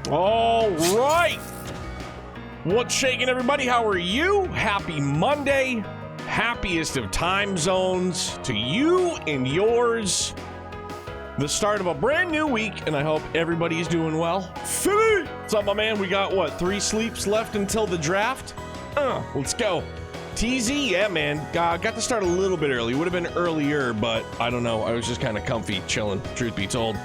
All right. What's shaking, everybody? How are you? Happy Monday. Happiest of time zones to you and yours. The start of a brand new week, and I hope everybody's doing well. Philly! What's up, my man? We got, what, 3 sleeps left until the draft? Let's go. TZ, yeah, man. Got to start a little bit early. Would have been earlier, but I don't know. I was just kind of comfy, chilling, truth be told.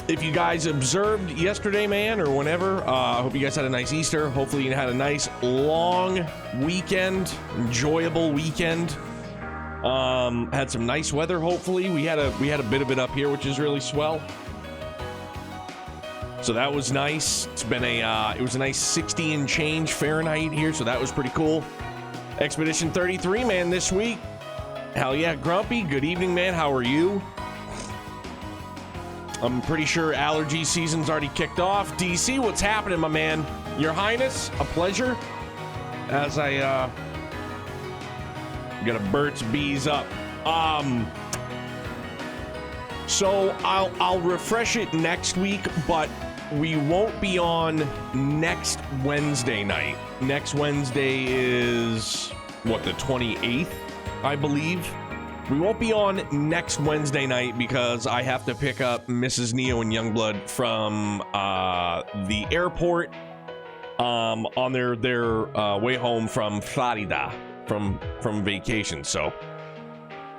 If you guys observed yesterday, man, or whenever, I hope you guys had a nice Easter. Hopefully you had a nice long weekend, enjoyable weekend. Had some nice weather. Hopefully we had a bit of it up here, which is really swell. So that was nice. It's been it was a nice 60 and change Fahrenheit here, so that was pretty cool. Expedition 33, man, this week. Hell yeah, Grumpy. Good evening, man. How are you? I'm pretty sure allergy season's already kicked off. DC, what's happening, my man? Your Highness, a pleasure. As I got a Burt's Bees up. So I'll refresh it next week, but we won't be on next Wednesday night. Next Wednesday is what, the 28th, I believe. We won't be on next Wednesday night because I have to pick up Mrs. Neo and Youngblood from the airport on their way home from Florida, from vacation. So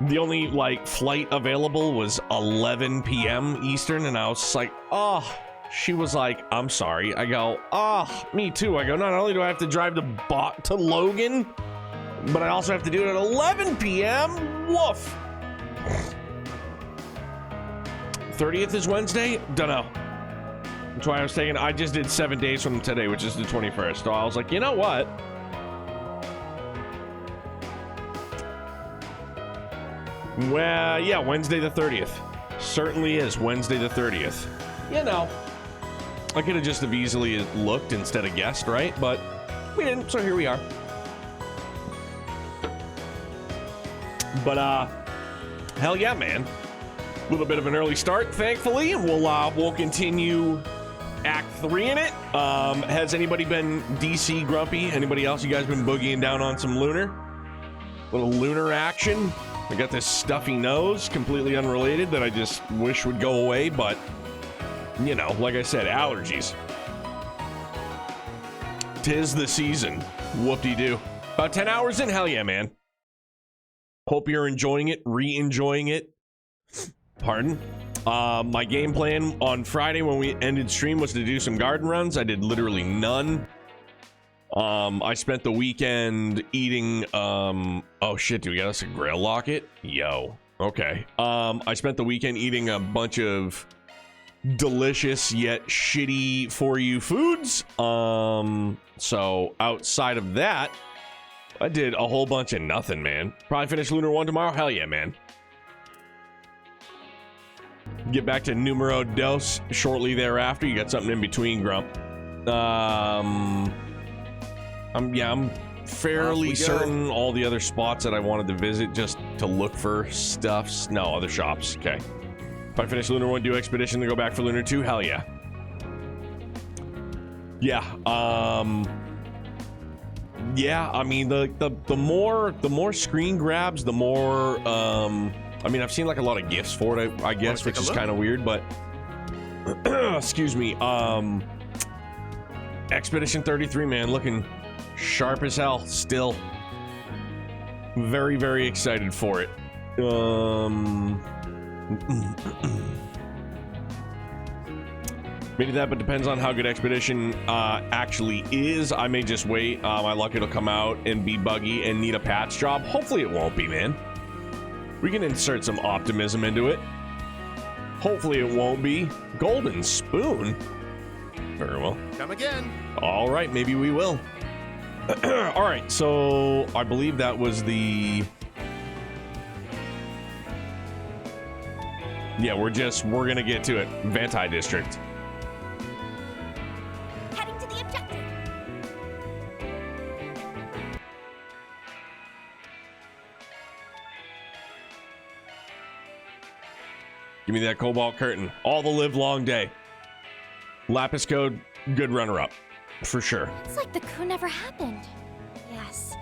the only flight available was 11 p.m. Eastern, and I was like, oh. She was like, I'm sorry. I go, oh, me too. I go, not only do I have to drive to Logan, but I also have to do it at 11 p.m. Woof. 30th is Wednesday? Dunno. That's why I just did 7 days from today, which is the 21st. So I was like, you know what? Well, yeah, Wednesday the 30th. Certainly is Wednesday the 30th. You know, I could have just have easily looked instead of guessed, right? But we didn't, so here we are. But hell yeah, man. A little bit of an early start, thankfully. We'll continue Act 3 in it. Has anybody been DC grumpy? Anybody else? You guys been boogieing down on some lunar? Little lunar action. I got this stuffy nose, completely unrelated, that I just wish would go away, but you know, like I said, allergies. 'Tis the season. Whoop-de-doo. About 10 hours in, hell yeah, man. Hope you're enjoying it, re-enjoying it. Pardon. My game plan on Friday when we ended stream was to do some garden runs. I did literally none. I spent the weekend eating, oh shit, do we got us a grail locket? Yo. Okay. I spent the weekend eating a bunch of delicious yet shitty for you foods. So outside of that, I did a whole bunch of nothing, man. Probably finish Lunar 1 tomorrow. Hell yeah, man. Get back to numero dos shortly thereafter. You got something in between, Grump. I'm fairly certain all the other spots that I wanted to visit just to look for stuffs. No, other shops. Okay. If I finish Lunar 1, do Expedition, then go back for Lunar 2, hell yeah. Yeah, yeah, I mean, the more screen grabs, the more, I mean, I've seen like a lot of gifts for it, I guess, which is kind of weird, but, excuse me, Expedition 33, man, looking sharp as hell, still. Very, very excited for it. Maybe that, but depends on how good Expedition actually is. I may just wait. My luck, it'll come out and be buggy and need a patch job. Hopefully it won't be, man. We can insert some optimism into it. Hopefully it won't be. Golden Spoon? Very well. Come again. All right, maybe we will. All right, so I believe that was the... Yeah, we're gonna get to it. Vanti District. Heading to the objective. Give me that cobalt curtain all the live long day. Lapis Code, good runner-up. For sure. It's like the coup never happened. Yes,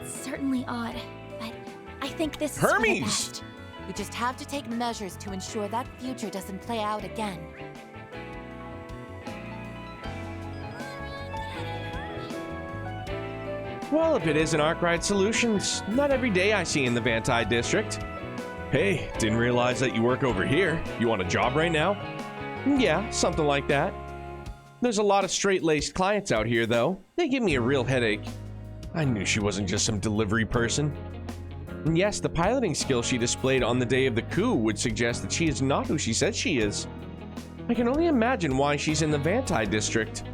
it's certainly odd, but I think this is for the Hermes! best. We just have to take measures to ensure that future doesn't play out again. Well, if it isn't Arkwright Solutions, not every day I see in the Vanti district. Hey, didn't realize that you work over here. You want a job right now? Yeah, something like that. There's a lot of straight-laced clients out here, though. They give me a real headache. I knew she wasn't just some delivery person. And yes, the piloting skill she displayed on the day of the coup would suggest that she is not who she says she is. I can only imagine why she's in the Vanti district.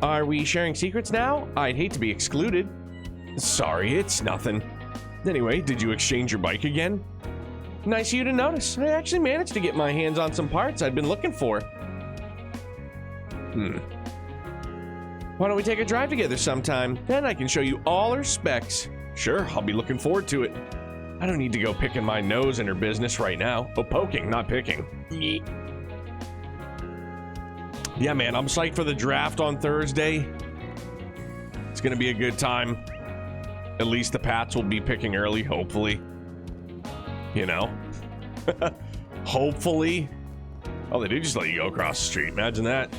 Are we sharing secrets now? I'd hate to be excluded. Sorry, it's nothing. Anyway, did you exchange your bike again? Nice of you to notice. I actually managed to get my hands on some parts I'd been looking for. Why don't we take a drive together sometime? Then I can show you all her specs. Sure, I'll be looking forward to it. I don't need to go picking my nose in her business right now. Oh, poking, not picking. Yeah, man, I'm psyched for the draft on Thursday. It's gonna be a good time. At least the Pats will be picking early, hopefully. You know? Hopefully. Oh, they did just let you go across the street. Imagine that.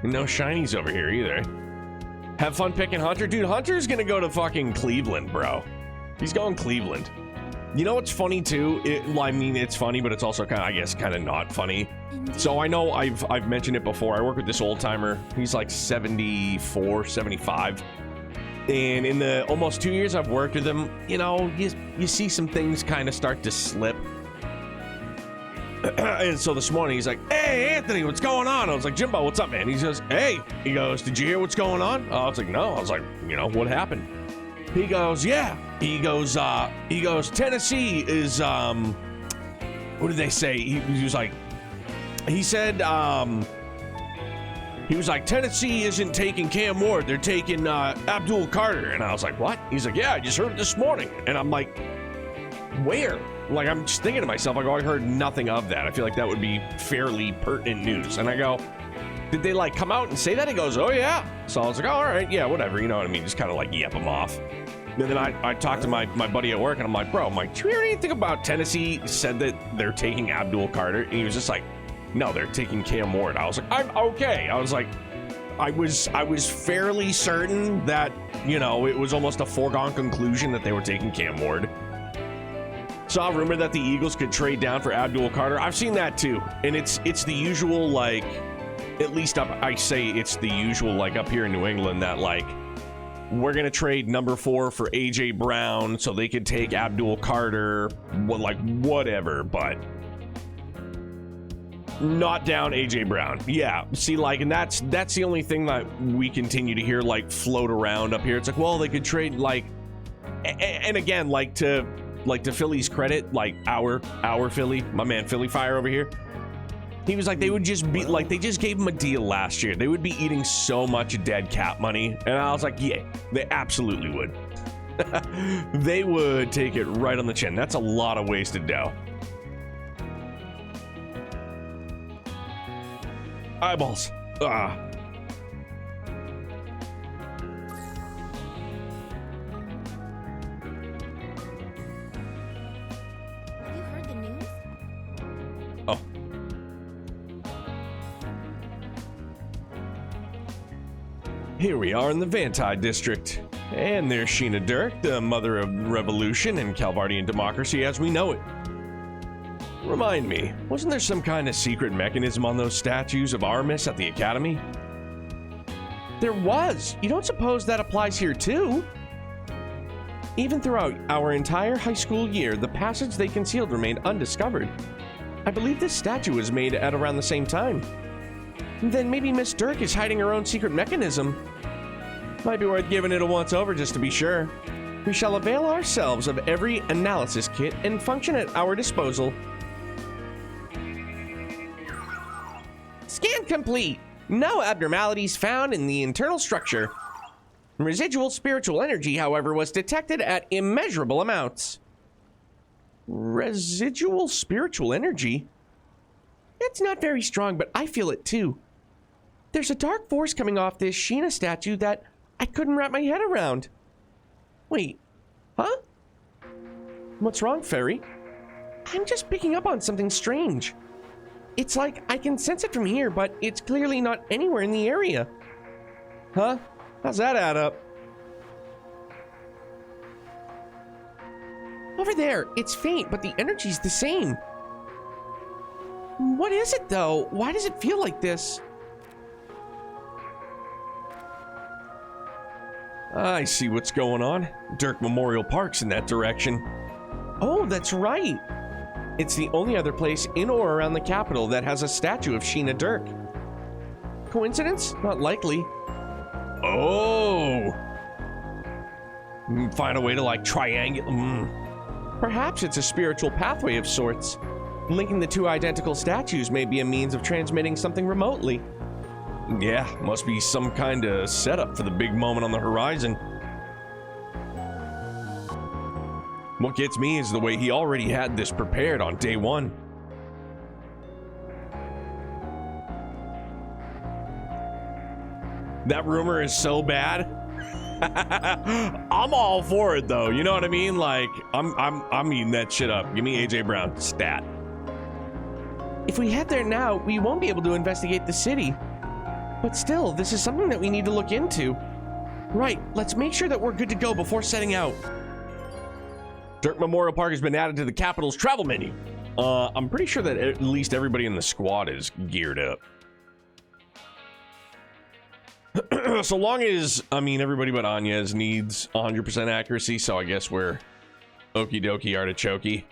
And no shinies over here either. Have fun picking Hunter. Dude, Hunter's gonna go to fucking Cleveland, bro. He's going Cleveland. You know what's funny too? I mean, it's funny, but it's also kind of, I guess, kind of not funny. So I know I've mentioned it before. I work with this old timer. He's like 74, 75. And in the almost 2 years I've worked with him, you know, you see some things kind of start to slip. And so this morning he's like, hey, Anthony, what's going on? I was like, Jimbo, what's up, man? He says, hey. He goes, did you hear what's going on? I was like, no. I was like, you know, what happened? He goes, yeah. He goes, Tennessee is, what did they say? He was like, he said, he was like, Tennessee isn't taking Cam Ward. They're taking Abdul Carter. And I was like, what? He's like, yeah, I just heard it this morning. And I'm like, where? Like, I'm just thinking to myself, I go, I heard nothing of that. I feel like that would be fairly pertinent news. And I go, did they like come out and say that? He goes, oh yeah. So I was like, oh, all right, yeah, whatever. You know what I mean? Just kind of like yep him off. And then I talked to my buddy at work and I'm like, bro, do you hear anything about Tennessee said that they're taking Abdul Carter? And he was just like, no, they're taking Cam Ward. I was like, I'm okay. I was like, I was fairly certain that, you know, it was almost a foregone conclusion that they were taking Cam Ward. Saw a rumor that the Eagles could trade down for Abdul Carter. I've seen that too. And it's the usual, like, at least I say it's the usual, like up here in New England, that like, we're going to trade number 4 for AJ Brown so they could take Abdul Carter, like whatever, but not down AJ Brown. Yeah, see, like, and that's the only thing that we continue to hear like float around up here. It's like, well, they could trade like, and again, like to Philly's credit, like our Philly, my man Philly Fire over here, he was like, they would just be like, they just gave him a deal last year. They would be eating so much dead cap money. And I was like, yeah, they absolutely would. They would take it right on the chin. That's a lot of wasted dough. Eyeballs. Ah. Have you heard the news? Oh. Here we are in the Vanti district. And there's Sheena Dirk, the mother of revolution and Calvardian democracy as we know it. Remind me, wasn't there some kind of secret mechanism on those statues of Artemis at the Academy? There was. You don't suppose that applies here too? Even throughout our entire high school year, the passage they concealed remained undiscovered. I believe this statue was made at around the same time. Then maybe Miss Dirk is hiding her own secret mechanism. Might be worth giving it a once-over just to be sure. We shall avail ourselves of every analysis kit and function at our disposal. Scan complete. No abnormalities found in the internal structure. Residual spiritual energy, however, was detected at immeasurable amounts. Residual spiritual energy? It's not very strong, but I feel it too. There's a dark force coming off this Sheena statue that I couldn't wrap my head around. Wait, huh? What's wrong, Fairy? I'm just picking up on something strange. It's like I can sense it from here, but it's clearly not anywhere in the area. Huh? How's that add up? Over there, it's faint, but the energy's the same. What is it, though? Why does it feel like this? I see what's going on. Dirk Memorial Park's in that direction. Oh, that's right. It's the only other place in or around the capital that has a statue of Sheena Dirk. Coincidence? Not likely. Oh. Find a way to, like, Perhaps it's a spiritual pathway of sorts. Linking the two identical statues may be a means of transmitting something remotely. Yeah, must be some kind of setup for the big moment on the horizon. What gets me is the way he already had this prepared on day one. That rumor is so bad. I'm all for it though. You know what I mean? Like, I'm eating that shit up. Give me AJ Brown stat. If we head there now, we won't be able to investigate the city. But still, this is something that we need to look into. Right, let's make sure that we're good to go before setting out. Dirk Memorial Park has been added to the capital's travel menu. I'm pretty sure that at least everybody in the squad is geared up. So long as, I mean, everybody but Anya's needs 100% accuracy, so I guess we're okie dokie artichokey.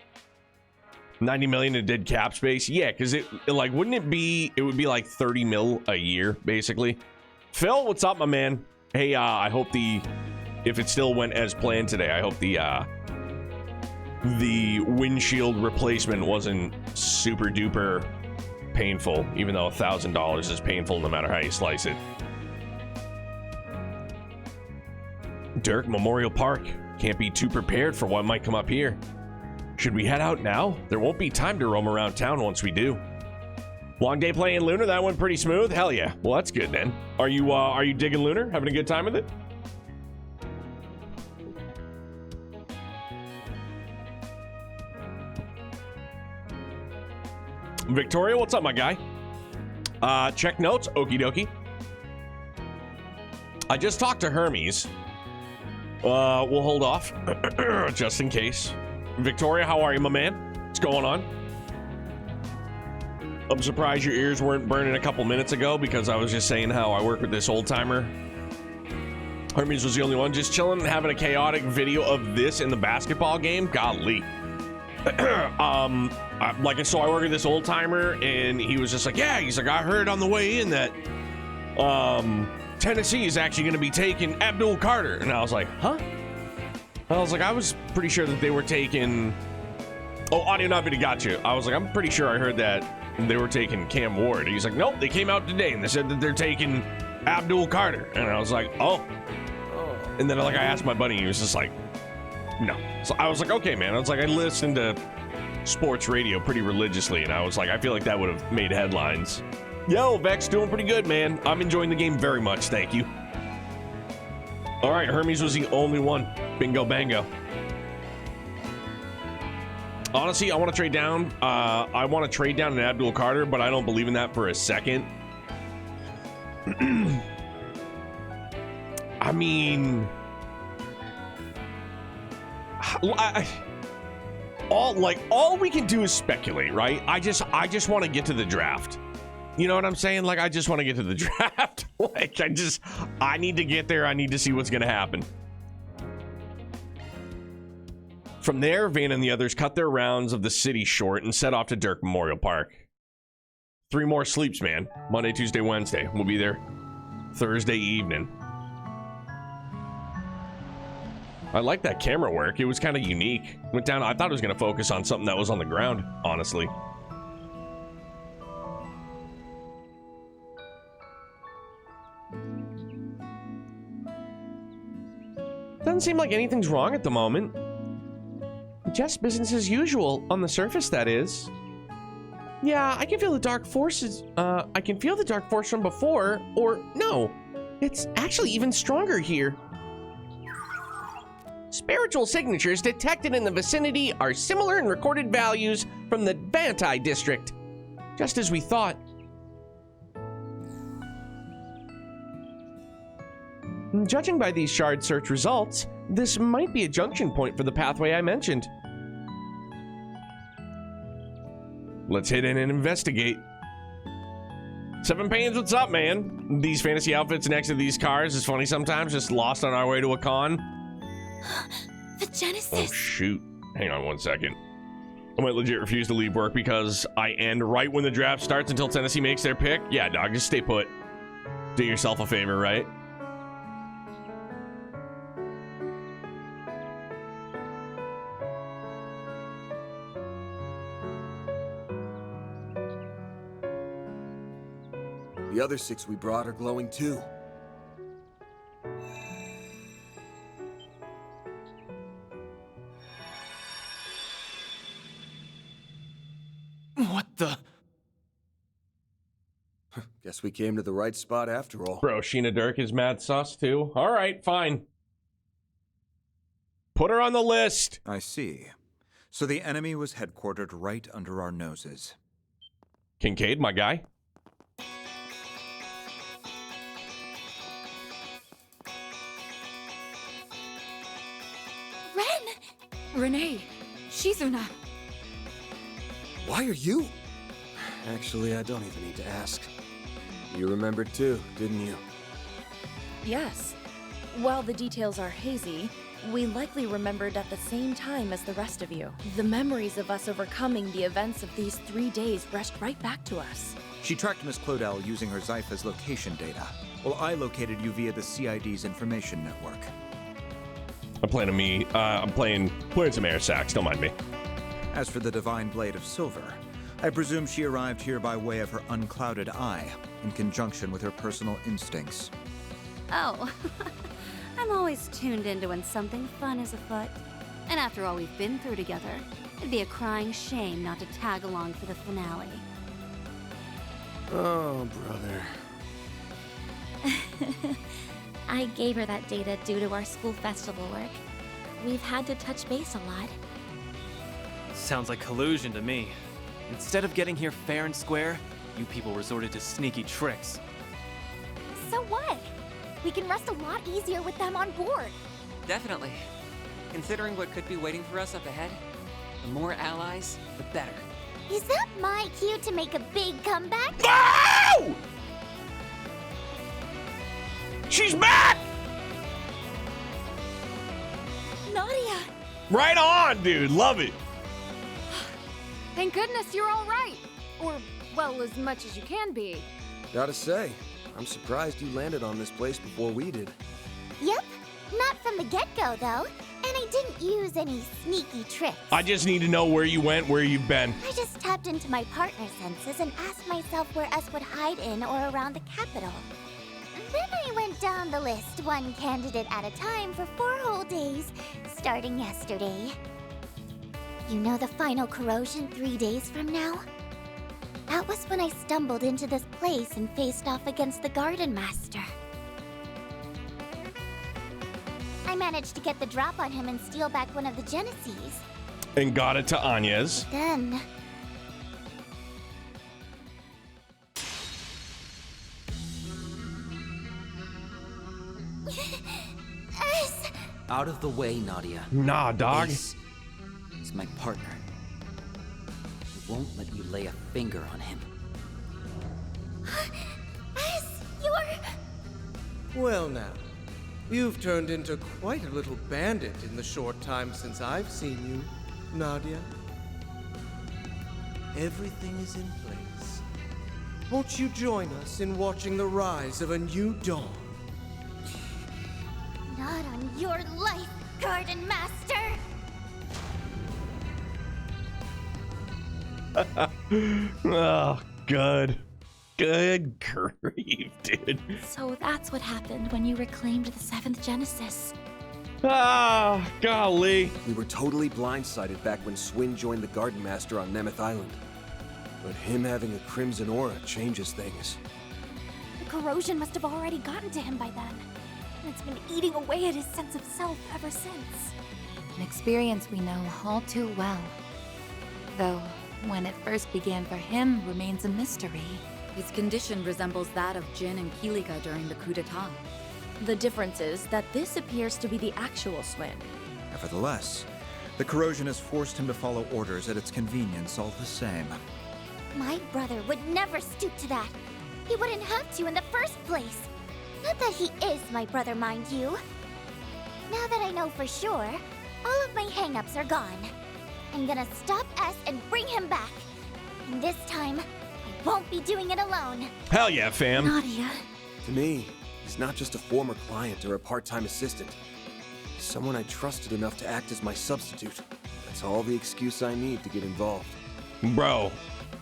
90 million in dead cap space? Yeah, because it like, wouldn't it be, it would be like 30 mil a year, basically. Phil, what's up, my man? Hey, I hope if it still went as planned today, I hope the windshield replacement wasn't super duper painful, even though $1,000 is painful no matter how you slice it. Dirk Memorial Park. Can't be too prepared for what might come up here. Should we head out now? There won't be time to roam around town once we do. Long day playing Lunar? That went pretty smooth? Hell yeah. Well, that's good then. Are you digging Lunar? Having a good time with it? Victoria, what's up, my guy? Check notes. Okie dokie. I just talked to Hermes. We'll hold off just in case. Victoria, how are you, my man? What's going on? I'm surprised your ears weren't burning a couple minutes ago because I was just saying how I work with this old timer. Hermes was the only one just chilling, having a chaotic video of this in the basketball game. Golly. So I work with this old timer and he was just like, yeah, he's like, I heard on the way in that Tennessee is actually going to be taking Abdul Carter. And I was like, huh? I was like, I was pretty sure that they were taking... Oh, audio not video, got you. I was like, I'm pretty sure I heard that they were taking Cam Ward. He's like, nope, they came out today and they said that they're taking Abdul Carter. And I was like, oh. And then like I asked my buddy, he was just like, no. So I was like, okay, man. I was like, I listened to sports radio pretty religiously, and I was like, I feel like that would have made headlines. Yo, Vex, doing pretty good, man. I'm enjoying the game very much, thank you. All right, Hermes was the only one. Bingo bango. Honestly, I want to trade down. I want to trade down an Abdul Carter, but I don't believe in that for a second. I mean, all we can do is speculate, right? I just want to get to the draft. You know what I'm saying? Like, I just want to get to the draft. Like, I need to get there. I need to see what's going to happen. From there, Van and the others cut their rounds of the city short and set off to Dirk Memorial Park. 3 more sleeps, man. Monday, Tuesday, Wednesday. We'll be there Thursday evening. I like that camera work. It was kind of unique. Went down. I thought it was going to focus on something that was on the ground, honestly. Doesn't seem like anything's wrong at the moment. Just business as usual, on the surface, that is. Yeah, I can feel the dark forces. I can feel the dark force from before, or no, it's actually even stronger here. Spiritual signatures detected in the vicinity are similar in recorded values from the Vanti district. Just as we thought. Judging by these shard search results, this might be a junction point for the pathway I mentioned. Let's hit in and investigate. Seven Pains, what's up, man? These fantasy outfits next to these cars is funny sometimes, just lost on our way to a con. The Genesis! Oh, shoot. Hang on one second. I might legit refuse to leave work because I end right when the draft starts until Tennessee makes their pick. Yeah, dog, just stay put. Do yourself a favor, right? The other 6 we brought are glowing too. What the? Guess we came to the right spot after all. Bro, Sheena Dirk is mad sus too. All right, fine. Put her on the list. I see. So the enemy was headquartered right under our noses. Kincaid, my guy. Renee, Shizuna. Why are you? Actually, I don't even need to ask. You remembered too, didn't you? Yes. While the details are hazy, we likely remembered at the same time as the rest of you. The memories of us overcoming the events of these 3 days rushed right back to us. She tracked Miss Clodell using her Zypha's location data, while I located you via the CID's information network. I'm playing some air sax, don't mind me. As for the Divine Blade of Silver, I presume she arrived here by way of her unclouded eye, in conjunction with her personal instincts. Oh, I'm always tuned into when something fun is afoot. And after all we've been through together, it'd be a crying shame not to tag along for the finale. Oh, brother. I gave her that data due to our school festival work. We've had to touch base a lot. Sounds like collusion to me. Instead of getting here fair and square, you people resorted to sneaky tricks. So what? We can rest a lot easier with them on board. Definitely. Considering what could be waiting for us up ahead, the more allies, the better. Is that my cue to make a big comeback? No! She's back! Nadia! Right on, dude. Love it. Thank goodness you're all right. Or, well, as much as you can be. Gotta say, I'm surprised you landed on this place before we did. Yep. Not from the get-go, though. And I didn't use any sneaky tricks. I just need to know where you went, where you've been. I just tapped into my partner senses and asked myself where us would hide in or around the capital. Then I went down the list, one candidate at a time for 4 whole days, starting yesterday. You know the final corrosion 3 days from now? That was when I stumbled into this place and faced off against the Gardenmaster. I managed to get the drop on him and steal back one of the Genesees. And got it to Anya's. Then... Out of the way, Nadia. Nah, dog. Ace is my partner. I won't let you lay a finger on him. You're... Well now, you've turned into quite a little bandit in the short time since I've seen you, Nadia. Everything is in place. Won't you join us in watching the rise of a new dawn? Not on your life, Gardenmaster! Oh, good. Good grief, dude. So that's what happened when you reclaimed the 7th Genesis. Ah, golly. We were totally blindsided back when Swin joined the Gardenmaster on Nemeth Island. but him having a crimson aura changes things. The corrosion must have already gotten to him by then. And it's been eating away at his sense of self ever since. An experience we know all too well. Though, when it first began for him remains a mystery. His condition resembles that of Jin and Kilika during the coup d'etat. The difference is that this appears to be the actual Swin. Nevertheless, the corrosion has forced him to follow orders at its convenience all the same. My brother would never stoop to that. He wouldn't have to in the first place. Not that he is my brother, mind you. Now that I know for sure, all of my hang-ups are gone. I'm gonna stop S and bring him back. And this time, I won't be doing it alone. Hell yeah, fam. Nadia. To me, he's not just a former client or a part-time assistant. He's someone I trusted enough to act as my substitute. That's all the excuse I need to get involved. Bro,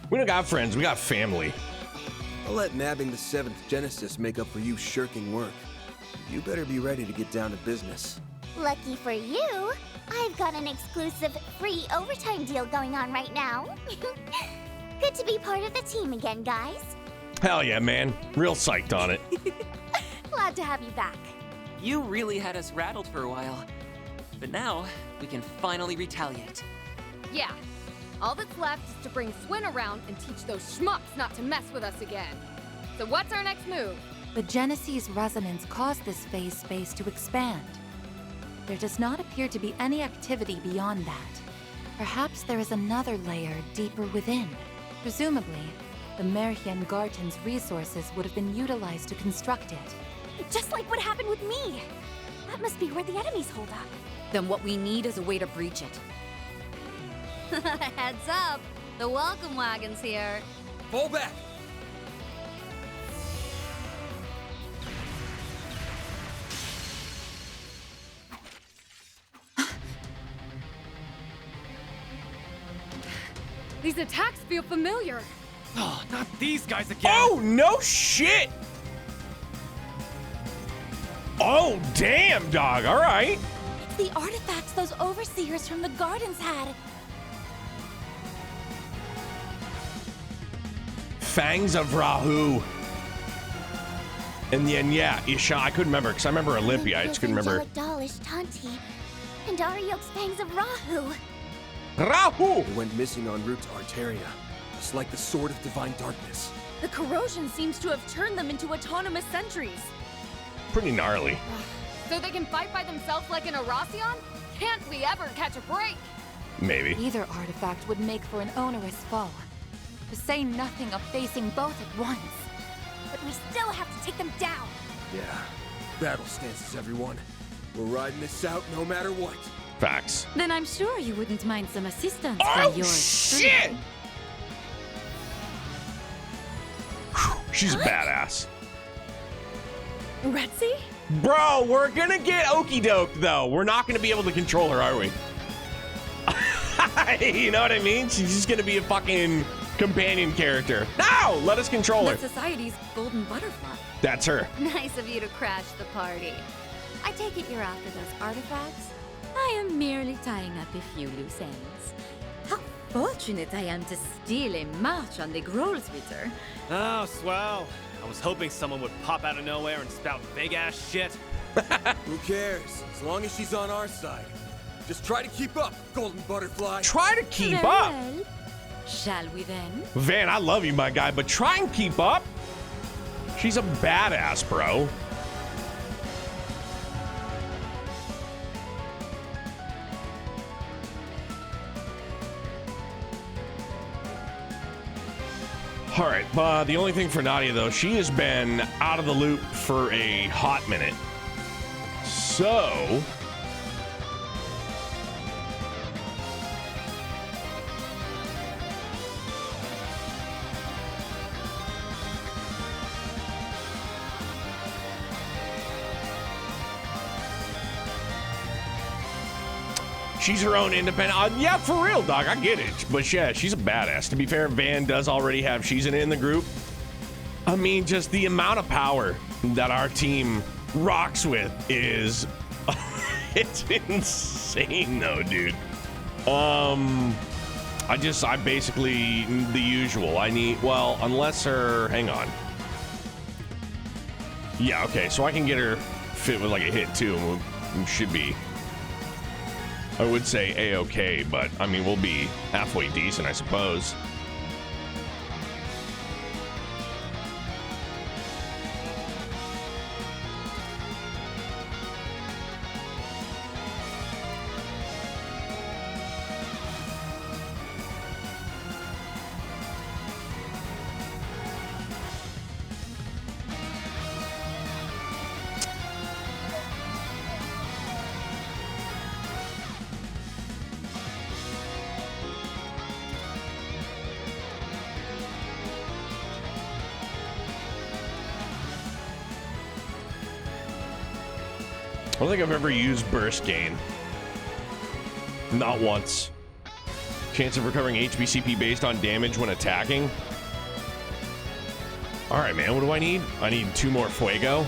we don't got friends, we got family. I'll let nabbing the 7th Genesis make up for you shirking work. You better be ready to get down to business. Lucky for you, I've got an exclusive free overtime deal going on right now. Good to be part of the team again, guys. Hell yeah, man. Real psyched on it. Glad to have you back. You really had us rattled for a while. But now, we can finally retaliate. Yeah. All that's left is to bring Swin around and teach those schmucks not to mess with us again. So what's our next move? The Genesee's resonance caused this phase space to expand. There does not appear to be any activity beyond that. Perhaps there is another layer deeper within. Presumably, the Merhian Garten's resources would have been utilized to construct it. Just like what happened with me. That must be where the enemies hold up. Then what we need is a way to breach it. Heads up! The welcome wagon's here. Fall back! These attacks feel familiar. Oh, not these guys again! Oh, no shit! Oh, damn, dog. All right. It's the artifacts those overseers from the gardens had. Fangs of Rahu. And then, yeah, Isha. I couldn't remember, because I remember Olympia. I just couldn't remember. Dalish Tanti and Ariok's Fangs of Rahu. Rahu! It went missing en route to Arteria, just like the Sword of Divine Darkness. The corrosion seems to have turned them into autonomous sentries. Pretty gnarly. So they can fight by themselves like an Arasion? Can't we ever catch a break? Maybe. Either artifact would make for an onerous foe. To say nothing of facing both at once. But we still have to take them down. Yeah. Battle stances, everyone. We're riding this out no matter what. Facts. Then I'm sure you wouldn't mind some assistance Oh, from yours. shit! Whew, she's a badass. Retzi? Bro, we're gonna get okey doke though. We're not gonna be able to control her, are we? You know what I mean? She's just gonna be a fucking companion character. No! Let us control her. The Society's golden butterfly. That's her. Nice of you to crash the party. I take it you're after those artifacts? I am merely tying up a few loose ends. How fortunate I am to steal a march on the Grolswitter. Oh, swell. I was hoping someone would pop out of nowhere and spout big-ass shit. Who cares? As long as she's on our side. Just try to keep up, golden butterfly. Try to keep Very up. well. Shall we then? Van, I love you, my guy, but try and keep up. She's a badass, bro. All right, the only thing for Nadia, though, she has been out of the loop for a hot minute. So... she's her own independent. Yeah, for real, dog. I get it. But yeah, she's a badass. To be fair, Van does already have Shizen in the group. I mean, just the amount of power that our team rocks with is... it's insane, though, dude. I basically the usual. I need, well, unless her, hang on. Yeah, okay, so I can get her fit with like a hit too, and we should be, I would say A-okay, but I mean, we'll be halfway decent, I suppose. I don't think I've ever used burst gain. Not once. Chance of recovering HPCP based on damage when attacking. All right, man, what do I need? I need 2 more Fuego.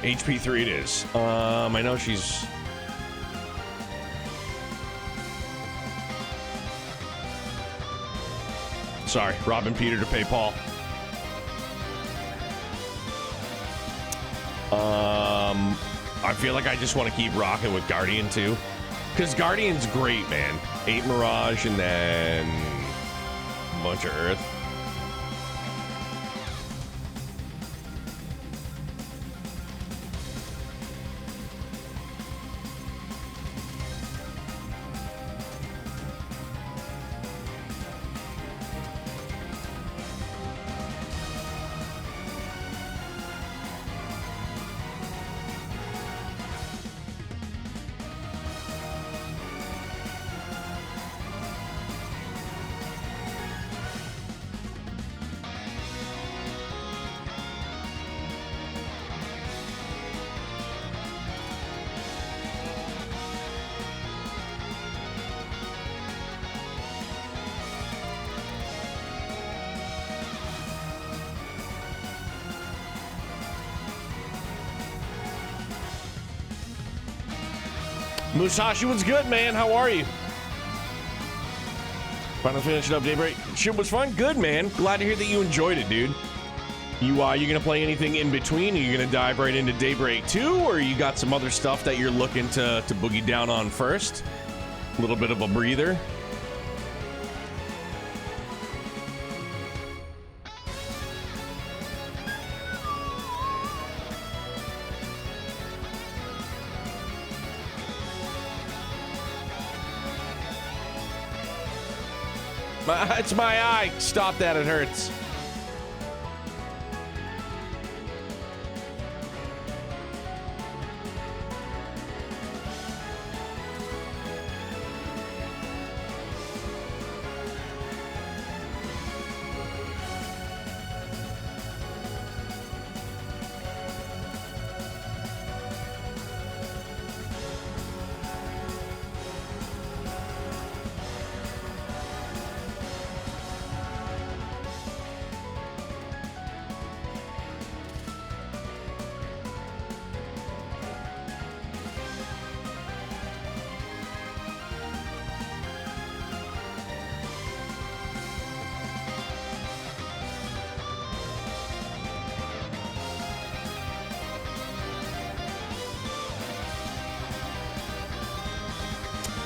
HP 3 it is. I know she's... Sorry, robbing Peter to pay Paul. I feel like I just want to keep rocking with Guardian too. Because Guardian's great, man. 8 Mirage and then a bunch of Earth. Musashi, what's good, man? How are you? Finally finishing up Daybreak. Shit was fun. Good, man. Glad to hear that you enjoyed it, dude. You gonna play anything in between? Are you gonna dive right into Daybreak 2, or you got some other stuff that you're looking to boogie down on first? A little bit of a breather. It's my eye. Stop that. It hurts.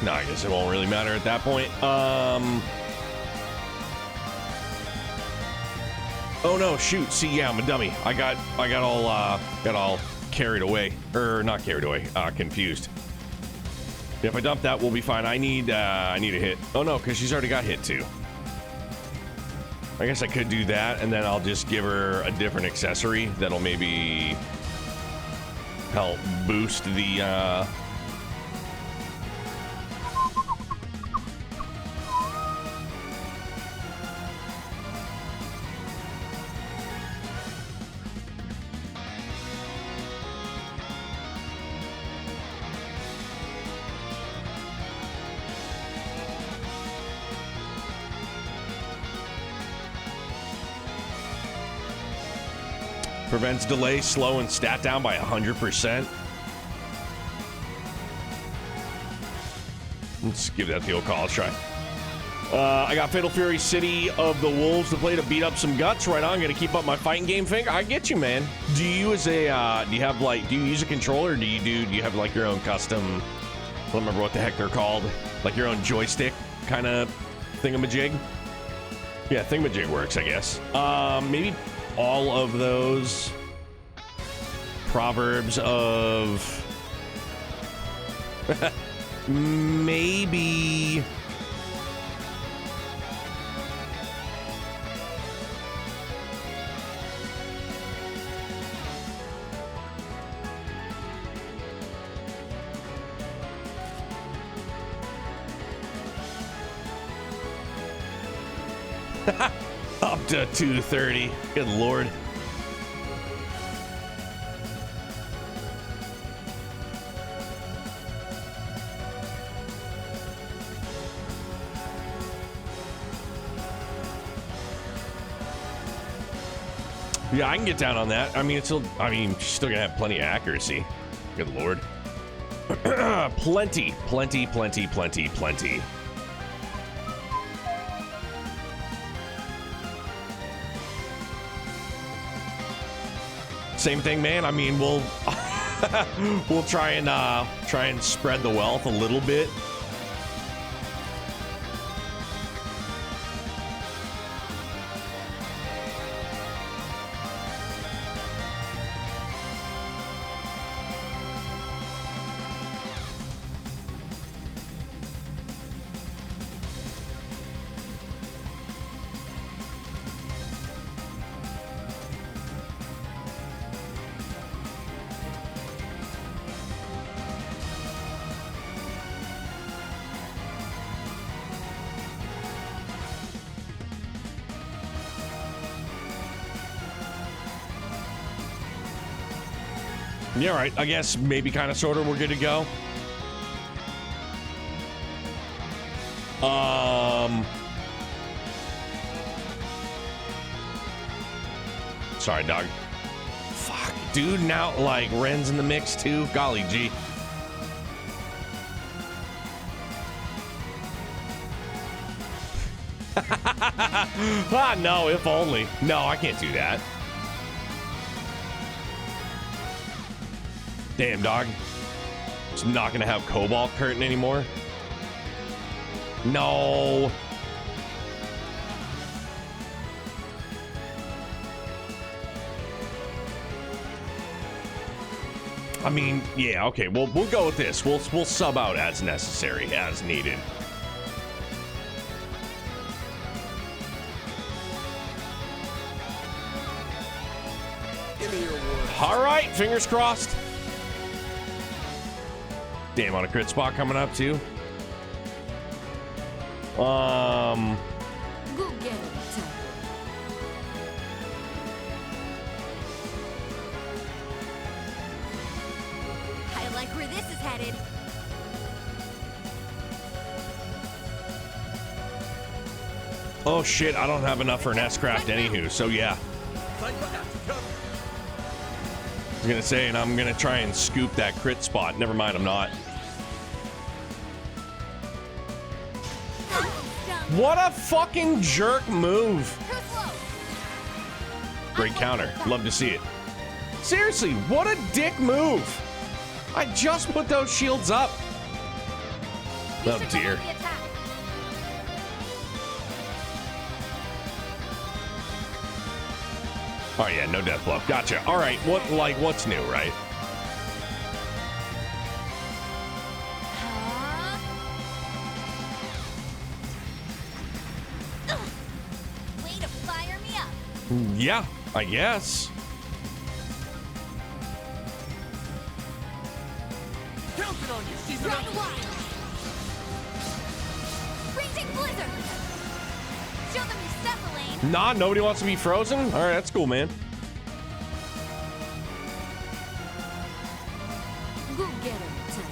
No, I guess it won't really matter at that point. Oh no, shoot. See, yeah, I'm a dummy. I got all carried away. Or not carried away, confused. If I dump that, we'll be fine. I need a hit. Oh no, because she's already got hit too. I guess I could do that, and then I'll just give her a different accessory that'll maybe help boost the, prevents delay, slow, and stat down by 100%. Let's give that the old college try. I got Fatal Fury City of the Wolves to play to beat up some guts. Right on. I'm gonna keep up my fighting game finger. I get you, man. Do you use a? Do you use a controller? Or do you have like your own custom? I don't remember what the heck they're called. Like your own joystick kind of thingamajig. Yeah, thingamajig works, I guess. Maybe all of those proverbs of maybe up to 230. Good lord. Yeah, I can get down on that. I mean, she's still gonna have plenty of accuracy. Good lord. Plenty. Same thing, man. I mean, we'll we'll try and spread the wealth a little bit. Yeah, right. I guess maybe kind of sort of we're good to go. Sorry, dog. Fuck, dude. Now, like, Ren's in the mix too. Golly gee. Ah, no, if only. No, I can't do that. Damn, dog. It's not gonna have Cobalt Curtain anymore. No. I mean, yeah, okay. We'll go with this. We'll sub out as necessary, as needed. Give me your word. All right, fingers crossed. Damn, on a crit spot coming up too. Go get him, Temple. I like where this is headed. Oh shit, I don't have enough for an S-Craft anywho, so yeah. I was gonna say, and I'm gonna try and scoop that crit spot. Never mind, I'm not. What a fucking jerk move. Great counter. Love to see it. Seriously, what a dick move. I just put those shields up. Oh dear. Oh yeah, no death bluff. Gotcha. All right, what's new, right? Way to fuck Yeah, I guess. Counting on you, she's Run wild! Freezing blizzard! Show them your stuff, Elaine! Nah, nobody wants to be frozen? All right, that's cool, man. Go get her, Tiger.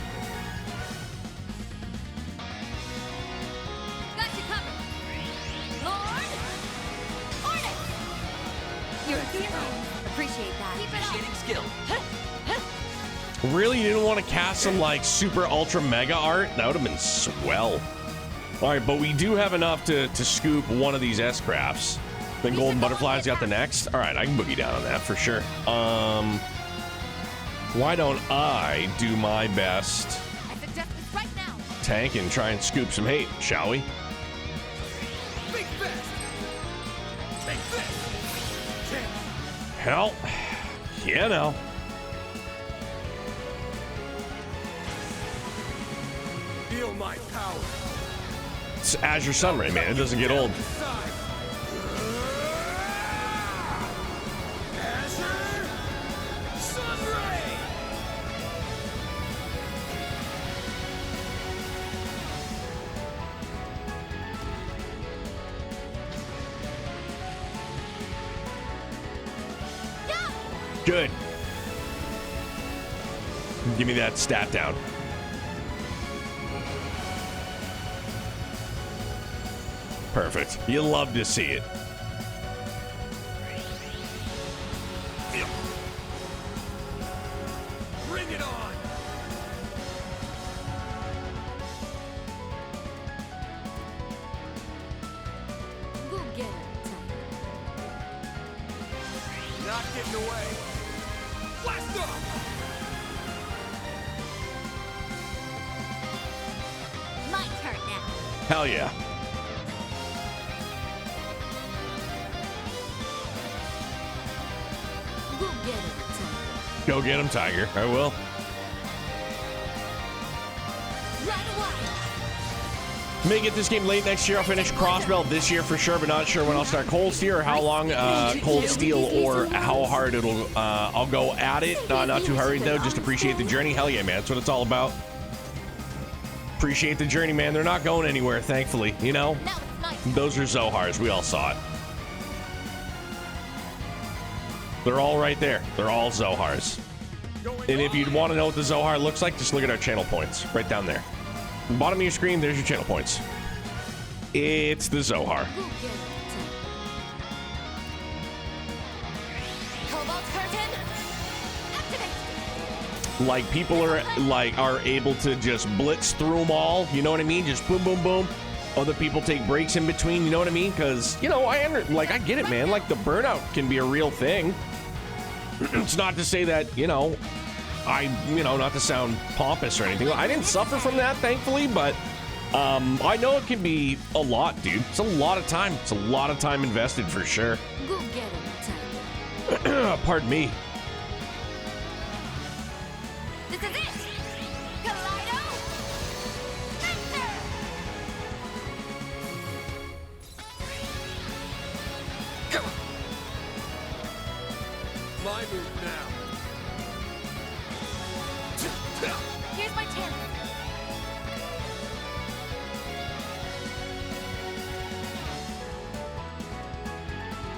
Got you covered! Lord! Hornet! You're a hero. Appreciate that. Keep it up. Skill. Really, you didn't want to cast some like super ultra mega art? That would have been swell. All right, but we do have enough to scoop one of these S-crafts. Then golden butterflies got the next. All right, I can boogie down on that for sure. Why don't I do my best I suggest this right now. tank and try and scoop some hate, shall we? Big fist. Take this. Hell, yeah, no. Feel my power. It's Azure Sunray, man. It doesn't get old. Azure Sunray. Good. Give me that stat down. Perfect. You love to see it. Bring it on. Go get her, Tiger. Not getting away. Blast off. My turn now. Hell yeah. Go get her, Tiger. Go get him, Tiger. I will. Run wild! May get this game late next year. I'll finish Crossbell this year for sure, but not sure when I'll start Cold Steel or how long Cold Steel or how hard it'll. I'll go at it. Not too hurried though. Just appreciate the journey. Hell yeah, man. That's what it's all about. Appreciate the journey, man. They're not going anywhere, thankfully. You know, those are Zohars. We all saw it. They're all right there. They're all Zohars. And if you'd want to know what the Zohar looks like, just look at our channel points right down there. Bottom of your screen, there's your channel points. It's the Zohar. Go get her, Tiger. Cobalt curtain! Activate! Like people are able to just blitz through them all. You know what I mean? Just boom, boom, boom. Other people take breaks in between. You know what I mean? Because you know, I get it, man. Like the burnout can be a real thing. It's not to say that not to sound pompous or anything. I didn't suffer from that, thankfully, but I know it can be a lot, dude. It's a lot of time. It's a lot of time invested for sure. Go get her, Tiger. Pardon me. This is it! Kaleido! Banter! Come on. My move now. Here's my chance.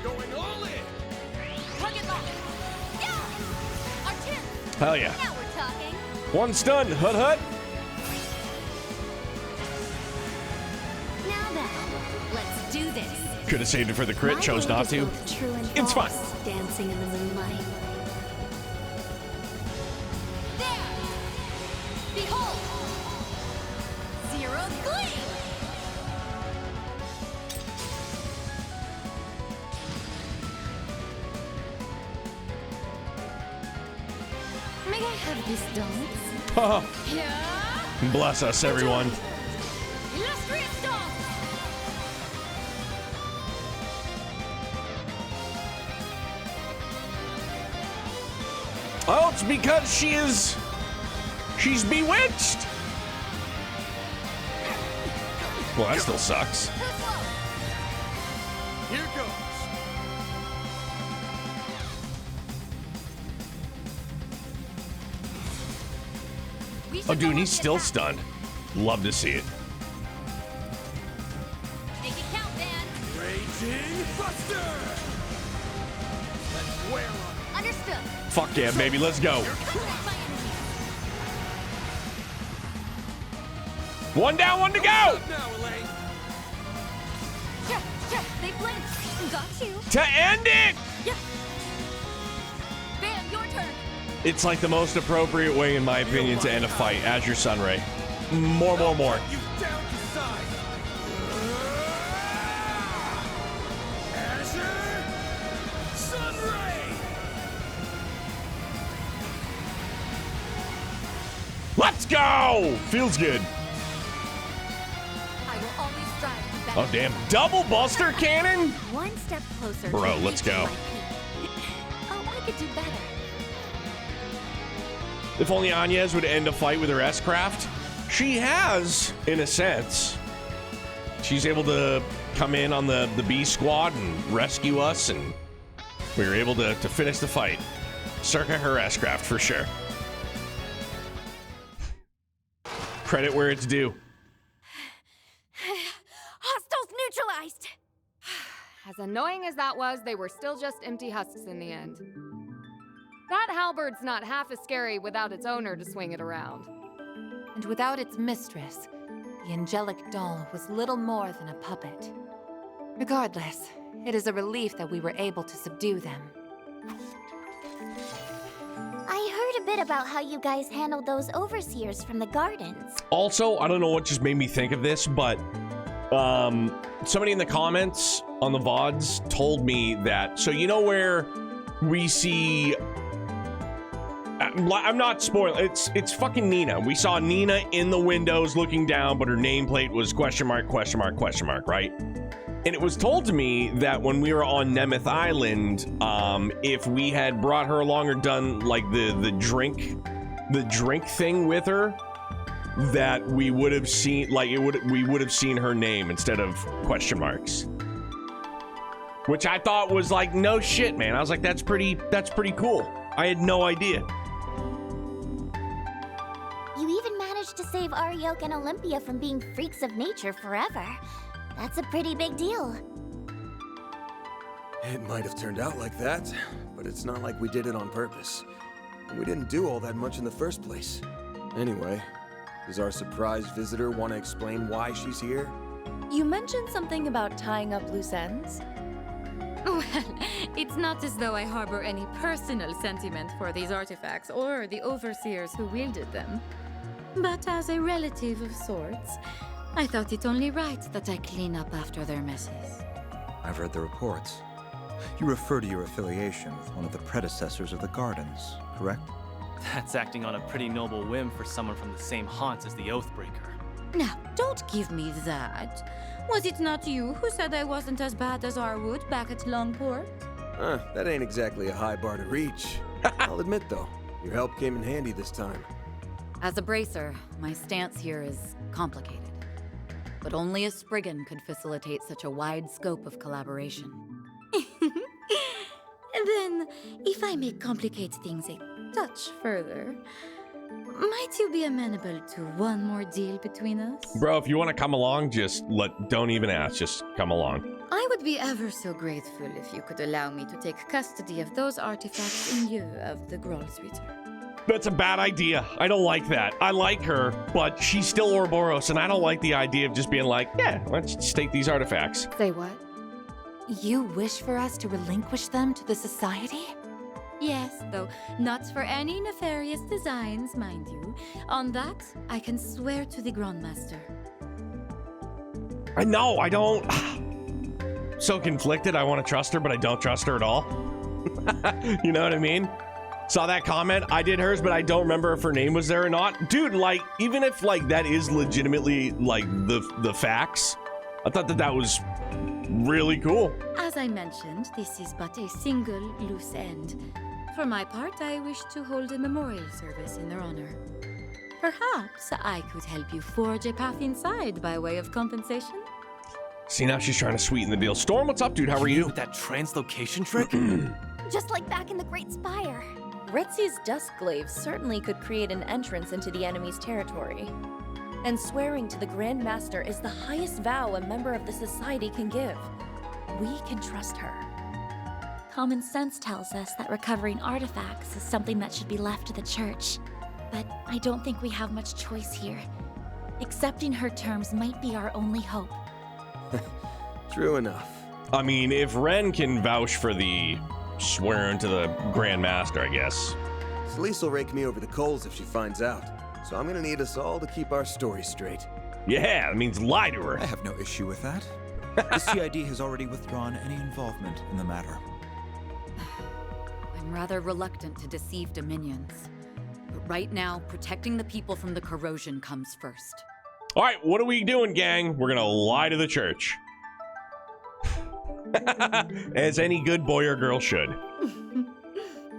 Going all in. Hug it lock. Yeah! Our chance. Hell yeah. Now we're talking. One stun. Hut hut. Now then, let's do this. Could have saved it for the crit. Chose not to. It's fine. Dancing in the moonlight. There! Behold! Zero gleam! May I have this dance? Yeah! Bless us, everyone. Illustrious dance! Oh, it's because she's bewitched. Well, that still sucks. Here goes. Oh, dude, he's still stunned. Love to see it. Make it count, Van. Raging Buster! Let's wear on. Understood. Fuck yeah, baby, let's go. One down, one to go. Now, Elaine. Check, they blinked. Got you. To end it. Yeah. Van, your turn. It's like the most appropriate way, in my opinion, to end a fight. As your Sunray. More. You down to size. Azure Sunray. Let's go. Feels good. I will always strive for better. Oh, damn. Double Buster Cannon? One step closer. Bro, to let's reaching go. my peak. Oh, I could do better. If only Agnes would end a fight with her S-Craft. She has, in a sense. She's able to come in on the B squad and rescue us, and we were able to finish the fight. Circa her S-Craft, for sure. Credit where it's due. Hostiles neutralized. As annoying as that was, they were still just empty husks in the end. That halberd's not half as scary without its owner to swing it around. And without its mistress, the angelic doll was little more than a puppet. Regardless, it is a relief that we were able to subdue them. I heard a bit about how you guys handled those overseers from the gardens. Also, I don't know what just made me think of this, but somebody in the comments on the VODs told me that, so you know where we see, I'm not spoiling, it's fucking Nina. We saw Nina in the windows looking down, but her nameplate was question mark, right? And it was told to me that when we were on Nemeth Island, if we had brought her along or done like the drink thing with her, that we would have seen, like, we would have seen her name instead of question marks. Which I thought was like, no shit, man. I was like, that's pretty cool. I had no idea. You even managed to save Ariok and Olympia from being freaks of nature forever. That's a pretty big deal. It might have turned out like that, but it's not like we did it on purpose. And we didn't do all that much in the first place. Anyway, does our surprise visitor want to explain why she's here? You mentioned something about tying up loose ends? Well, it's not as though I harbor any personal sentiment for these artifacts or the overseers who wielded them. But as a relative of sorts, I thought it only right that I clean up after their messes. I've read the reports. You refer to your affiliation with one of the predecessors of the Gardens, correct? That's acting on a pretty noble whim for someone from the same haunts as the Oathbreaker. Now, don't give me that. Was it not you who said I wasn't as bad as Arwood back at Longport? That ain't exactly a high bar to reach. I'll admit, though, your help came in handy this time. As a bracer, my stance here is complicated. But only a Spriggan could facilitate such a wide scope of collaboration. And then, if I may complicate things a touch further, might you be amenable to one more deal between us? Bro, if you want to come along, don't even ask, just come along. I would be ever so grateful if you could allow me to take custody of those artifacts in lieu of the Groll's return. That's a bad idea. I don't like that. I like her, but she's still Ouroboros, and I don't like the idea of just being like, yeah, let's just take these artifacts. Say what? You wish for us to relinquish them to the Society? Yes, though not for any nefarious designs, mind you. On that, I can swear to the Grandmaster. I know, I don't... So conflicted, I want to trust her, but I don't trust her at all. You know what I mean? Saw that comment, I did hers, but I don't remember if her name was there or not. Dude, like, even if, like, that is legitimately, like, the facts, I thought that was really cool. As I mentioned, this is but a single loose end. For my part, I wish to hold a memorial service in their honor. Perhaps I could help you forge a path inside by way of compensation? See, now she's trying to sweeten the deal. Storm, what's up, dude? How are you? With that translocation trick? Just like back in the Great Spire. Retzi's Duskglaive certainly could create an entrance into the enemy's territory. And swearing to the Grandmaster is the highest vow a member of the Society can give. We can trust her. Common sense tells us that recovering artifacts is something that should be left to the church. But I don't think we have much choice here. Accepting her terms might be our only hope. True enough. I mean, if Ren can vouch for the swearing to the Grandmaster, I guess. Celeste will rake me over the coals if she finds out. So I'm gonna need us all to keep our story straight. Yeah, that means lie to her. I have no issue with that. The CID has already withdrawn any involvement in the matter. I'm rather reluctant to deceive Dominions. But right now, protecting the people from the corrosion comes first. All right, what are we doing, gang? We're gonna lie to the church. As any good boy or girl should.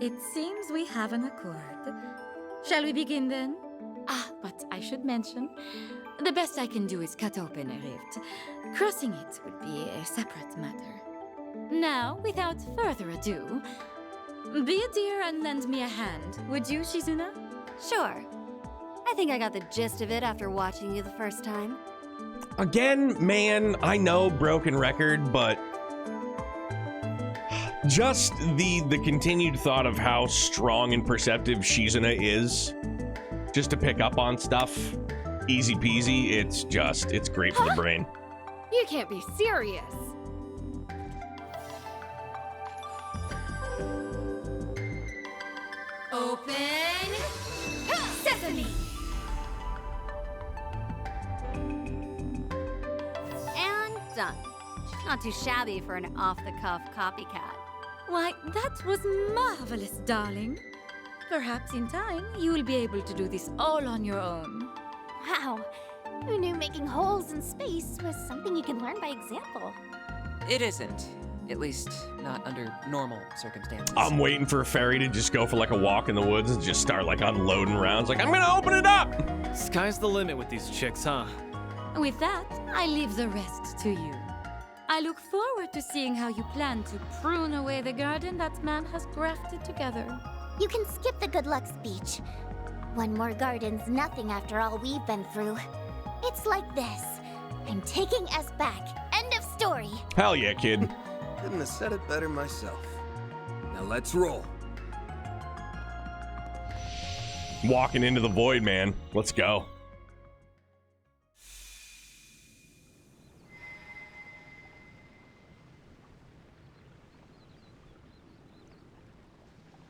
It seems we have an accord. Shall we begin then? But I should mention, the best I can do is cut open a rift. Crossing it would be a separate matter. Now, without further ado, be a dear and lend me a hand, would you, Shizuna? Sure. I think I got the gist of it after watching you the first time. Again, man, I know, broken record, but just the continued thought of how strong and perceptive Shizuna is, just to pick up on stuff, easy peasy, it's great for the brain. You can't be serious. Open sesame! And done. Not too shabby for an off-the-cuff copycat. Why, that was marvelous, darling. Perhaps in time, you will be able to do this all on your own. Wow. Who knew making holes in space was something you can learn by example? It isn't. At least, not under normal circumstances. I'm waiting for a fairy to just go for like a walk in the woods and just start like unloading rounds. Like, I'm gonna open it up! Sky's the limit with these chicks, huh? With that, I leave the rest to you. I look forward to seeing how you plan to prune away the garden that man has grafted together. You can skip the good luck speech. One more garden's nothing after all we've been through. It's like this. I'm taking us back. End of story. Hell yeah, kid. Couldn't have said it better myself. Now let's roll. Walking into the void, man. Let's go.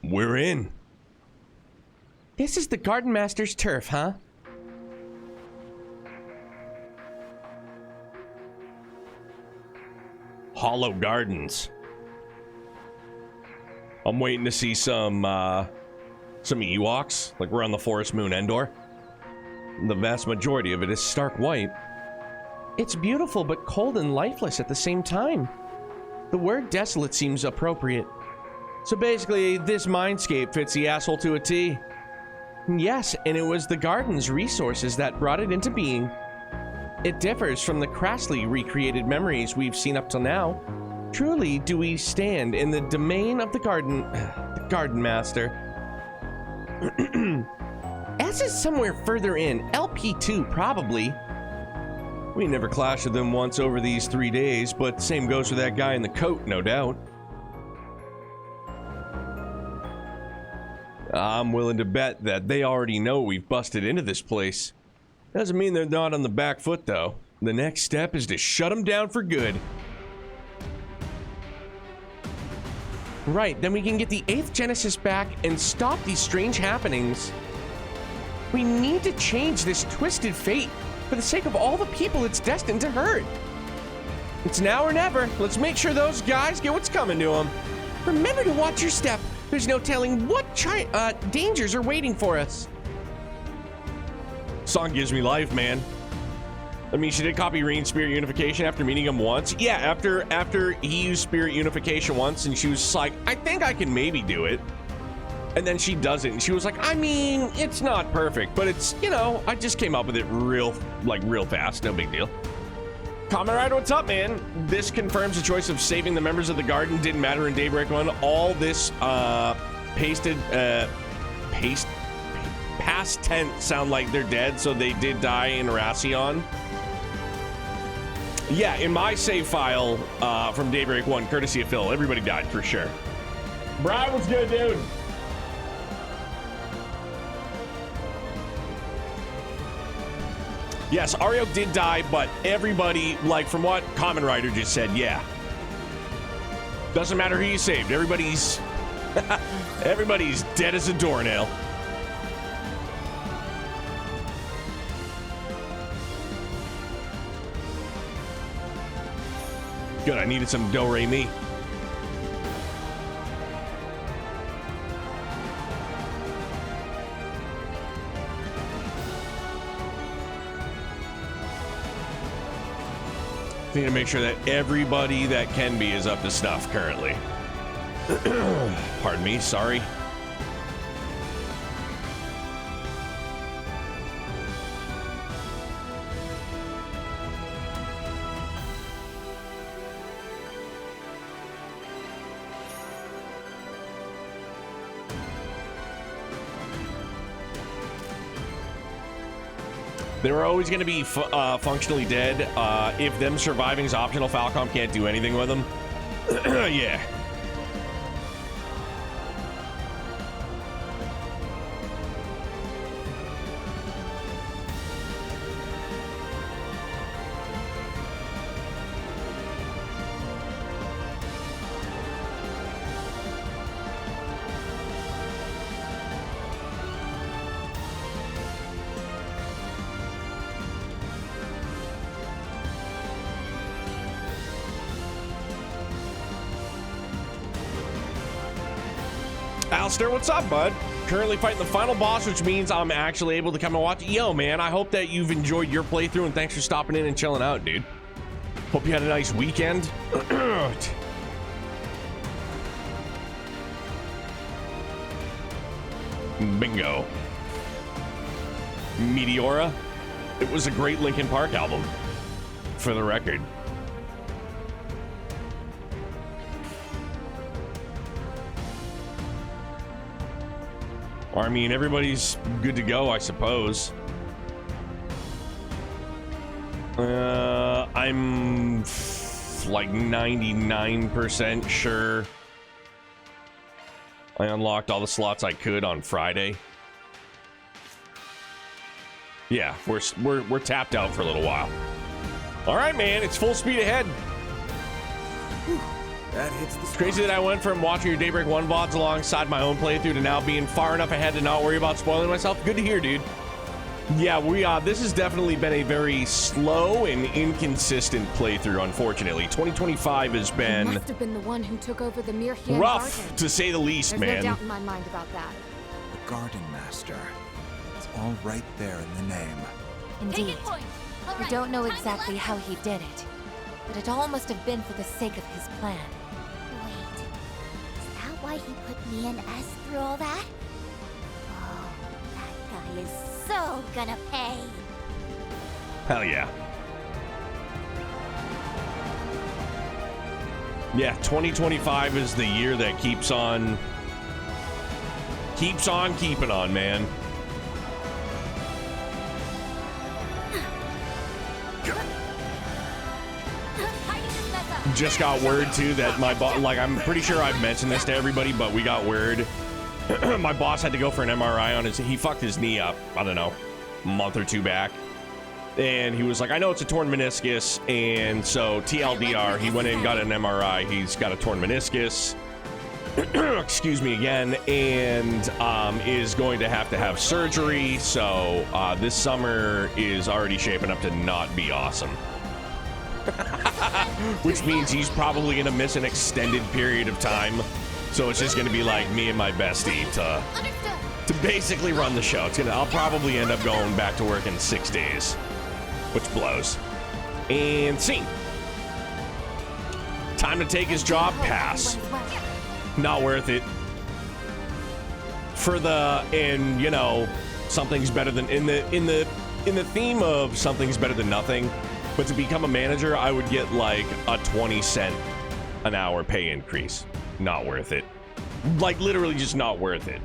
We're in. This is the Gardenmaster's turf, huh? Hollow Gardens. I'm waiting to see some Ewoks, like we're on the Forest Moon Endor. The vast majority of it is stark white. It's beautiful but cold and lifeless at the same time. The word desolate seems appropriate. So basically, this mindscape fits the asshole to a T. Yes, and it was the garden's resources that brought it into being. It differs from the crassly recreated memories we've seen up till now. Truly do we stand in the domain of the Gardenmaster. S is somewhere further in, LP2 probably. We never clashed with them once over these 3 days, but same goes for that guy in the coat, no doubt. I'm willing to bet that they already know we've busted into this place. Doesn't mean they're not on the back foot, though. The next step is to shut them down for good. Right, then we can get the 8th Genesis back and stop these strange happenings. We need to change this twisted fate for the sake of all the people it's destined to hurt. It's now or never. Let's make sure those guys get what's coming to them. Remember to watch your step. There's no telling what dangers are waiting for us. Song gives me life, man. I mean, she did copy Reen's Spirit Unification after meeting him once. Yeah, after he used Spirit Unification once, and she was like, I think I can maybe do it. And then she does it, and she was like, I mean, it's not perfect, but it's, you know, I just came up with it real fast. No big deal. Kamen Rider, what's up, man? This confirms the choice of saving the members of the garden didn't matter in Daybreak 1. All this past tense sound like they're dead, so they did die in Racion. Yeah, in my save file from Daybreak 1, courtesy of Phil, everybody died for sure. Brian, what's good, dude? Yes, Ario did die, but everybody, like from what Common Rider just said, yeah. Doesn't matter who you saved. Everybody's everybody's dead as a doornail. Good, I needed some do-re-mi. Need to make sure that everybody that can be is up to snuff currently. Pardon me, sorry. They were always going to be functionally dead. If them surviving is optional, Falcom can't do anything with them. Yeah. Alistair, what's up, bud? Currently fighting the final boss, which means I'm actually able to come and watch it. Yo, man, I hope that you've enjoyed your playthrough, and thanks for stopping in and chilling out, dude. Hope you had a nice weekend. Bingo. Meteora. It was a great Linkin Park album, for the record. I mean, everybody's good to go, I suppose. I'm like 99% sure I unlocked all the slots I could on Friday. Yeah, we're tapped out for a little while. All right, man, it's full speed ahead. That hits the It's crazy that I went from watching your Daybreak 1 VODs alongside my own playthrough to now being far enough ahead to not worry about spoiling myself. Good to hear, dude. Yeah, this has definitely been a very slow and inconsistent playthrough, unfortunately. 2025 has been Must have been the one who took over the Mirhian rough, garden. to say the least, There's man. no doubt in my mind about that. The Gardenmaster. It's all right there in the name. Indeed. We don't know exactly how he did it, but it all must have been for the sake of his plan. Wait, is that why he put me and S through all that? Oh, that guy is so gonna pay. Hell yeah. Yeah, 2025 is the year that keeps on keeping on, man. Just got word too that my boss, like, I'm pretty sure I've mentioned this to everybody, but we got word my boss had to go for an MRI on his, he fucked his knee up, I don't know, a month or two back. And he was like, I know it's a torn meniscus, and so TLDR, he went in and got an MRI. He's got a torn meniscus, excuse me again, and is going to have surgery. So this summer is already shaping up to not be awesome. Which means he's probably going to miss an extended period of time. So it's just going to be like me and my bestie to basically run the show. I'll probably end up going back to work in 6 days, which blows. And scene. Time to take his job. Pass. Not worth it. For the, and you know, something's better than in the theme of something's better than nothing. But to become a manager, I would get like a 20 cent an hour pay increase. Not worth it. Like, literally just not worth it.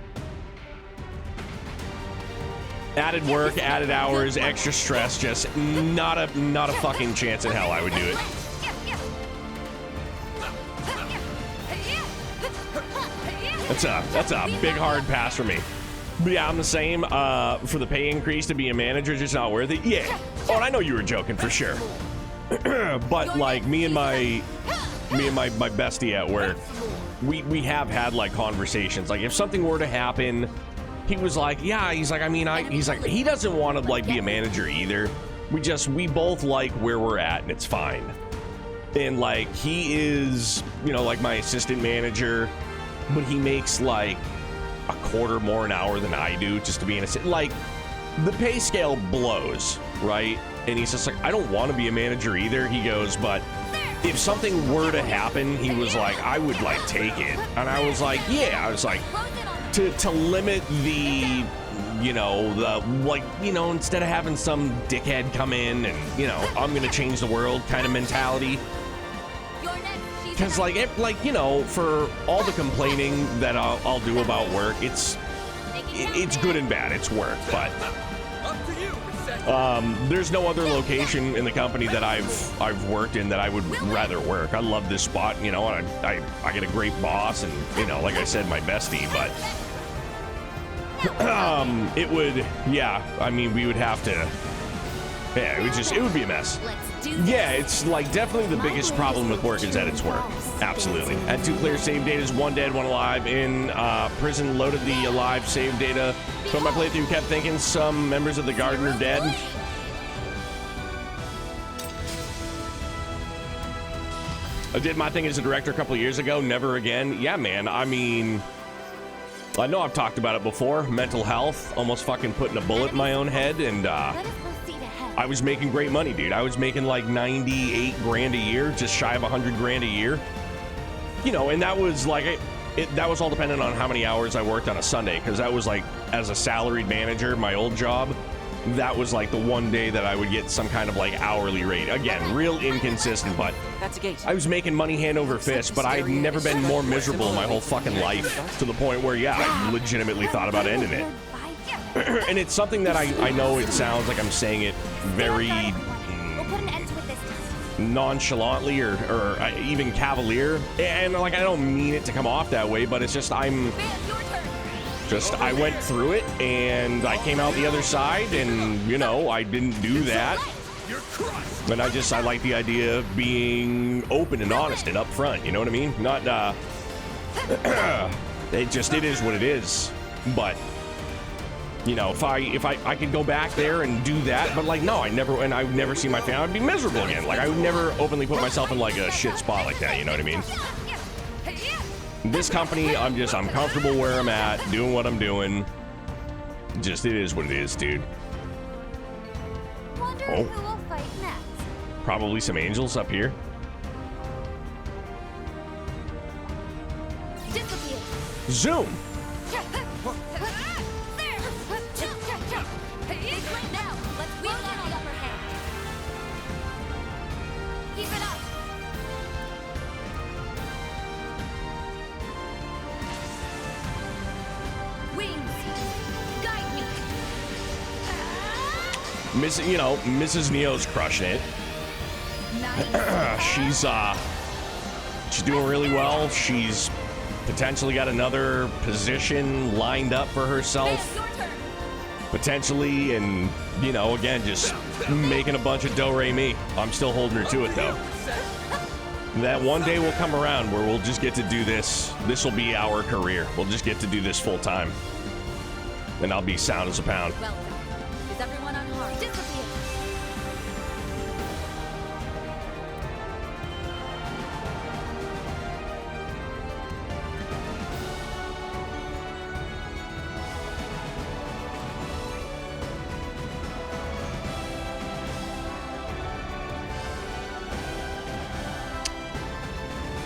Added work, added hours, extra stress, just not a fucking chance in hell I would do it. That's a big hard pass for me. But yeah, I'm the same. For the pay increase to be a manager, just not worth it. Yeah. Oh, and I know you were joking for sure. But like me and my bestie at work, we have had like conversations. Like if something were to happen, he was like, yeah, he's like, I mean, he's like, he doesn't want to like be a manager either. We both like where we're at and it's fine. And like he is, you know, like my assistant manager, but he makes like a quarter more an hour than I do just to be an assistant. Like the pay scale blows, right? And he's just like, I don't want to be a manager either. He goes, but if something were to happen, he was like, I would like take it. And I was like, yeah, I was like, to limit the, you know, the, like, you know, instead of having some dickhead come in and, you know, I'm going to change the world kind of mentality. Because like, you know, for all the complaining that I'll do about work, it's good and bad. It's work, but there's no other location in the company that I've worked in that I would rather work. I love this spot, you know, and I get a great boss and, you know, like I said, my bestie, but it would, yeah, I mean, we would have to, yeah, it would be a mess. Yeah, it's like definitely the biggest problem with work is that it's work. Absolutely. Had 2 clear save data, 1 dead, 1 alive. In prison, loaded the alive save data. So my playthrough kept thinking some members of the garden are dead. I did my thing as a director a couple of years ago. Never again. Yeah, man. I mean, I know I've talked about it before. Mental health, almost fucking putting a bullet in my own head, and I was making great money, dude. I was making like 98 grand a year, just shy of 100 grand a year. You know, and that was like, that was all dependent on how many hours I worked on a Sunday, because that was like, as a salaried manager, my old job, that was like the one day that I would get some kind of like hourly rate. Again, real inconsistent, but I was making money hand over fist, but I'd never been more miserable in my whole fucking life, to the point where, yeah, I legitimately thought about ending it. And it's something that I know it sounds like I'm saying it very nonchalantly or even cavalier, and like I don't mean it to come off that way, but it's just I went through it and I came out the other side, and you know, I didn't do that, but I like the idea of being open and honest and upfront, you know what I mean? Not it is what it is. But you know, if I could go back there and do that, but like, no, I would never see my family. I'd be miserable again. Like, I would never openly put myself in like a shit spot like that. You know what I mean? This company, I'm comfortable where I'm at, doing what I'm doing. Just, it is what it is, dude. Who will fight next? Probably some angels up here. Zoom. Mrs. Neo's crushing it. She's doing really well. She's potentially got another position lined up for herself, potentially, and you know, again, just making a bunch of do-re-mi. I'm still holding her to it though. That one day will come around where we'll just get to do this. This will be our career. We'll just get to do this full time, and I'll be sound as a pound. Welcome. Is everyone on hard? Disappear.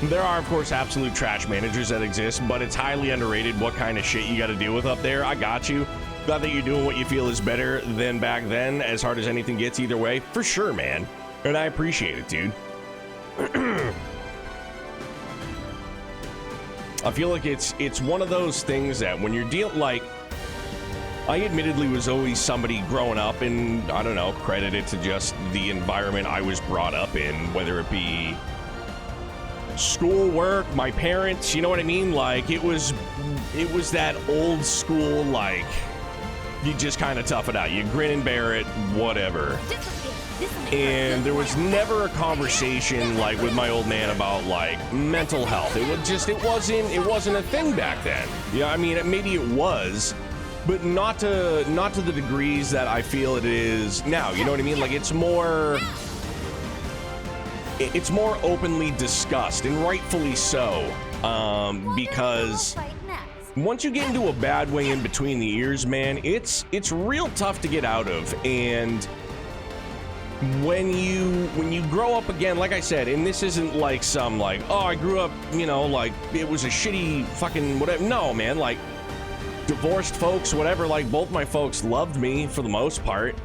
There are, of course, absolute trash managers that exist, but it's highly underrated what kind of shit you got to deal with up there. I got you. Glad that you're doing what you feel is better than back then, as hard as anything gets either way. For sure, man. And I appreciate it, dude. I feel like it's one of those things that when you're dealing, like, I admittedly was always somebody growing up, and I don't know, credit it to just the environment I was brought up in, whether it be school, work, my parents, you know what I mean? Like, it was that old school, like, you just kind of tough it out. You grin and bear it, whatever. And there was never a conversation, like, with my old man about, like, mental health. It wasn't a thing back then. Yeah, I mean, maybe it was, but not to the degrees that I feel it is now. You know what I mean? Like, it's more openly discussed, and rightfully so, because once you get into a bad way in between the ears, man, it's real tough to get out of. And when you grow up again, like I said, and this isn't like some, like, oh, I grew up, you know, like it was a shitty fucking whatever. No, man, like, divorced folks, whatever, like, both my folks loved me for the most part.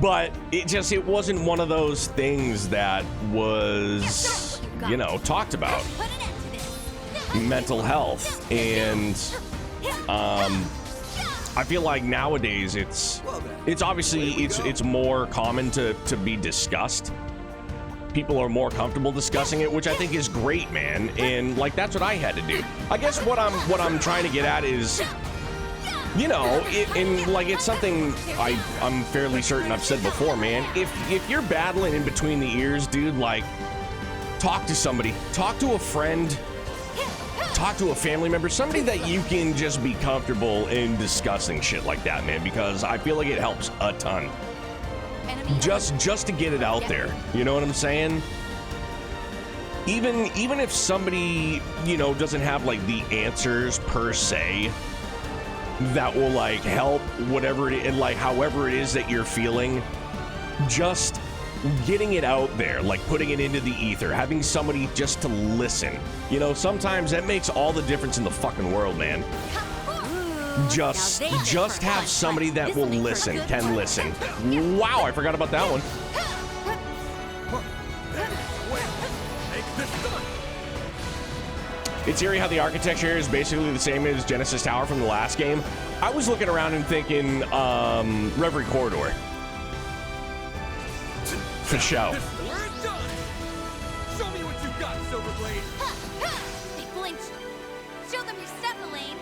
But it wasn't one of those things that was, you know, talked about. Mental health. And I feel like nowadays it's obviously it's more common to be discussed. People are more comfortable discussing it, which I think is great, man. And like, that's what I had to do. I guess what I'm trying to get at is, you know, it's something I'm fairly certain I've said before, man. If you're battling in between the ears, dude, like, talk to somebody, talk to a friend, talk to a family member, somebody that you can just be comfortable in discussing shit like that, man, because I feel like it helps a ton. Just to get it out there, you know what I'm saying? Even if somebody, you know, doesn't have like the answers per se that will like help whatever it is, like however it is that you're feeling, just getting it out there, like putting it into the ether, having somebody just to listen, you know, sometimes that makes all the difference in the fucking world, man. Just have somebody that will listen, can listen. Wow, I forgot about that one. It's eerie how the architecture is basically the same as Genesis Tower from the last game. I was looking around and thinking, Reverie Corridor. For show. Show me what you got, Silverblade. They flinched. Show them your step, Elaine.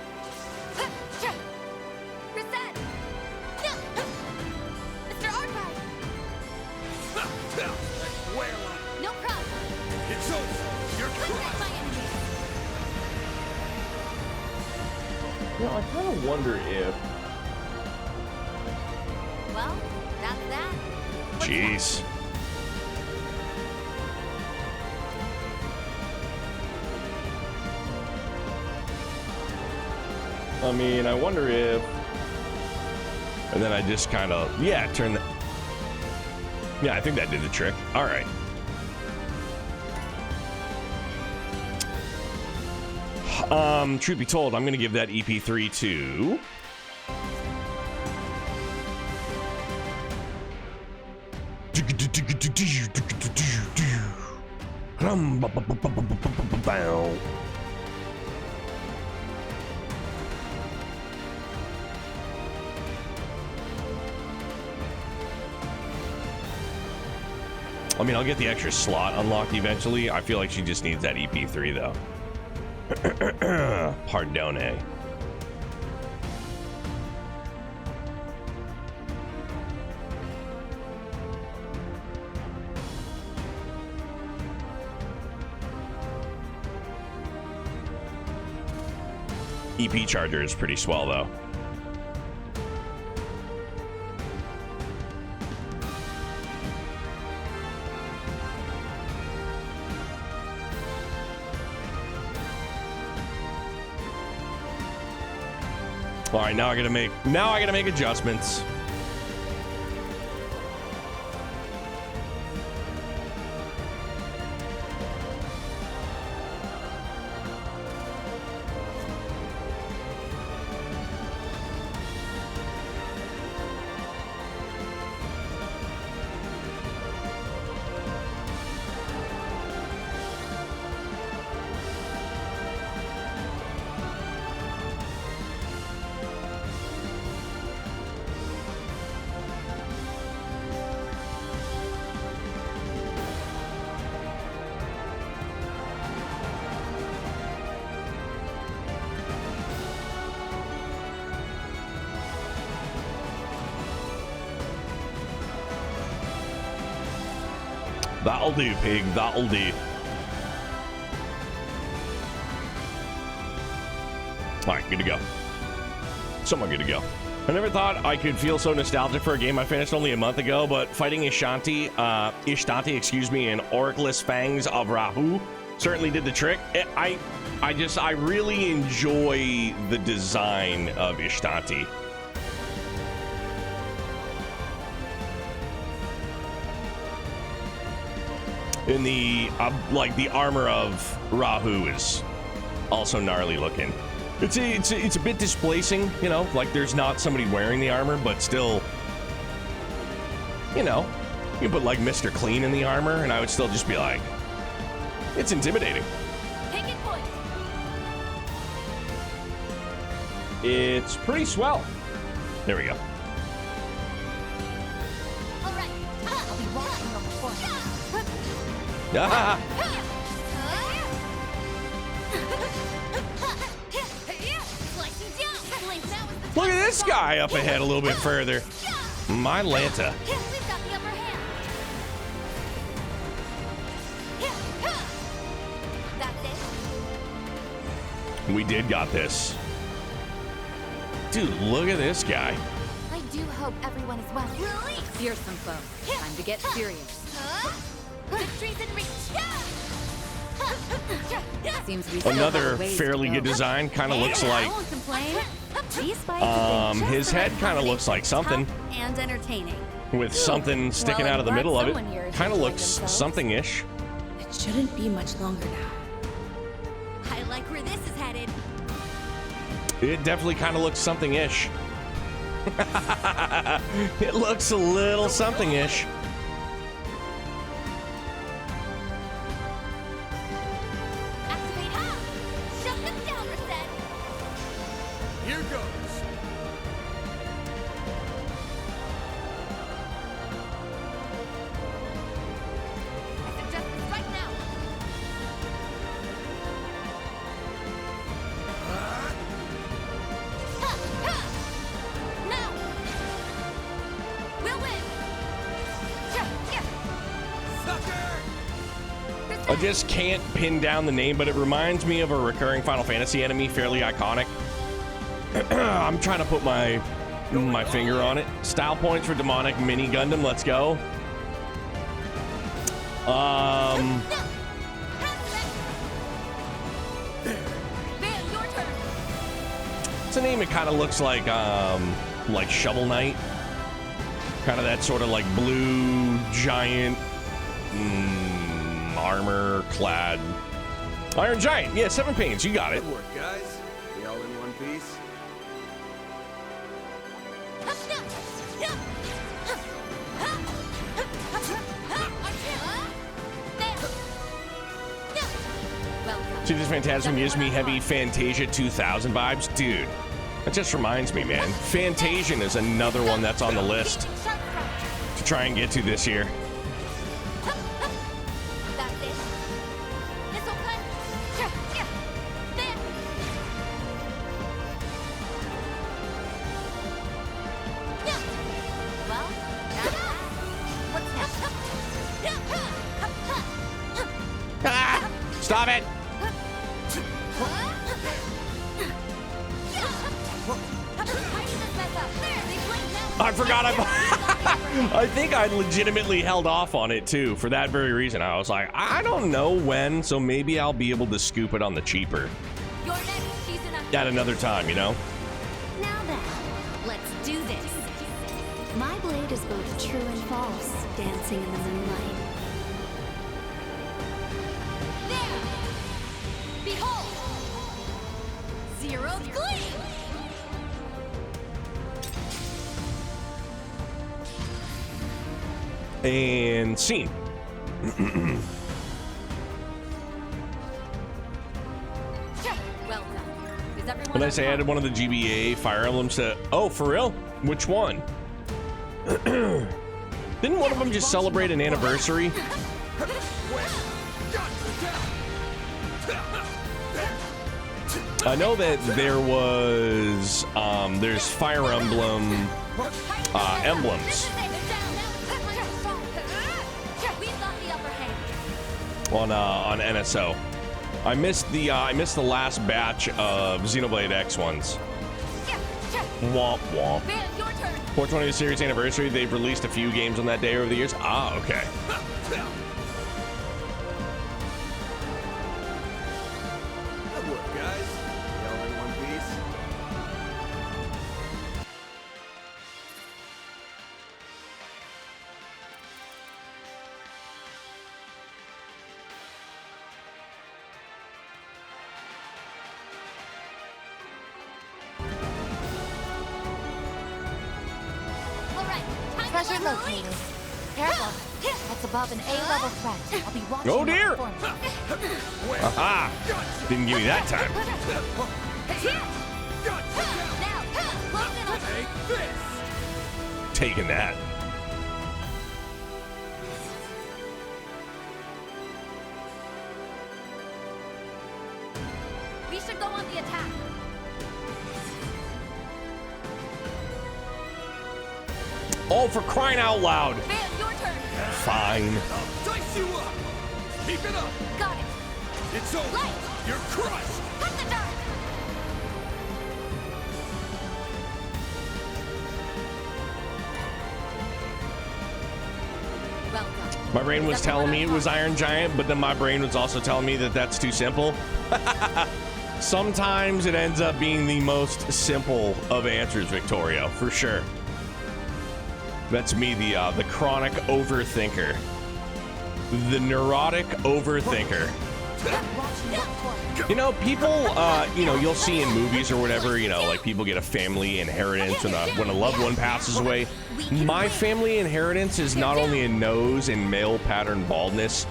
Reset. Mr. Archive. No problem. It's over. You're Protect my enemy. You know, I kind of wonder if... Well, that's that. Jeez. I mean, I wonder if... And then I just kind of... Yeah, turn the... Yeah, I think that did the trick. All right. Truth be told, I'm going to give that EP3 to... I mean, I'll get the extra slot unlocked eventually. I feel like she just needs that EP3 though. Pardone. EP charger is pretty swell though. All right, now I gotta make adjustments. That'll do, pig. That'll do. All right, good to go. Somewhat good to go. I never thought I could feel so nostalgic for a game I finished only a month ago, but fighting Ishtanti, and Oracless Fangs of Rahu certainly did the trick. I really enjoy the design of Ishtanti. In the the armor of Rahu is also gnarly looking. It's a bit displacing, you know, like there's not somebody wearing the armor, but still, you know, you put like Mr. Clean in the armor and I would still just be like, it's intimidating. Taking point. It's pretty swell. There we go. All right. I'll be walking on the floor. Ah! Look at this guy up ahead a little bit further. My Lanta. We've got the upper hand. That's it. We did got this. Dude, look at this guy. I do hope everyone is well. Release. Fearsome foe. Time to get serious. Victory's in reach. Seems we still Another have a ways fairly to good go. design. Kind of looks like. I won't complain. These fights have been just His right head kind of looks like something Tough and entertaining. with something sticking Well, out of the I'm middle glad of someone here it. is Kind of enjoying looks themselves. something-ish. It shouldn't be much longer now. I like where this is headed. It definitely kind of looks something-ish. It looks a little something-ish. Activate ha! Shut them down, Reset. Here goes. I suggest this right now. Now! We'll win! Sucker! I just can't pin down the name, but it reminds me of a recurring Final Fantasy enemy, fairly iconic. I'm trying to put my finger on it. Style points for Demonic Mini Gundam. Let's go. Van, your turn! It's a name. It kind of looks like Shovel Knight. Kind of that sort of like blue giant armor clad Iron Giant. Yeah, 7 panes. You got it. Good work, guys. We all in one piece? See, this Phantasm gives me heavy Fantasia 2000 vibes. Dude, that just reminds me, man. Fantasian is another one that's on the list to try and get to this year. That's it. This'll cut. Then. Well, what's next? Stop it! I forgot I think I legitimately held off on it too for that very reason. I was like, I don't know when, so maybe I'll be able to scoop it on the cheaper at another time, you know? Now then, let's do this. My blade is both true and false, dancing in the moonlight. There! Behold! Zero's gleam! And scene. Well done. Is everyone When I on say I par? added one of the GBA Fire Emblems to... Oh, for real? Which one? Didn't one of them just celebrate an anniversary? I know that there was... there's Fire Emblem emblems. We've got the upper hand. on NSO. I missed the last batch of Xenoblade X ones. Womp womp. 420th series anniversary. They've released a few games on that day over the years. Ah, okay. Good work, guys. We all in one piece. Treasure located. Careful. That's above an A-level threat. I'll be watching. Oh dear! your performance. Aha! Didn't give me that time. Taking that. We should go on the attack. Oh, for crying out loud. Van, your turn. Fine. Dice you up! Keep it up! Got it. It's over! Light. You're crushed! Cut the dark. Well done. My brain was telling me it was Iron Giant, but then my brain was also telling me that that's too simple. Sometimes it ends up being the most simple of answers, Victoria, for sure. That's me, the chronic overthinker. The neurotic overthinker. You know, people, you know, you'll see in movies or whatever, you know, like people get a family inheritance when a loved one passes away. My family inheritance is not only a nose and male pattern baldness,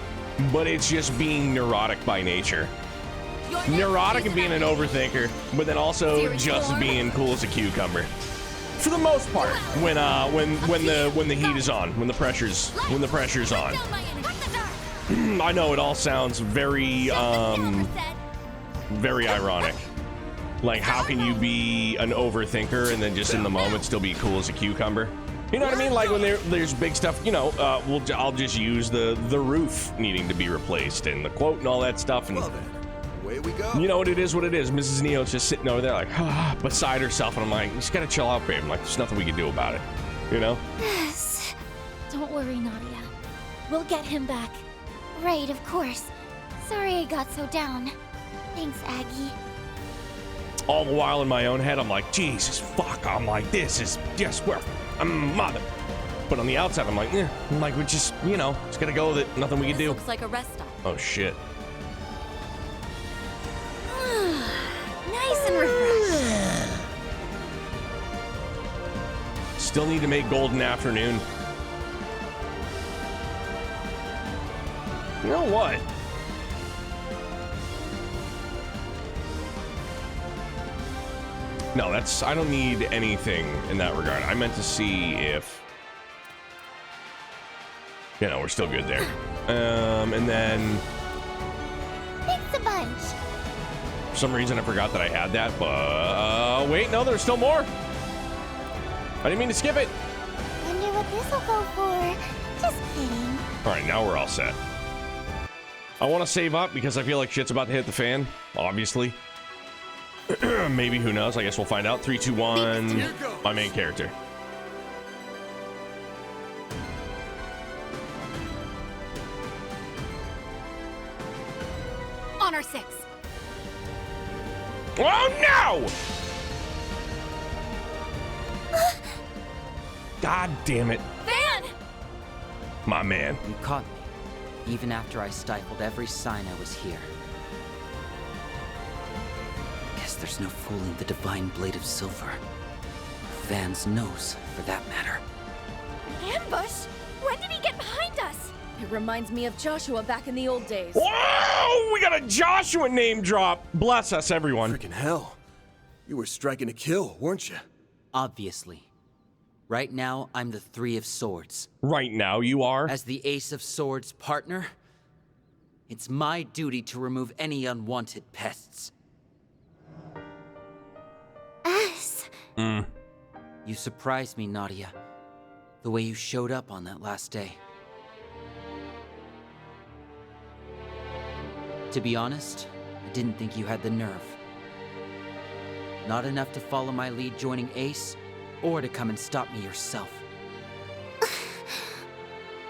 but it's just being neurotic by nature. Neurotic and being an overthinker, but then also just being cool as a cucumber. For the most part, when the heat is on, when the pressure's on. I know it all sounds very very ironic. Like, how can you be an overthinker and then just in the moment still be cool as a cucumber? You know what I mean? Like when there's big stuff, you know, I'll just use the roof needing to be replaced and the quote and all that stuff. And Well then, away we go. you know what it is, Mrs. Neo's just sitting over there like, beside herself. And I'm like, you just gotta chill out, babe. I'm like, there's nothing we can do about it. You know? Yes. Don't worry, Nadia. We'll get him back. Right, of course. Sorry I got so down. Thanks, Aggie. All the while in my own head, I'm like, Jesus, fuck. I'm like, this is just where I'm mother. But on the outside, I'm like, we just, you know, just gotta go with it. Nothing we can do. Looks like a rest stop. Oh, shit. Nice and refreshed. Still need to make Golden Afternoon. You know what? No, I don't need anything in that regard. I meant to see if, you know, we're still good there. And then Thanks a bunch. for some reason I forgot that I had that, but wait, no, there's still more. I didn't mean to skip it. Wonder what this'll go for. Just kidding. All right, now we're all set. I want to save up because I feel like shit's about to hit the fan, obviously. Maybe, who knows? I guess we'll find out. 3, 2, 1. My main character. Honor 6. Oh no! God damn it. Van! My man. You caught me, even after I stifled every sign I was here. Guess there's no fooling the divine blade of silver. Van's nose, for that matter. Ambush? When did he get behind us? It reminds me of Joshua back in the old days. Whoa! We got a Joshua name drop. Bless us, everyone. Freaking hell. You were striking to kill, weren't you? Obviously. Right now, I'm the Three of Swords. Right now, you are? As the Ace of Swords partner, it's my duty to remove any unwanted pests. Us? You surprised me, Nadia. The way you showed up on that last day. To be honest, I didn't think you had the nerve. Not enough to follow my lead joining Ace, or to come and stop me yourself.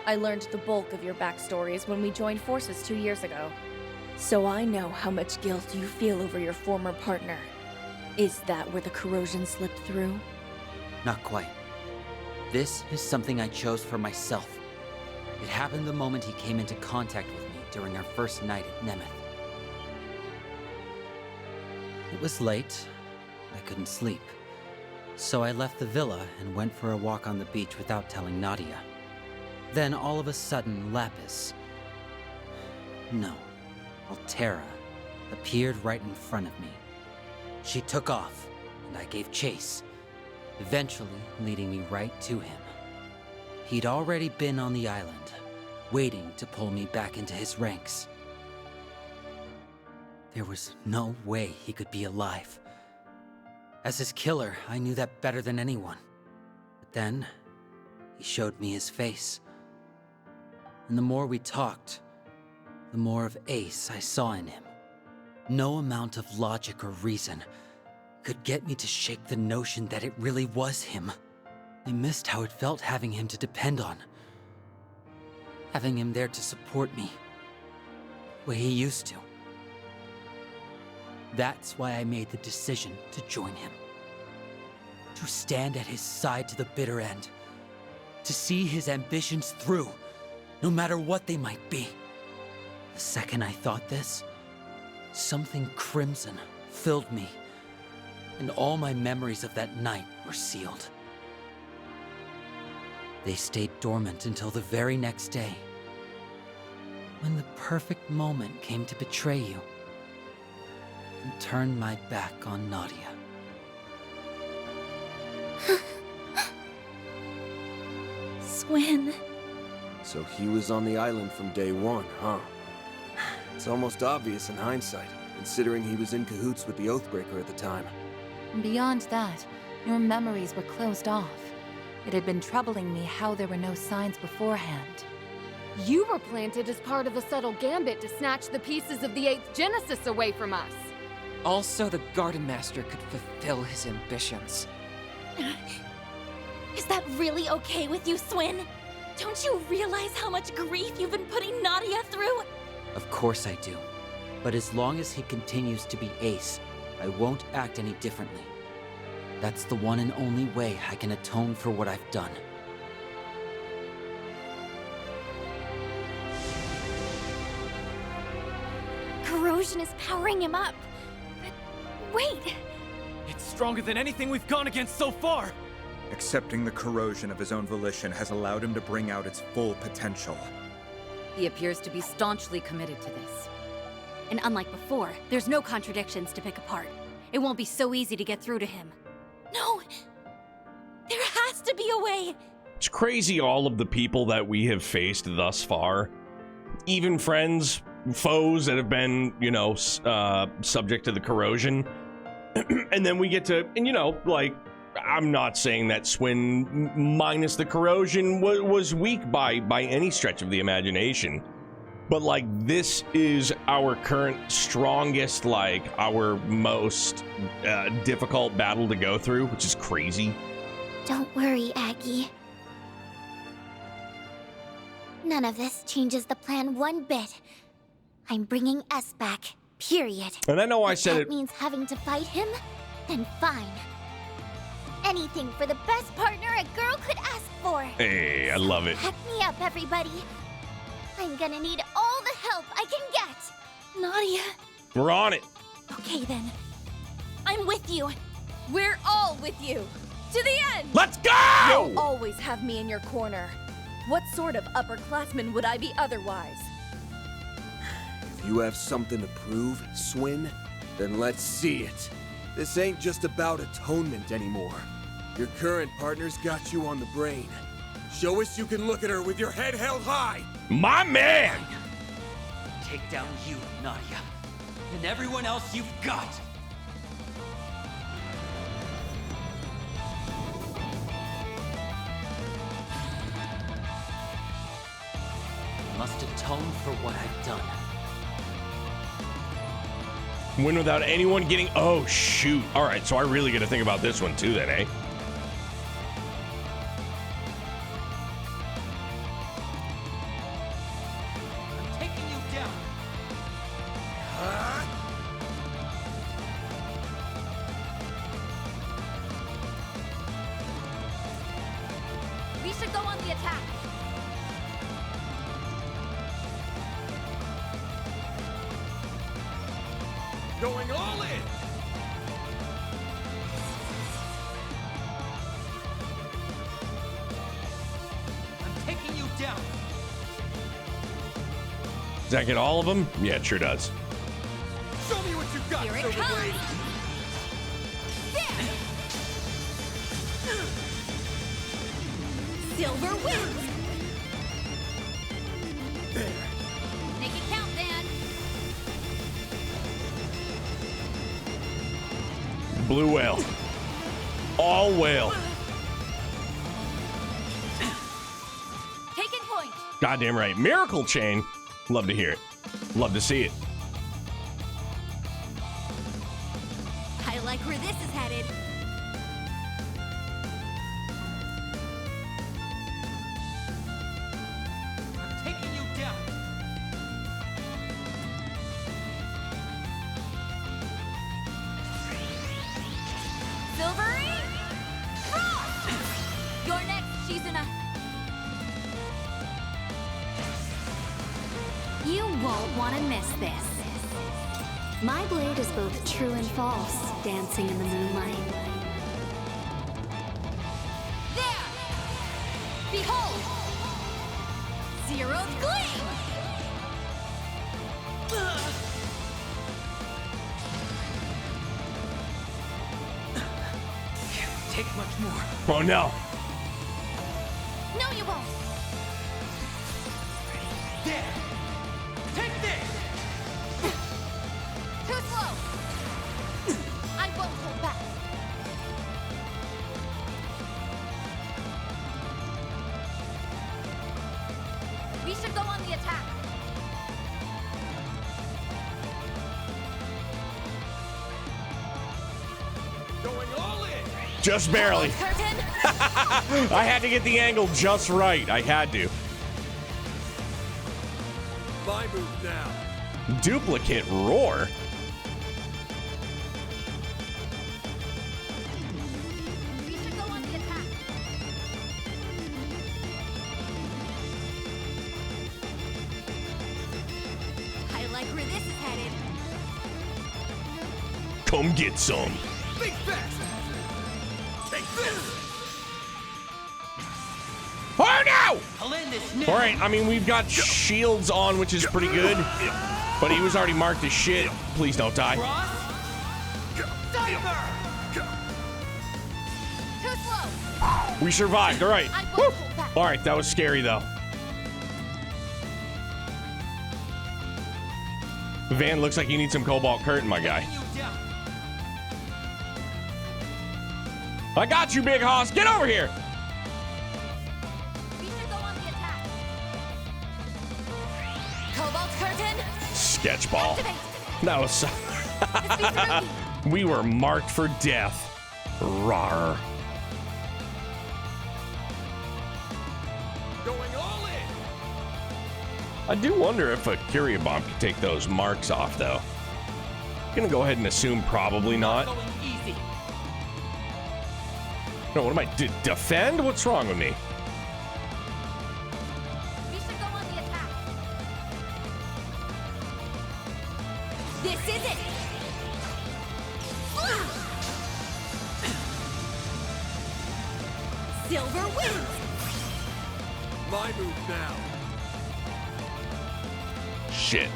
I learned the bulk of your backstories when we joined forces 2 years ago. So I know how much guilt you feel over your former partner. Is that where the corrosion slipped through? Not quite. This is something I chose for myself. It happened the moment he came into contact with me during our first night at Nemeth. It was late. I couldn't sleep. So I left the villa and went for a walk on the beach without telling Nadia. Then all of a sudden, Altera appeared right in front of me. She took off, and I gave chase, eventually leading me right to him. He'd already been on the island, waiting to pull me back into his ranks. There was no way he could be alive. As his killer, I knew that better than anyone. But then, he showed me his face. And the more we talked, the more of Ace I saw in him. No amount of logic or reason could get me to shake the notion that it really was him. I missed how it felt having him to depend on. Having him there to support me, the way he used to. That's why I made the decision to join him. To stand at his side to the bitter end. To see his ambitions through, no matter what they might be. The second I thought this, something crimson filled me, and all my memories of that night were sealed. They stayed dormant until the very next day, when the perfect moment came to betray you and turn my back on Nadia. Swin. So he was on the island from day one, huh? It's almost obvious in hindsight, considering he was in cahoots with the Oathbreaker at the time. Beyond that, your memories were closed off. It had been troubling me how there were no signs beforehand. You were planted as part of a subtle gambit to snatch the pieces of the 8th Genesis away from us. Also, the Gardenmaster could fulfill his ambitions. Is that really okay with you, Swin? Don't you realize how much grief you've been putting Nadia through? Of course I do. But as long as he continues to be Ace, I won't act any differently. That's the one and only way I can atone for what I've done. Corrosion is powering him up. But wait! It's stronger than anything we've gone against so far! Accepting the corrosion of his own volition has allowed him to bring out its full potential. He appears to be staunchly committed to this. And unlike before, there's no contradictions to pick apart. It won't be so easy to get through to him. No! There has to be a way! It's crazy all of the people that we have faced thus far. Even friends, foes that have been, subject to the corrosion. And then we get to, I'm not saying that Swin minus the corrosion was weak by any stretch of the imagination. But, this is our current strongest, our most difficult battle to go through, which is crazy. Don't worry, Aggie. None of this changes the plan one bit. I'm bringing S back, period. And I know I said it... If that means having to fight him, then fine. Anything for the best partner a girl could ask for. Hey, I love it. Pack me up, everybody. I'm gonna need all the help I can get. Nadia. We're on it. Okay, then. I'm with you. We're all with you. To the end! Let's go! You'll always have me in your corner. What sort of upperclassman would I be otherwise? If you have something to prove, Swin, then let's see it. This ain't just about atonement anymore. Your current partner's got you on the brain. Show us you can look at her with your head held high! My man! Take down you, Nadia, and everyone else you've got! I must atone for what I've done. Win without anyone getting... Oh, shoot. All right, so I really got to think about this one too then, eh? I'm taking you down. We should go on the attack. Going all in! I'm taking you down. Does that get all of them? Yeah, it sure does. Show me what you've got, Here it Silver comes. Blade! Silver wins. Make it count, Van. Blue whale. All whale. Taking point. Goddamn right. Miracle chain. Love to hear it. Love to see it. I like where this is headed. I'm taking you down. Silvery Frost. You're next, Shizuna. You won't want to miss this. My blade is both true and false, dancing in the moonlight. There. Behold. Zero's gleam. Can't take much more. Oh, no. No, you won't. There. Take this. Too slow. I won't hold back. We should go on the attack. Going all in! Just barely. Curtain. I had to get the angle just right. I had to. My move now. Duplicate roar. We should go on the attack. I like where this is headed. Come get some. Think fast! Take this! Oh, no! I'll end this now. All right, I mean, we've got shields on, which is pretty good. But he was already marked as shit. Please don't die. Cross. Diver. Too slow. We survived. All right. I Woo. won't hold back. All right, that was scary, though. Van looks like you need some cobalt curtain, my guy. You down. I got you, big hoss. Get over here. We should go on the attack. Cobalt curtain. Sketchball. Activate. That was so... We were marked for death. Rawr. Going all in! I do wonder if a Curia Bomb could take those marks off, though. Gonna go ahead and assume probably not. Going easy. No, what am I? Defend? What's wrong with me? We should go on the attack. This is it. Silver wins. My move now. Shit.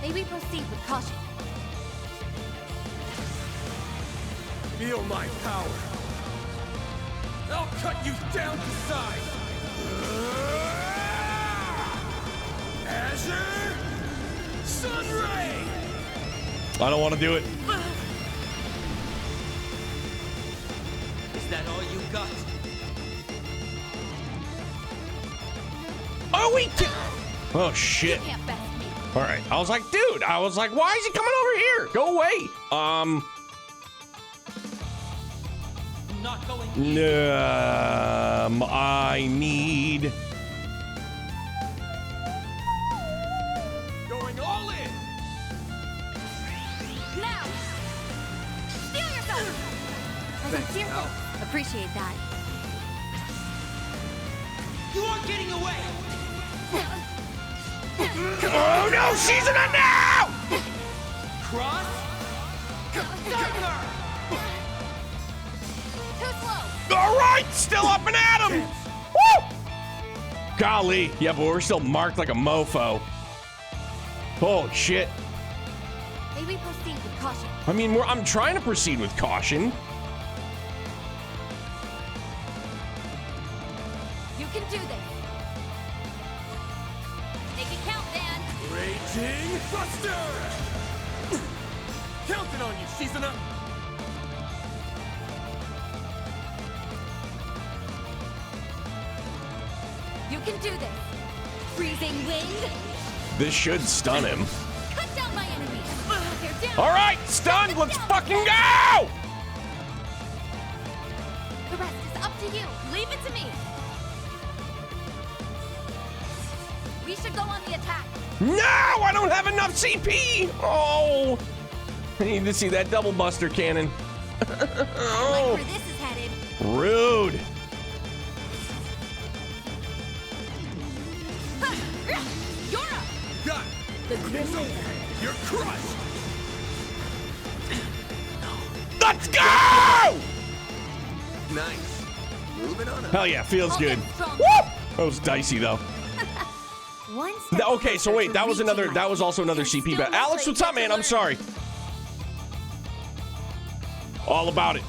May we proceed with caution? Feel my power. I'll cut you down to size. Azure Sunray. I don't want to do it. Is that all you got? Oh, we can. Oh, shit. You can't best me. All right. I was like, dude, why is he coming over here? Go away. Not going. I need. Going all in. Now! Steal yourself! Thanks, Al. Appreciate that. You aren't getting away. Oh no, she's in it now! Cross. Too slow! All right, still up and at him. Woo! Golly, yeah, but we're still marked like a mofo. Holy shit. Maybe proceed with caution. I mean, I'm trying to proceed with caution. You can do this. Make it count, Dan. Raging Buster! Counting on you, Shizuna! You can do this. Freezing wind. This should stun him. Cut down my enemies. They're down. All right, stunned. Let's fucking go! The rest is up to you. Leave it to me. We should go on the attack. No, I don't have enough CP. Oh, I need to see that double buster cannon. I like where this is headed. Rude. You're up. Got it! The grim You're crushed! Let's go! Nice. Moving on up. Hell yeah, feels good. strong. Woo! That was dicey though. One step Okay, so closer wait, to that was reaching another. my That was also another peak. CP Still bet. much Alex, that what's you up, have man? to I'm learn. sorry. All about it.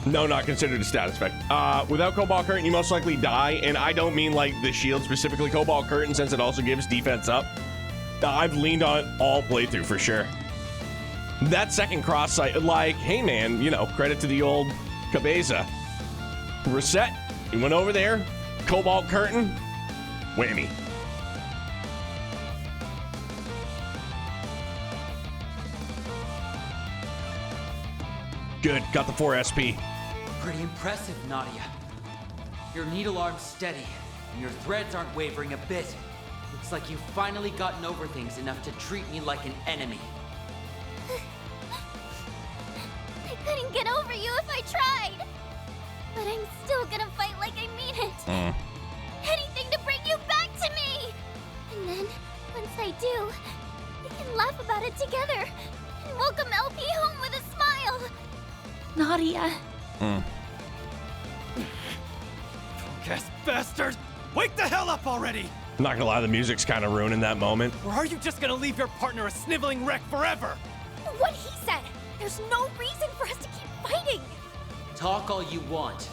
No, not considered a status effect. Without Cobalt Curtain, you most likely die, and I don't mean like the shield specifically Cobalt Curtain, since it also gives defense up. I've leaned on it all playthrough for sure. That second cross sight, like, hey man, you know, credit to the old Cabeza. Reset. He went over there. Cobalt Curtain. Whammy. Good. Got the 4 SP. Pretty impressive, Nadia. Your needle arm's steady, and your threads aren't wavering a bit. Looks like you've finally gotten over things enough to treat me like an enemy. I couldn't get over you if I tried. But I'm still gonna fight like I mean it. Anything to bring you back to me! And then, once I do, we can laugh about it together and welcome LP home with a smile. Nadia. Drunk-ass bastard! Wake the hell up already! Not gonna lie, the music's kind of ruining that moment. Or are you just gonna leave your partner a sniveling wreck forever? What he said. There's no reason for us to keep fighting. Talk all you want.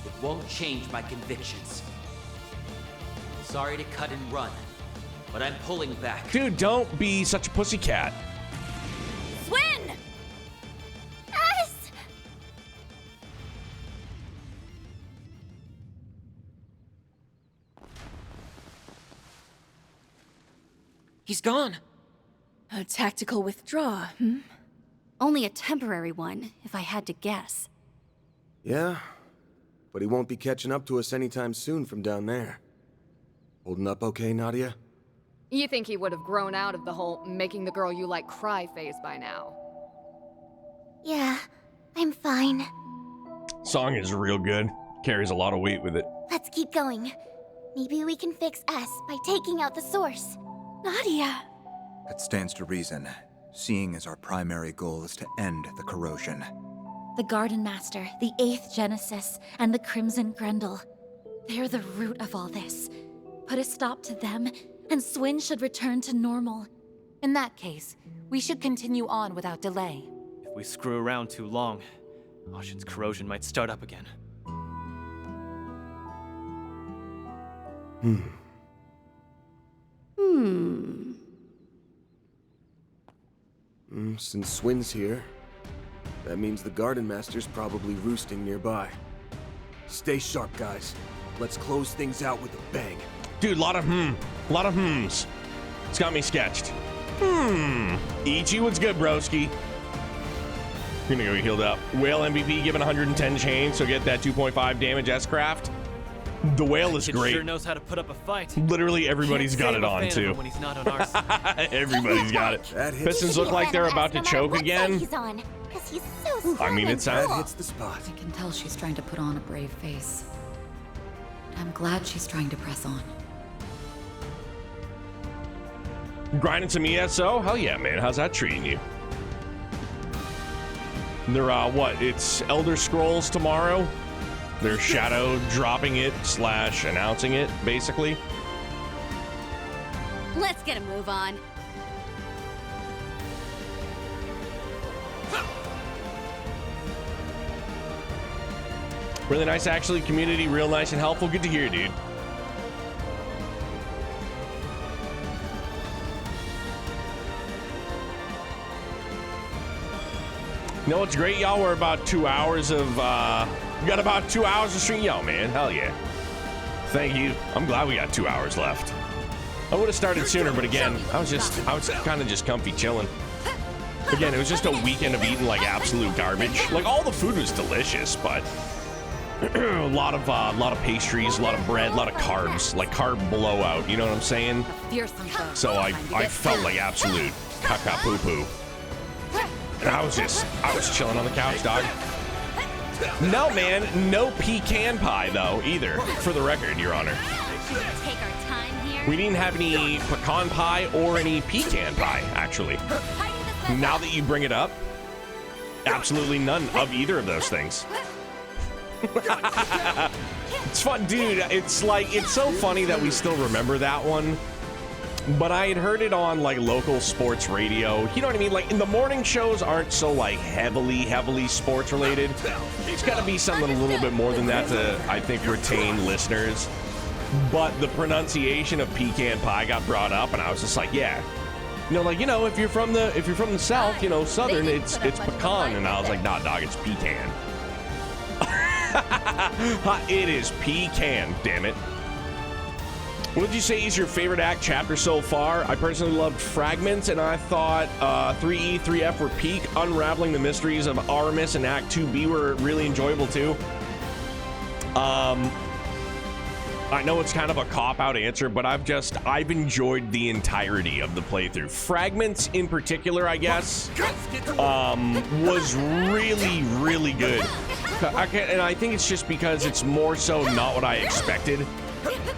It won't change my convictions. Sorry to cut and run, but I'm pulling back. Dude, don't be such a pussycat. Swin! Yes! He's gone. A tactical withdrawal, Only a temporary one, if I had to guess. Yeah, but he won't be catching up to us anytime soon from down there. Holding up okay, Nadia? You think he would have grown out of the whole making the girl you like cry phase by now? Yeah, I'm fine. Song is real good. Carries a lot of weight with it. Let's keep going. Maybe we can fix S by taking out the source. Nadia! That stands to reason, seeing as our primary goal is to end the corrosion. The Gardenmaster, the 8th Genesis, and the Crimson Grendel. They're the root of all this. Put a stop to them, and Swin should return to normal. In that case, we should continue on without delay. If we screw around too long, Ocean's corrosion might start up again. Since Swin's here, that means the Gardenmaster's probably roosting nearby. Stay sharp, guys. Let's close things out with a bang. Dude, lot of hms. It's got me sketched. Ichi, what's good, broski? You're gonna go healed up. Whale MVP given 110 chain, so get that 2.5 damage S-Craft. The whale is great. Sure knows how to put up a fight. Literally everybody's got it on too. When he's not on our side. Everybody's got it. Pistons look like they're about to choke again. He's on, 'cause he's so I mean, it sounds. That hits the spot. I can tell she's trying to put on a brave face. I'm glad she's trying to press on. Grinding some ESO? Hell yeah, man. How's that treating you? They're, what? It's Elder Scrolls tomorrow? They're shadow dropping it / announcing it, basically. Let's get a move on. Really nice, actually. Community, real nice and helpful. Good to hear, dude. You know what's great, y'all? We're about 2 hours of, we got about 2 hours of stream. Yo, man, hell yeah. Thank you. I'm glad we got 2 hours left. I would have started sooner, but again, I was kind of just comfy chilling. Again, it was just a weekend of eating like absolute garbage. Like all the food was delicious, but a lot of pastries, a lot of bread, a lot of carbs, like carb blowout. You know what I'm saying? So I felt like absolute caca poo poo. And I was chilling on the couch, dog. No, man, no pecan pie though either. For the record, Your Honor. Take our time here. We didn't have any pecan pie or any pecan pie, actually. Now that you bring it up, absolutely none of either of those things. It's fun, dude. It's like, it's so funny that we still remember that one. But I had heard it on like local sports radio. You know what I mean? Like in the morning shows aren't so like heavily sports related. It's got to be something a little bit more than that to, I think, retain listeners. But the pronunciation of pecan pie got brought up, and I was just like, yeah. You know, like, you know, if you're from the South, you know, Southern, it's pecan, and I was like, nah, dog, it's pecan. It is pecan, damn it. What did you say is your favorite act chapter so far? I personally loved Fragments, and I thought 3E, 3F were peak. Unraveling the mysteries of Aramis and Act 2B were really enjoyable too. I know it's kind of a cop-out answer, but I've enjoyed the entirety of the playthrough. Fragments in particular, I guess, was really, really good. And I think it's just because it's more so not what I expected.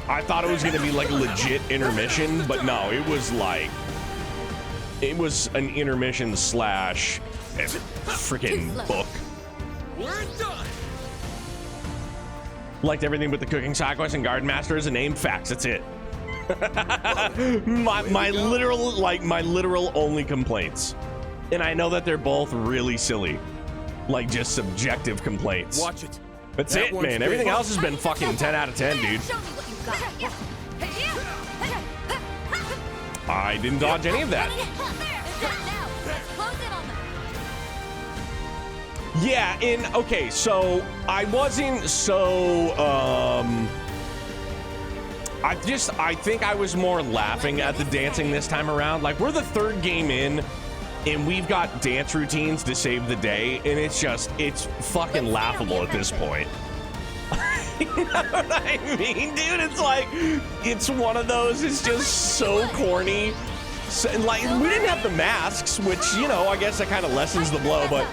I thought it was going to be like a legit intermission, but no, it was an intermission / freaking book. We're done. Liked everything but the cooking side quest and Gardenmaster as a name. Facts, that's it. my literal only complaints. And I know that they're both really silly. Like just subjective complaints. Watch it. That's it, man. Everything else has been fucking 10 out of 10, dude. I didn't dodge any of that. Yeah, okay, so I wasn't so, I think I was more laughing at the dancing this time around. Like, we're the third game in, and we've got dance routines to save the day, and it's fucking laughable at this point. You know what I mean, dude? It's like, it's one of those, it's just so corny. So, like, we didn't have the masks, which, you know, I guess that kind of lessens the blow, but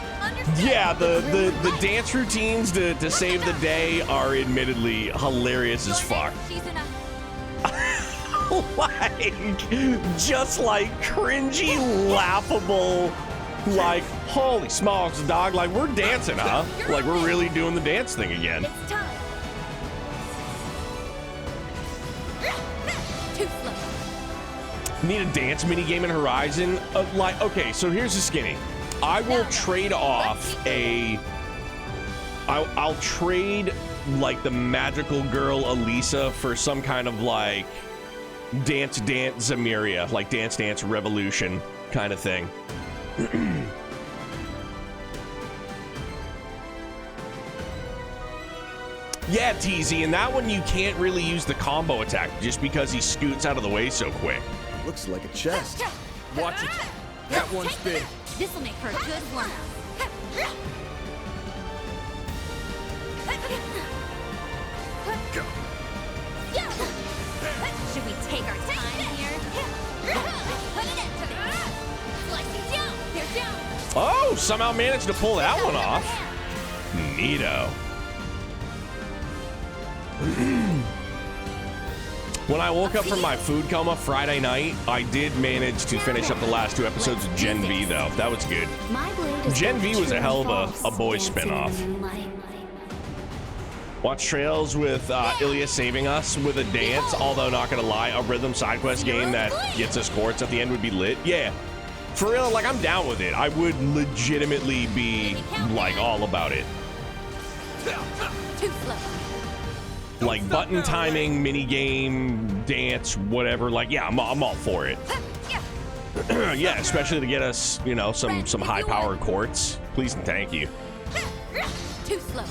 yeah, the dance routines to save the day are admittedly hilarious as fuck. Like, just like cringy, laughable, like, holy smokes, dog, like, we're dancing, huh? Like, we're really doing the dance thing again. Need a dance minigame in Horizon? Like, okay, so here's the skinny. I will trade off I'll trade like the magical girl Elisa for some kind of like Dance Zamiria, like Dance Revolution kind of thing. Yeah, TZ, and that one you can't really use the combo attack just because he scoots out of the way so quick. Looks like a chest. Watch it. That one's big. This'll make for a good one. Should we take our time here? Put an end to this. Slicing down. They're down. Oh, somehow managed to pull that one off. Neato. When I woke up from my food coma Friday night, I did manage to finish up the last 2 episodes of Gen V, though. That was good. Gen V was a hell of a boys spinoff. Watch Trails with Ilya saving us with a dance, although not gonna lie, a rhythm side quest game that gets us quartz at the end would be lit. Yeah, for real, like I'm down with it. I would legitimately be like all about it. Too slow. Like button timing, mini game, dance, whatever. Like, yeah, I'm all for it. Yeah, especially to get us, you know, some high-powered quartz. Please and thank you. Too slow.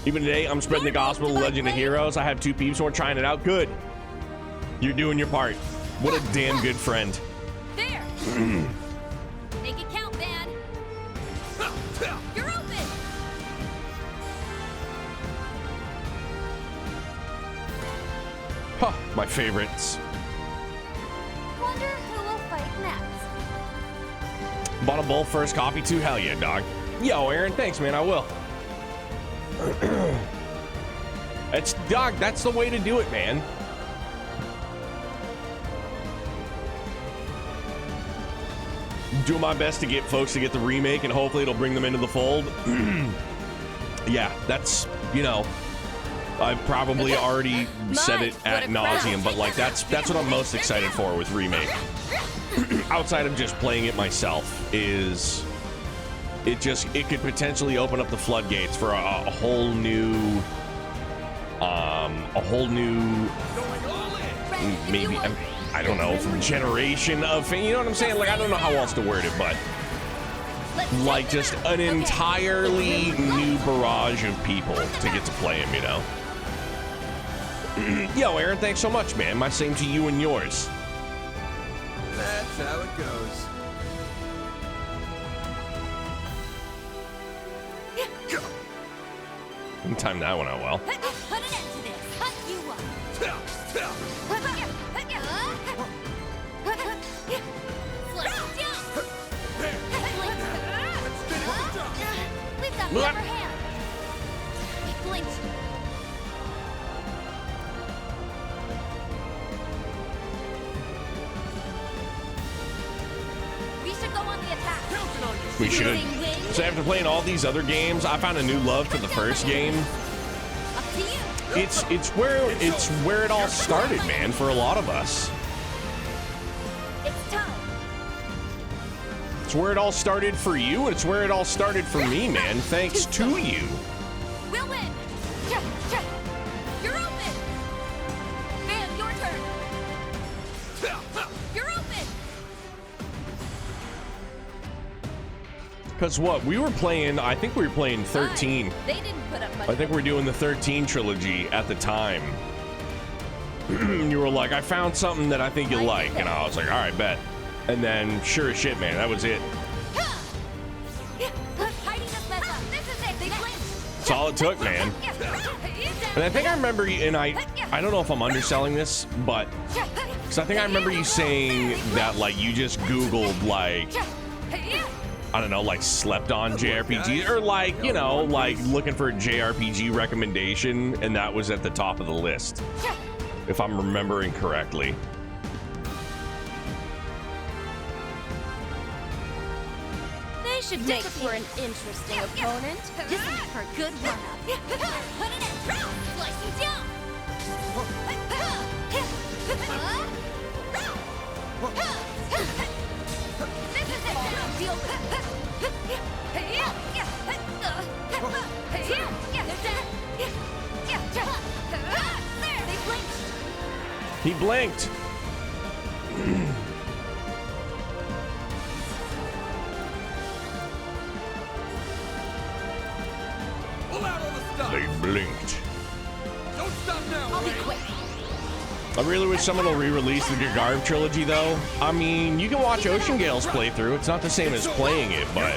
Even today, I'm spreading the gospel of Legend of Heroes. I have 2 peeps who are trying it out. Good. You're doing your part. What a damn good friend. There. Make it count, man. You're open. Huh, my favorites. Wonder who will fight next. Bought a bull first copy too? Hell yeah, dog. Yo, Aaron, thanks, man. I will. It's dog, that's the way to do it, man. Do my best to get folks to get the remake, and hopefully it'll bring them into the fold. Yeah, that's, you know, I've probably already said it ad nauseum, but like that's what I'm most excited for with remake. Outside of just playing it myself, is it could potentially open up the floodgates for a whole new maybe, I don't know, generation of, you know what I'm saying? Like, I don't know how else to word it, but like just an entirely new barrage of people to get to play him, you know? Yo, Aaron, thanks so much, man. My same to you and yours. That's how it goes. You timed that one out well. Put an end to this. Hunt you up. We've got the upper hand. He blinked. We should go on the attack. We should. So after playing all these other games, I found a new love for the first game. Up to you. It's where it all started, man, for a lot of us. It's time. It's where it all started for you, and it's where it all started for me, man. Thanks to you. We'll win. You're open. Van, your turn. You're open. Because what? We were playing, I think we were playing 13. They didn't put up much. I think we're doing the 13 trilogy at the time. You were like, I found something that I think you'll like. And I was like, all right, bet. And then, sure as shit, man, that was it. That's all it took, man. And I think I remember, and I don't know if I'm underselling this, but because I think I remember you saying that, like, you just Googled, like, I don't know, like slept on JRPG, or like, you know, like looking for a JRPG recommendation, and that was at the top of the list, if I'm remembering correctly. They should make for an interesting opponent. This will make for a good run-up. Put it in. Slice you down. This is it. Deal with it. There, they blinked. He blinked. Pull out all the stuff. They blinked. Don't stop now. I'll be quick. I really wish someone will re-release the Gargarv trilogy, though. I mean, you can watch Ocean Gale's playthrough. It's not the same as playing it, but...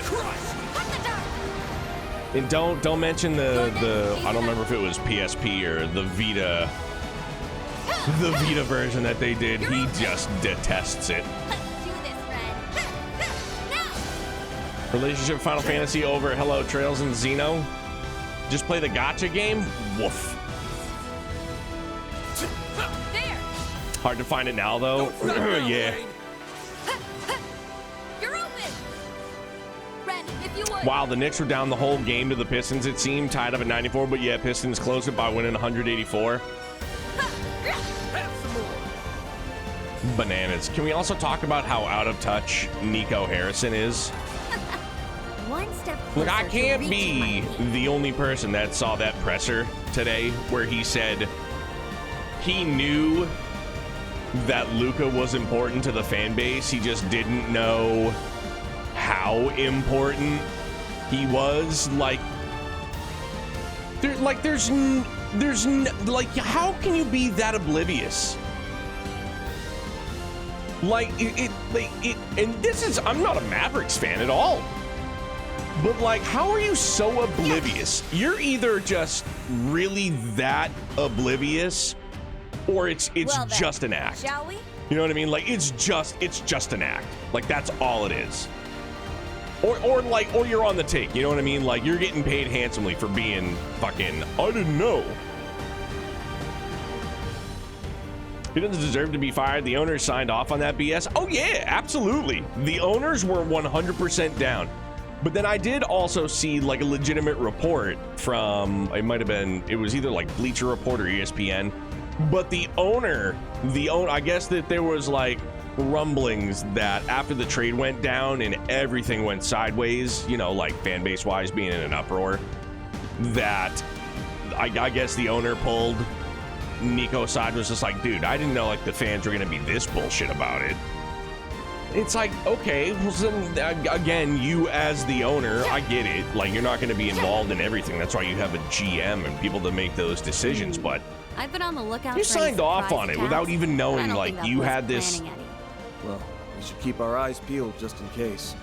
And don't mention the I don't remember if it was PSP or the Vita version that they did. He just detests it. Relationship Final Fantasy over Hello Trails and Xeno. Just play the gacha game? Woof. Hard to find it now, though. Yeah. Wow, the Knicks were down the whole game to the Pistons, it seemed. Tied up at 94, but yeah, Pistons closed it by winning 184. Bananas. Can we also talk about how out of touch Nico Harrison is? One step Look, I closer to can't reaching be the only person that saw that presser today where he said he knew that Luka was important to the fan base. He just didn't know how important he was. Like, how can you be that oblivious? And this is, I'm not a Mavericks fan at all. But like, how are you so oblivious? You're either just really that oblivious, or it's just an act. Shall we? You know what I mean? Like, it's just an act. Like, that's all it is. Or you're on the take. You know what I mean? Like, you're getting paid handsomely for being fucking, I didn't know. He doesn't deserve to be fired. The owners signed off on that BS. Oh yeah, absolutely. The owners were 100% down. But then I did also see like a legitimate report from, it was either like Bleacher Report or ESPN. But the owner, I guess that there was like rumblings that after the trade went down and everything went sideways, you know, like fan base wise being in an uproar, that I guess the owner pulled Nico aside, was just like, dude, I didn't know like the fans were gonna be this bullshit about it. It's like, okay, well, then, again, you as the owner, I get it. Like, you're not going to be involved in everything. That's why you have a GM and people to make those decisions. But I've been on the lookout. You signed off on it without even knowing, like, you had this. Well, we should keep our eyes peeled just in case.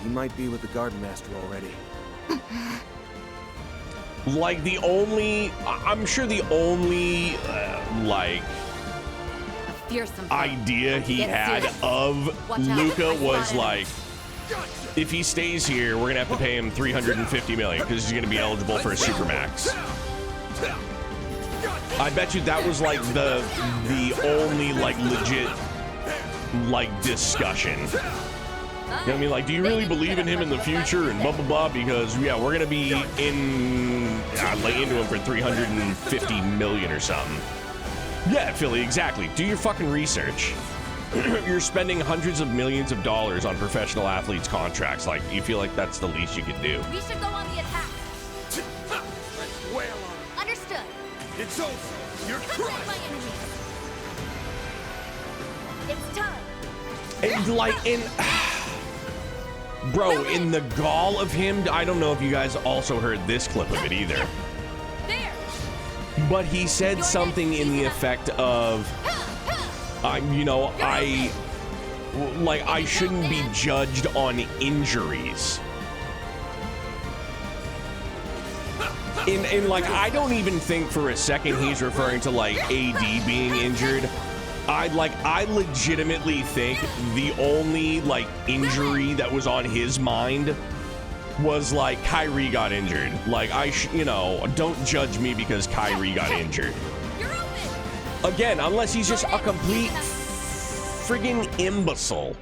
He might be with the Gardenmaster already. Like, I'm sure the only, like, idea he had of Luka was like, if he stays here, we're gonna have to pay him $350 million because he's gonna be eligible for a supermax. I bet you that was like the only like legit like discussion. You know what I mean? Like, do you really believe in him in the future and blah blah blah? Because yeah, we're gonna be lay into him for $350 million or something. Yeah, Philly, exactly. Do your fucking research. You're spending hundreds of millions of dollars on professional athletes' contracts. Like, you feel like that's the least you could do. We should go on the attack. Let's wail on him. Understood. It's over. You're crushed. My enemies. It's time. And like, bro, in the gall of him, I don't know if you guys also heard this clip of it either. But he said something in the effect of, I shouldn't be judged on injuries. And like, I don't even think for a second he's referring to like AD being injured. I legitimately think the only like injury that was on his mind was like Kyrie got injured. Like, don't judge me because Kyrie got injured. Again, unless he's just a complete friggin' imbecile.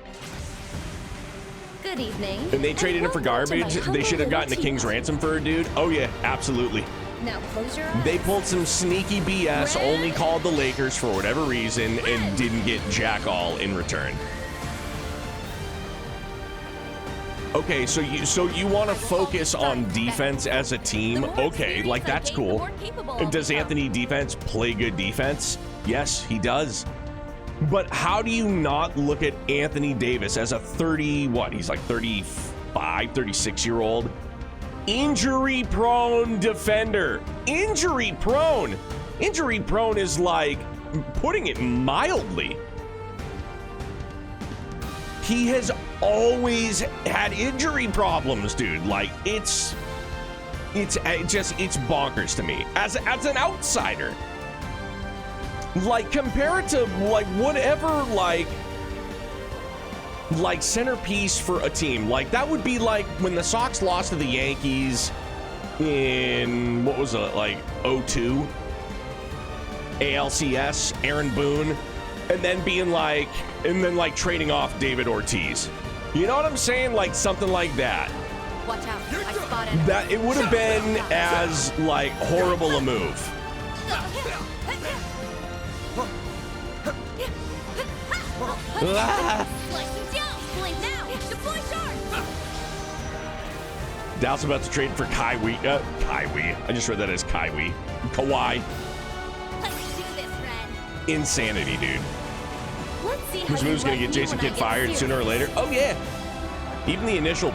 Good evening. And they traded him for garbage. They should have gotten a king's ransom for a dude. Oh yeah, absolutely. Now close your eyes. They pulled some sneaky BS, only called the Lakers for whatever reason, and didn't get jack all in return. Okay, so you want to focus on defense as a team? Okay, like, that's cool. And does Anthony defense play good defense? Yes, he does. But how do you not look at Anthony Davis as a he's like 35, 36-year-old injury-prone defender? Injury-prone is like putting it mildly. He has always had injury problems, dude. Like, it's bonkers to me as an outsider. Like, compare it to like whatever like centerpiece for a team. Like, that would be like when the Sox lost to the Yankees in, what was it, like 02 ALCS, Aaron Boone, and then being like, and then like trading off David Ortiz. You know what I'm saying? Like something like that. Watch out, I spotted. That it would have been as like horrible a move. Dallas about to trade for Kaiwi. Kaiwi. I just read that as Kaiwi. Kawhi. Let's do this, friend. Insanity, dude. Let's see how This move's gonna get Jason Kidd fired sooner or later. Oh yeah. Even the initial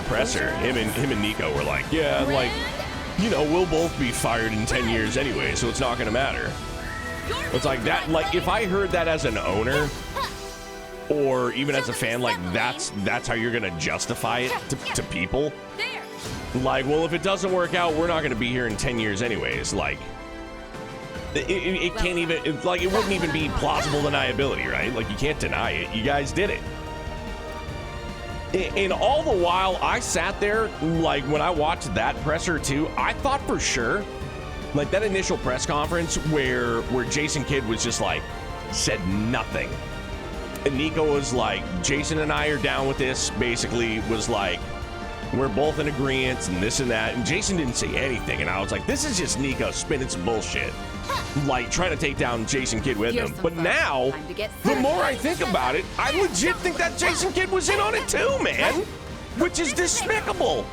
presser, him and Nico were like, yeah, like, you know, we'll both be fired in 10 years anyway, so it's not gonna matter. It's like that. Like, if I heard that as an owner, or even as a fan, like that's how you're gonna justify it to people. Like, well, if it doesn't work out, we're not gonna be here in 10 years anyways. Like, it can't even, it wouldn't even be plausible deniability, right? Like, you can't deny it. You guys did it. And all the while, I sat there, like, when I watched that presser too, I thought for sure, like, that initial press conference where Jason Kidd was just like, said nothing. And Nico was like, Jason and I are down with this, basically was like, we're both in agreement and this and that. And Jason didn't say anything. And I was like, this is just Nico spinning some bullshit. Like, trying to take down Jason Kidd with him. But now, the more I think about it, I legit think that Jason Kidd was in on it too, man. Which is despicable.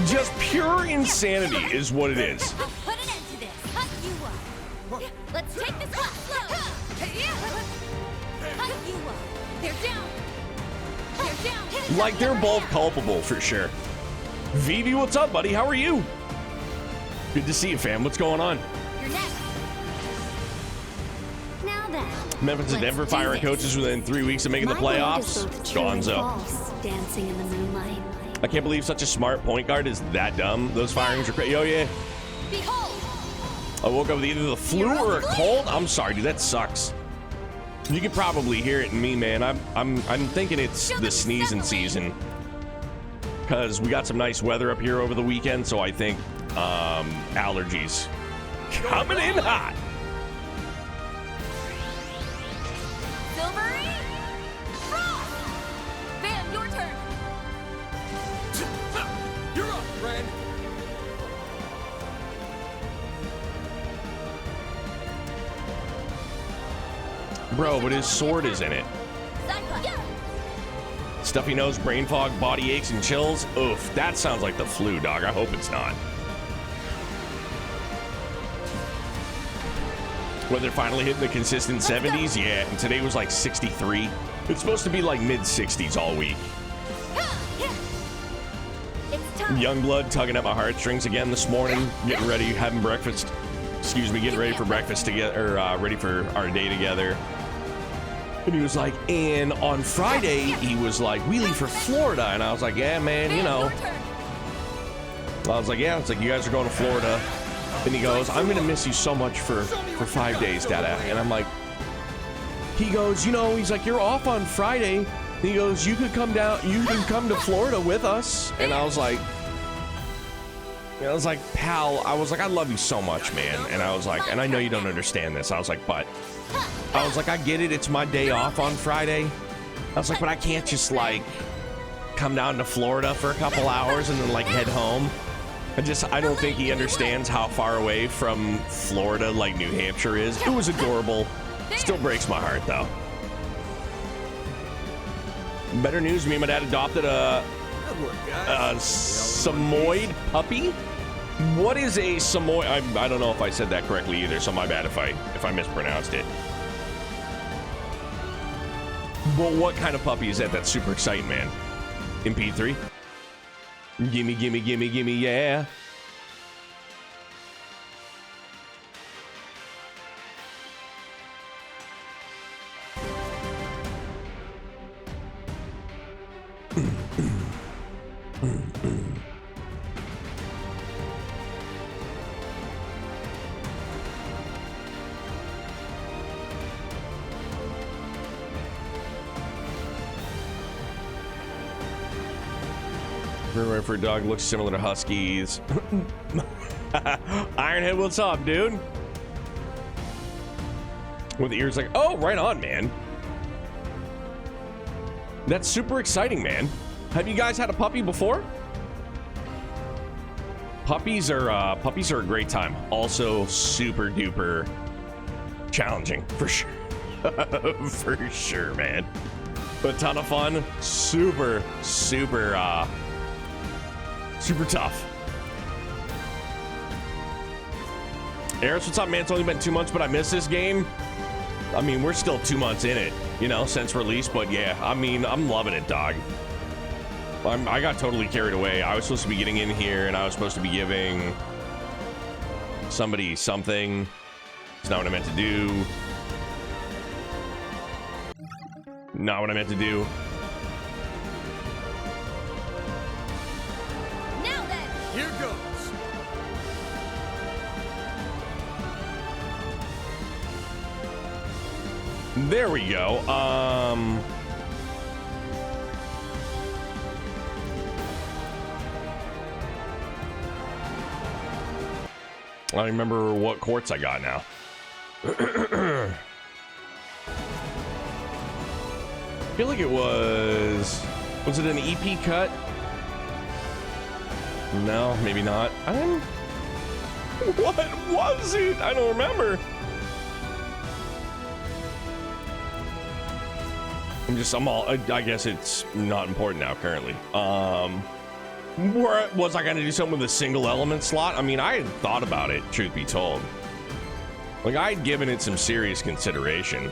Just pure insanity is what it is. Put an end to this. Let's take this one slow. They're down. They're down. Like, they're both culpable for sure. Vivi, what's up, buddy? How are you? Good to see you, fam. What's going on? You're next. Now then. Memphis and Denver firing coaches within 3 weeks of making the playoffs. Gonzo. Dancing in the moonlight. I can't believe such a smart point guard is that dumb. Those firings are crazy. Oh, yeah. Behold. I woke up with either the flu or a cold. I'm sorry, dude. That sucks. You can probably hear it in me, man. I'm thinking it's the sneezing season. Because we got some nice weather up here over the weekend, so I think allergies coming in hot. Silvery. Frost. Bam, your turn. You're up, friend. Bro, but his sword is in it. Stuffy nose, brain fog, body aches, and chills. Oof, that sounds like the flu, dog. I hope it's not. Weather finally hitting the consistent 70s? Yeah, and today was like 63. It's supposed to be like mid-60s all week. Youngblood tugging at my heartstrings again this morning, getting ready, having breakfast. Excuse me, getting ready for breakfast together, or ready for our day together. And he was like, and on Friday, he was like, we leave for Florida. And I was like, yeah, man, you know. I was like, yeah, it's like, you guys are going to Florida. And he goes, I'm going to miss you so much for 5 days, Dada. And I'm like, he goes, you know, he's like, you're off on Friday. And he goes, you could come down, you could come to Florida with us. And I was like, pal, I was like, I love you so much, man. And I was like, and I know you don't understand this. I was like, but I was like, I get it. It's my day off on Friday. I was like, but I can't just like come down to Florida for a couple hours and then like head home. I don't think he understands how far away from Florida like New Hampshire is. It was adorable. Still breaks my heart though. Better news, me and my dad adopted a Samoyed puppy. What is a Samoyed? I don't know if I said that correctly either, so my bad if I mispronounced it. But what kind of puppy is that? That's super exciting, man. MP3? Gimme, gimme, gimme, gimme, yeah. Everywhere for a dog looks similar to huskies. Ironhead, what's up, dude? With the ears like, oh, right on, man. That's super exciting, man. Have you guys had a puppy before? Puppies are a great time. Also super duper challenging, for sure. For sure, man. A ton of fun. Super tough. Eris, what's up, man? It's only been 2 months, but I missed this game. I mean, we're still 2 months in it, you know, since release, but yeah, I mean, I'm loving it, dog. I got totally carried away. I was supposed to be getting in here, and I was supposed to be giving somebody something. It's not what I meant to do. Not what I meant to do. Now then, here goes. There we go. I don't remember what quartz I got now. I feel like it was it an EP cut? No, maybe not. What was it? I don't remember. I guess it's not important now currently. Was I going to do something with a single element slot? I mean, I had thought about it, truth be told. Like, I'd given it some serious consideration.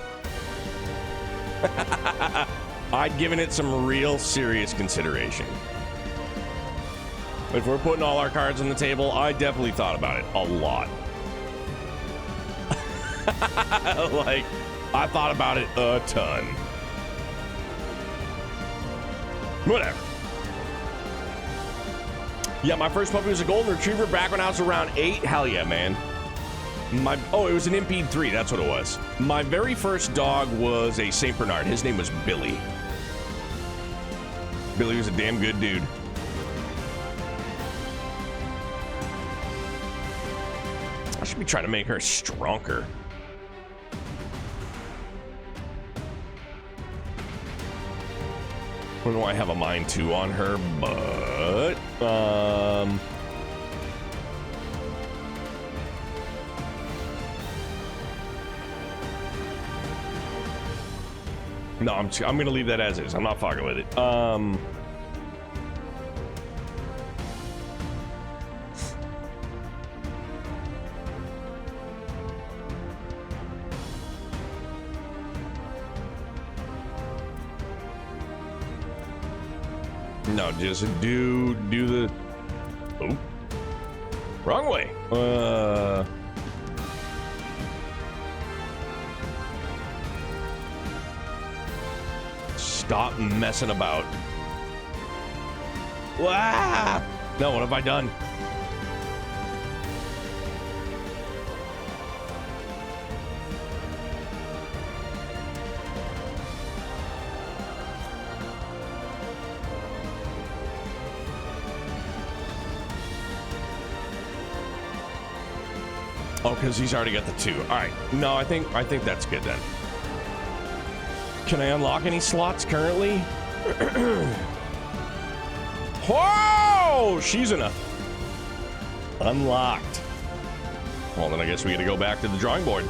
I'd given it some real serious consideration. If we're putting all our cards on the table, I definitely thought about it a lot. Like, I thought about it a ton. Whatever. Yeah, my first puppy was a golden retriever back when I was around 8. Hell yeah, man. It was an Impede 3. That's what it was. My very first dog was a Saint Bernard. His name was Billy. Billy was a damn good dude. I should be trying to make her stronger. I don't know why I have a mind too on her, but no, I'm gonna leave that as is. I'm not fucking with it. No, just do the... Oh. Wrong way. Stop messing about. Wow. No, what have I done? Oh, because he's already got the 2. All right. No, I think that's good then. Can I unlock any slots currently? Whoa! She's enough. Unlocked. Well, then I guess we got to go back to the drawing board.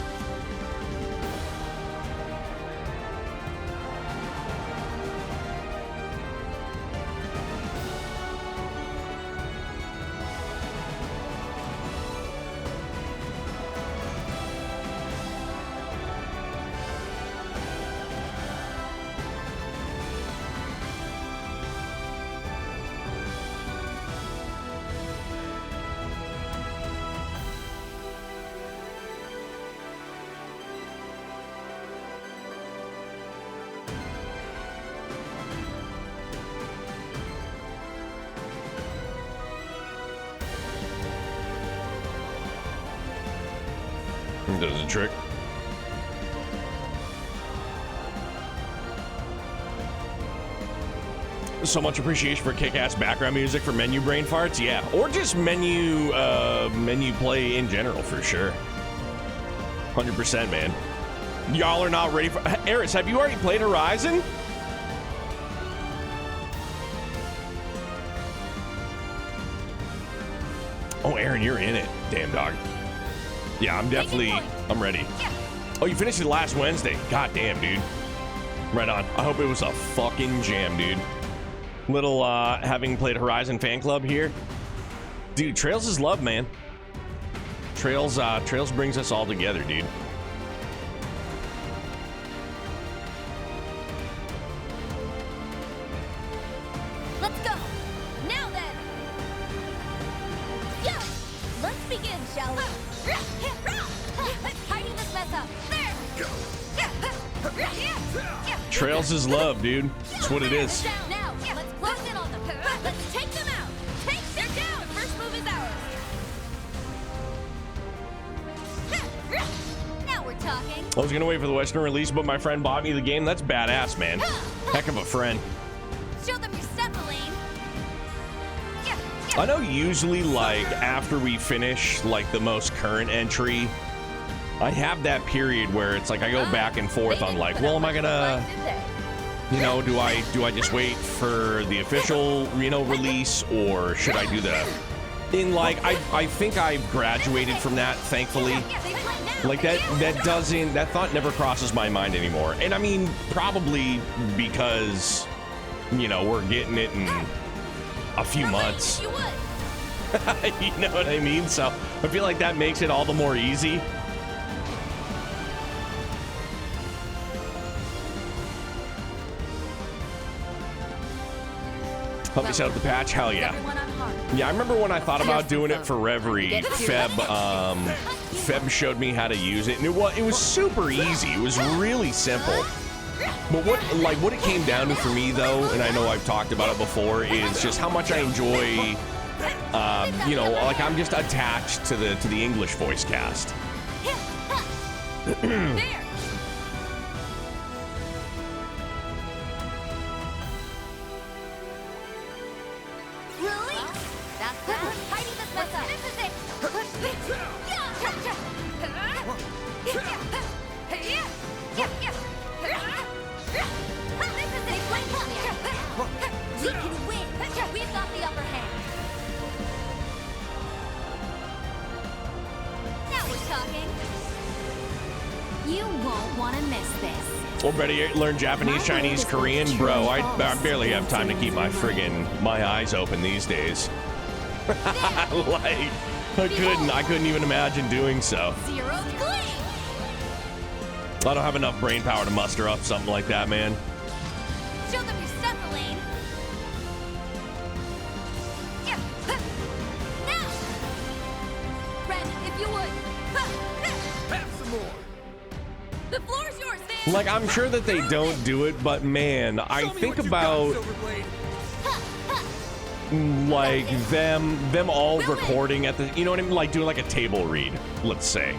Does a trick. So much appreciation for kick-ass background music for menu brain farts. Yeah, or just menu play in general for sure. 100%, man. Y'all are not ready for... Eris, have you already played Horizon? Oh, Aaron, you're in it. Damn, dog. Yeah, I'm ready. Oh, you finished it last Wednesday. God damn, dude. Right on. I hope it was a fucking jam, dude. Little, having played Horizon fan club here. Dude, Trails is love, man. Trails brings us all together, dude. Let's go. Now then. Yeah. Let's begin, shall we? Tidy this mess up. There. Trails is love, dude. That's what it is. Now, let's close in on them. Let's take them out. They're down. First move is ours. Now we're talking. I was gonna wait for the Western release, but my friend bought me the game. That's badass, man. Heck of a friend. Show them your step, Elaine. I know usually, like, after we finish, like, the most current entry, I have that period where it's like I go back and forth on, like, well, am I gonna, you know, do I just wait for the official, you know, release, or should I do the... In, like, I think I've graduated from that, thankfully. Like, that thought never crosses my mind anymore. And I mean, probably because, you know, we're getting it in a few months. You know what I mean? So I feel like that makes it all the more easy. Help me set up the patch? Hell yeah. Yeah, I remember when I thought about doing it for Reverie, Feb showed me how to use it, and it was super easy. It was really simple. But what it came down to for me, though, and I know I've talked about it before, is just how much I enjoy, you know, like I'm just attached to the English voice cast. Or better, learn Japanese, Chinese, Korean. Bro, I barely have time to keep my eyes open these days. Like, I couldn't even imagine doing so. I don't have enough brain power to muster up something like that, man. Show them your stuff, Elaine. Now, Ren, if you would. Have some more. The floor's yours, Van. Like, I'm sure that they don't do it, but man, I think about like them all recording at the, you know what I mean, like doing like a table read, let's say.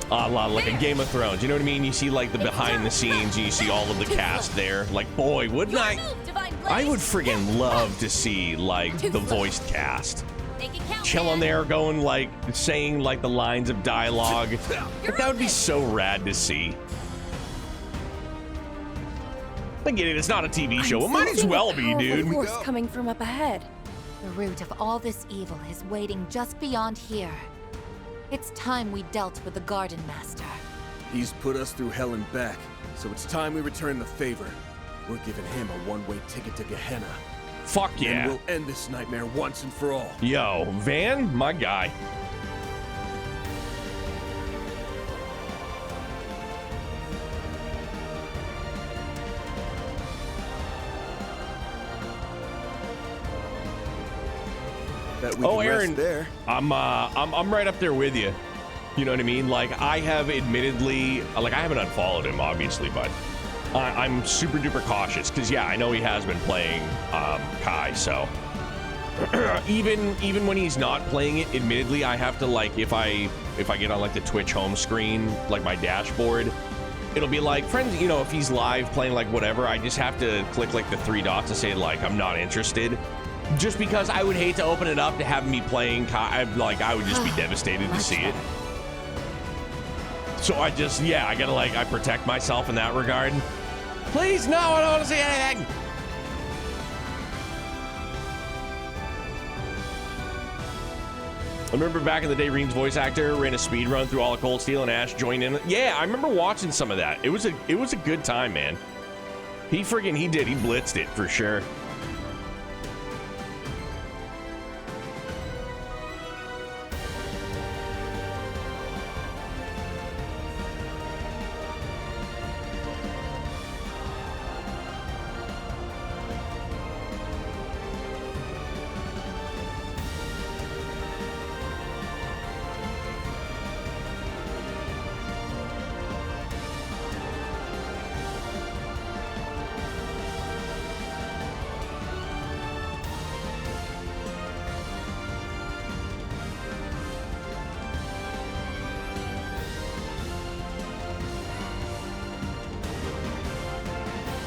Like a Game of Thrones, you know what I mean? You see like the behind the scenes, and you see all of the cast there. Like, boy, wouldn't I would friggin' love to see like the voiced cast chilling there, going like saying like the lines of dialogue. Like, that would be so rad to see. I get it, it's not a TV show. It might as well be, dude. Force coming from up ahead. The root of all this evil is waiting just beyond here. It's time we dealt with the Gardenmaster. He's put us through hell and back, so it's time we return the favor. We're giving him a one-way ticket to Gehenna. Fuck yeah. And we'll end this nightmare once and for all. Yo, Van, my guy. Oh, Aaron, there. I'm right up there with you. You know what I mean? Like, I have admittedly, like, I haven't unfollowed him, obviously, but I'm super duper cautious because, yeah, I know he has been playing Kai, so even when he's not playing it, admittedly, I have to, like, if I get on like the Twitch home screen, like my dashboard, it'll be like, friends, you know, if he's live playing like whatever, I just have to click like the 3 dots to say like, I'm not interested. Just because I would hate to open it up to have me playing, I would just be devastated to see it. So I just, yeah, I gotta like, I protect myself in that regard. Please, no, I don't want to see anything. I remember back in the day, Reem's voice actor ran a speed run through all of Cold Steel and Ash joined in. Yeah, I remember watching some of that. It was a good time, man. He blitzed it for sure.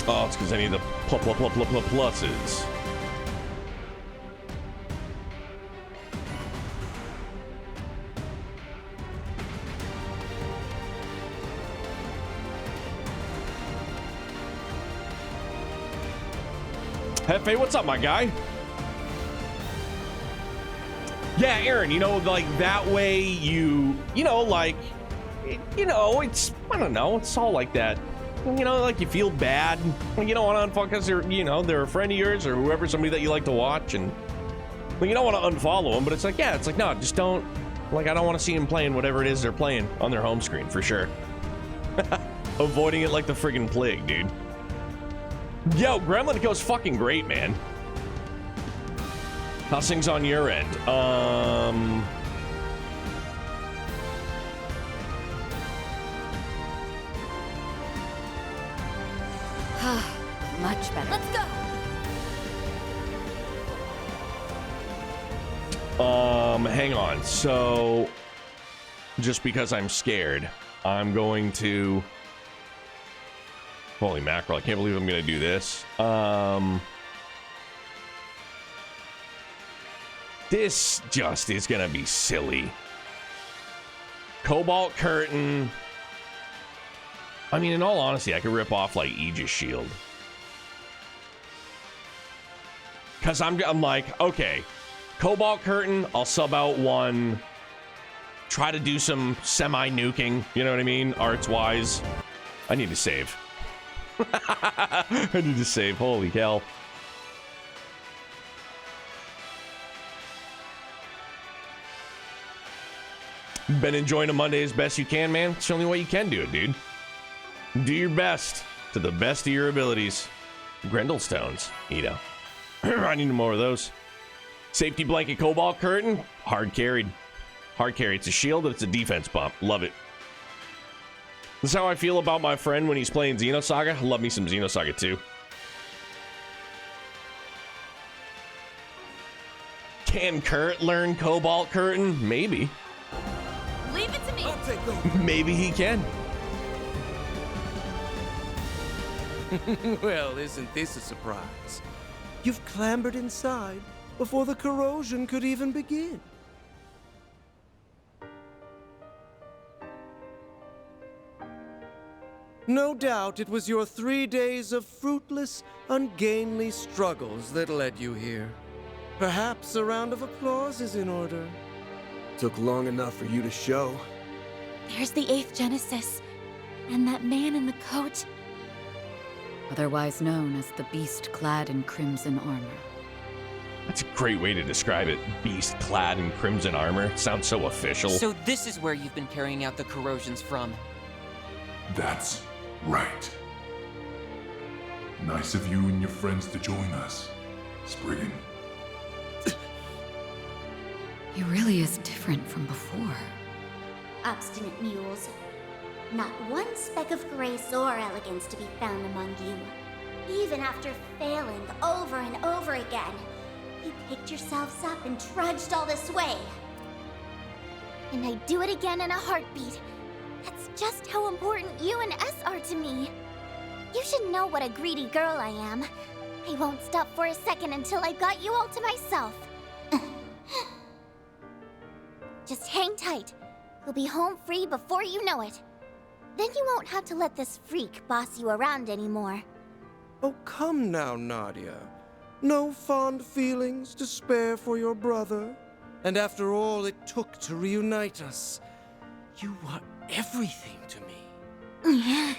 Oh, it's because I need the pluses. Hefe, what's up, my guy? Yeah, Aaron, you know, like that way you know, like, you know, it's, I don't know, it's all like that. You know, like you feel bad. You don't want to unfuck us, or you know, they're a friend of yours or whoever, somebody that you like to watch, and well, you don't want to unfollow them. But it's like, yeah, it's like no, just don't. Like, I don't want to see them playing whatever it is they're playing on their home screen for sure. Avoiding it like the friggin' plague, dude. Yo, Gremlin goes fucking great, man. How's things on your end? Much better. Let's go. Hang on. So, just because I'm scared, I'm going to. Holy mackerel! I can't believe I'm going to do this. This just is going to be silly. Cobalt Curtain. I mean, in all honesty, I could rip off like Aegis Shield. Because I'm like, okay, Cobalt Curtain, I'll sub out 1. Try to do some semi-nuking, you know what I mean? Arts-wise. I need to save. I need to save, holy hell. Been enjoying a Monday as best you can, man. It's the only way you can do it, dude. Do your best to the best of your abilities. Grendel Stones, you know. I need more of those. Safety Blanket Cobalt Curtain, hard carried. Hard carry. It's a shield and it's a defense bump. Love it. This is how I feel about my friend when he's playing Xenosaga. I love me some Xenosaga too. Can Kurt learn Cobalt Curtain? Maybe. Leave it to me. I'll take over. Maybe he can. Well, isn't this a surprise? You've clambered inside before the corrosion could even begin. No doubt it was your 3 days of fruitless, ungainly struggles that led you here. Perhaps a round of applause is in order. Took long enough for you to show. There's the 8th Genesis, and that man in the coat. Otherwise known as the beast clad in crimson armor. That's a great way to describe it. Beast clad in crimson armor. Sounds so official. So this is where you've been carrying out the corrosions from. That's right. Nice of you and your friends to join us, Spriggan. He really is different from before. Obstinate mules. Not one speck of grace or elegance to be found among you. Even after failing over and over again, you picked yourselves up and trudged all this way. And I'd do it again in a heartbeat. That's just how important you and S are to me. You should know what a greedy girl I am. I won't stop for a second until I've got you all to myself. Just hang tight. You'll be home free before you know it. Then you won't have to let this freak boss you around anymore. Oh, come now, Nadia. No fond feelings to spare for your brother? And after all it took to reunite us, you were everything to me.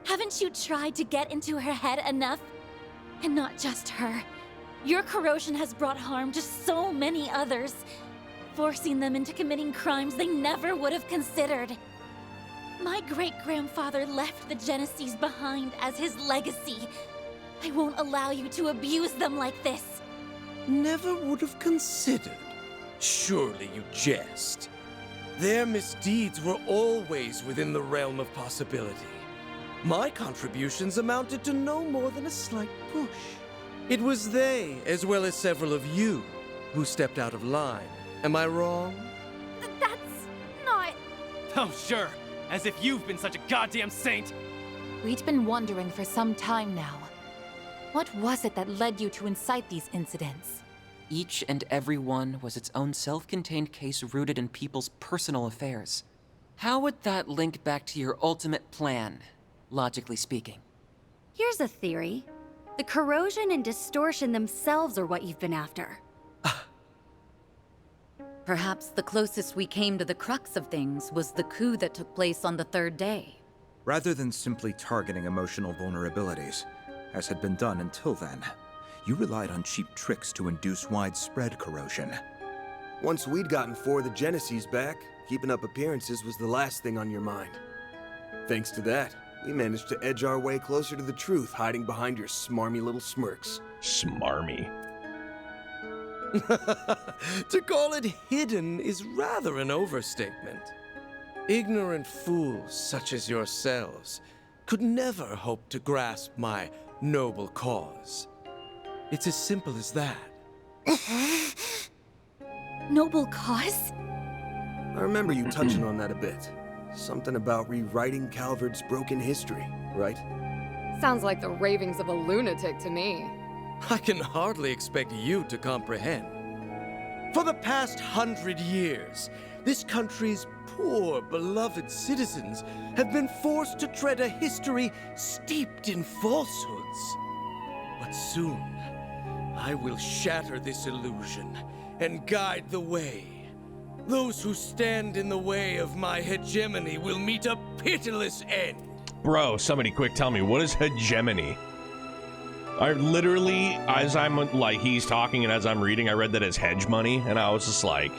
Haven't you tried to get into her head enough? And not just her. Your corrosion has brought harm to so many others, forcing them into committing crimes they never would have considered. My great-grandfather left the Genesees behind as his legacy. I won't allow you to abuse them like this. Never would have considered. Surely you jest. Their misdeeds were always within the realm of possibility. My contributions amounted to no more than a slight push. It was they, as well as several of you, who stepped out of line. Am I wrong? That's not... Oh, sure. As if you've been such a goddamn saint. We'd been wondering for some time now. What was it that led you to incite these incidents? Each and every one was its own self-contained case rooted in people's personal affairs. How would that link back to your ultimate plan, logically speaking? Here's a theory. The corrosion and distortion themselves are what you've been after. Perhaps the closest we came to the crux of things was the coup that took place on the third day. Rather than simply targeting emotional vulnerabilities, as had been done until then, you relied on cheap tricks to induce widespread corrosion. Once we'd gotten 4 of the Genesees back, keeping up appearances was the last thing on your mind. Thanks to that, we managed to edge our way closer to the truth, hiding behind your smarmy little smirks. Smarmy. To call it hidden is rather an overstatement. Ignorant fools such as yourselves could never hope to grasp my noble cause. It's as simple as that. Noble cause? I remember you touching on that a bit. Something about rewriting Calvard's broken history, right? Sounds like the ravings of a lunatic to me. I can hardly expect you to comprehend. For the past 100 years, this country's poor, beloved citizens have been forced to tread a history steeped in falsehoods. But soon, I will shatter this illusion and guide the way. Those who stand in the way of my hegemony will meet a pitiless end. Bro, somebody quick tell me, what is hegemony? I literally, as I'm like, he's talking and as I'm reading, I read that as hedge money, and I was just like,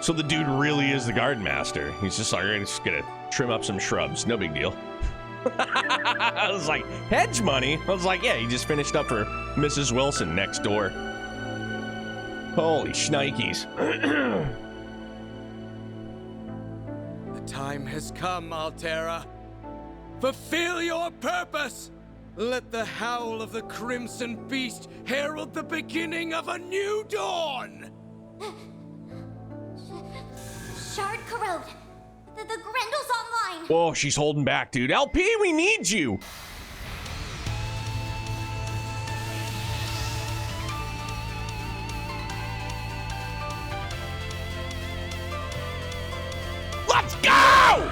so the dude really is the garden master. He's just like, I'm just gonna trim up some shrubs, no big deal. I was like, hedge money? I was like, yeah, he just finished up for Mrs. Wilson next door. Holy shnikes. The time has come, Altera. Fulfill your purpose! Let the howl of the Crimson Beast herald the beginning of a new dawn! Shard corrode. The Grendel's online. Whoa, she's holding back, dude. LP, we need you. Let's go!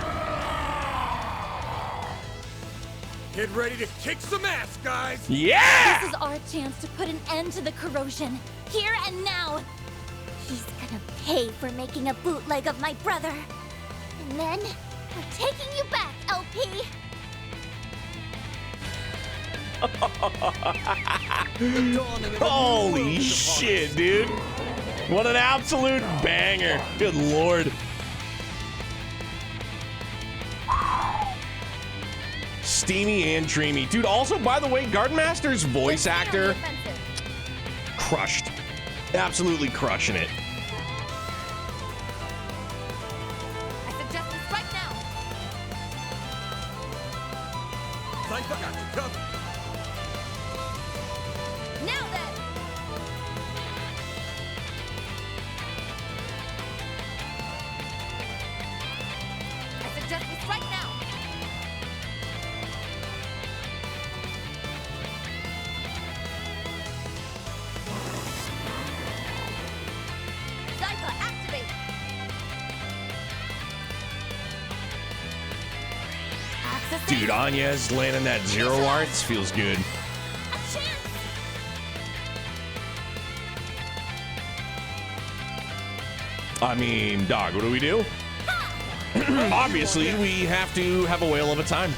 Get ready to kick some ass, guys! Yeah! This is our chance to put an end to the corrosion, here and now. He's gonna pay for making a bootleg of my brother. And then, we're taking you back, LP. Holy shit, dude. What an absolute banger. Good lord. Steamy and dreamy. Dude, also, by the way, Gardenmaster's voice actor crushed. Absolutely crushing it. I suggest this right now. I got you covered. Now then. Dude, Anya's landing that zero arts feels good. I mean, dog, what do we do? Obviously, we have to have a whale of a time.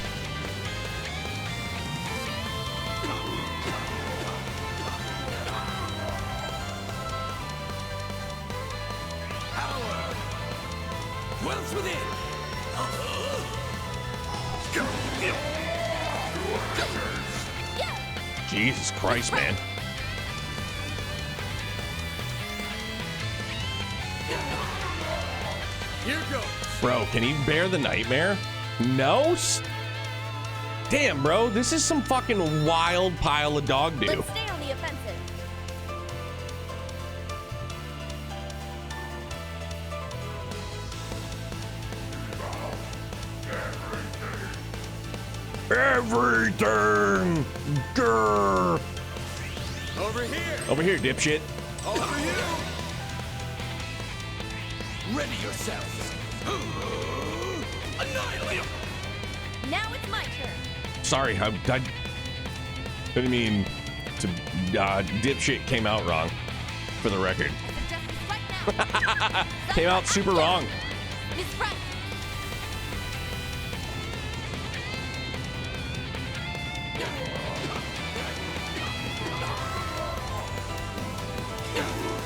Dwells within. Jesus Christ, man. Here goes. Bro, can he bear the nightmare? No? Damn, bro, this is some fucking wild pile of dog do. Let's stay on the offensive. Everything! Grr! Over here! Over here, dipshit. Over you! Ready yourselves! Annihilate him! Now it's my turn. Sorry, I didn't mean to. Dipshit came out wrong, for the record. Came out super wrong. Miss Front.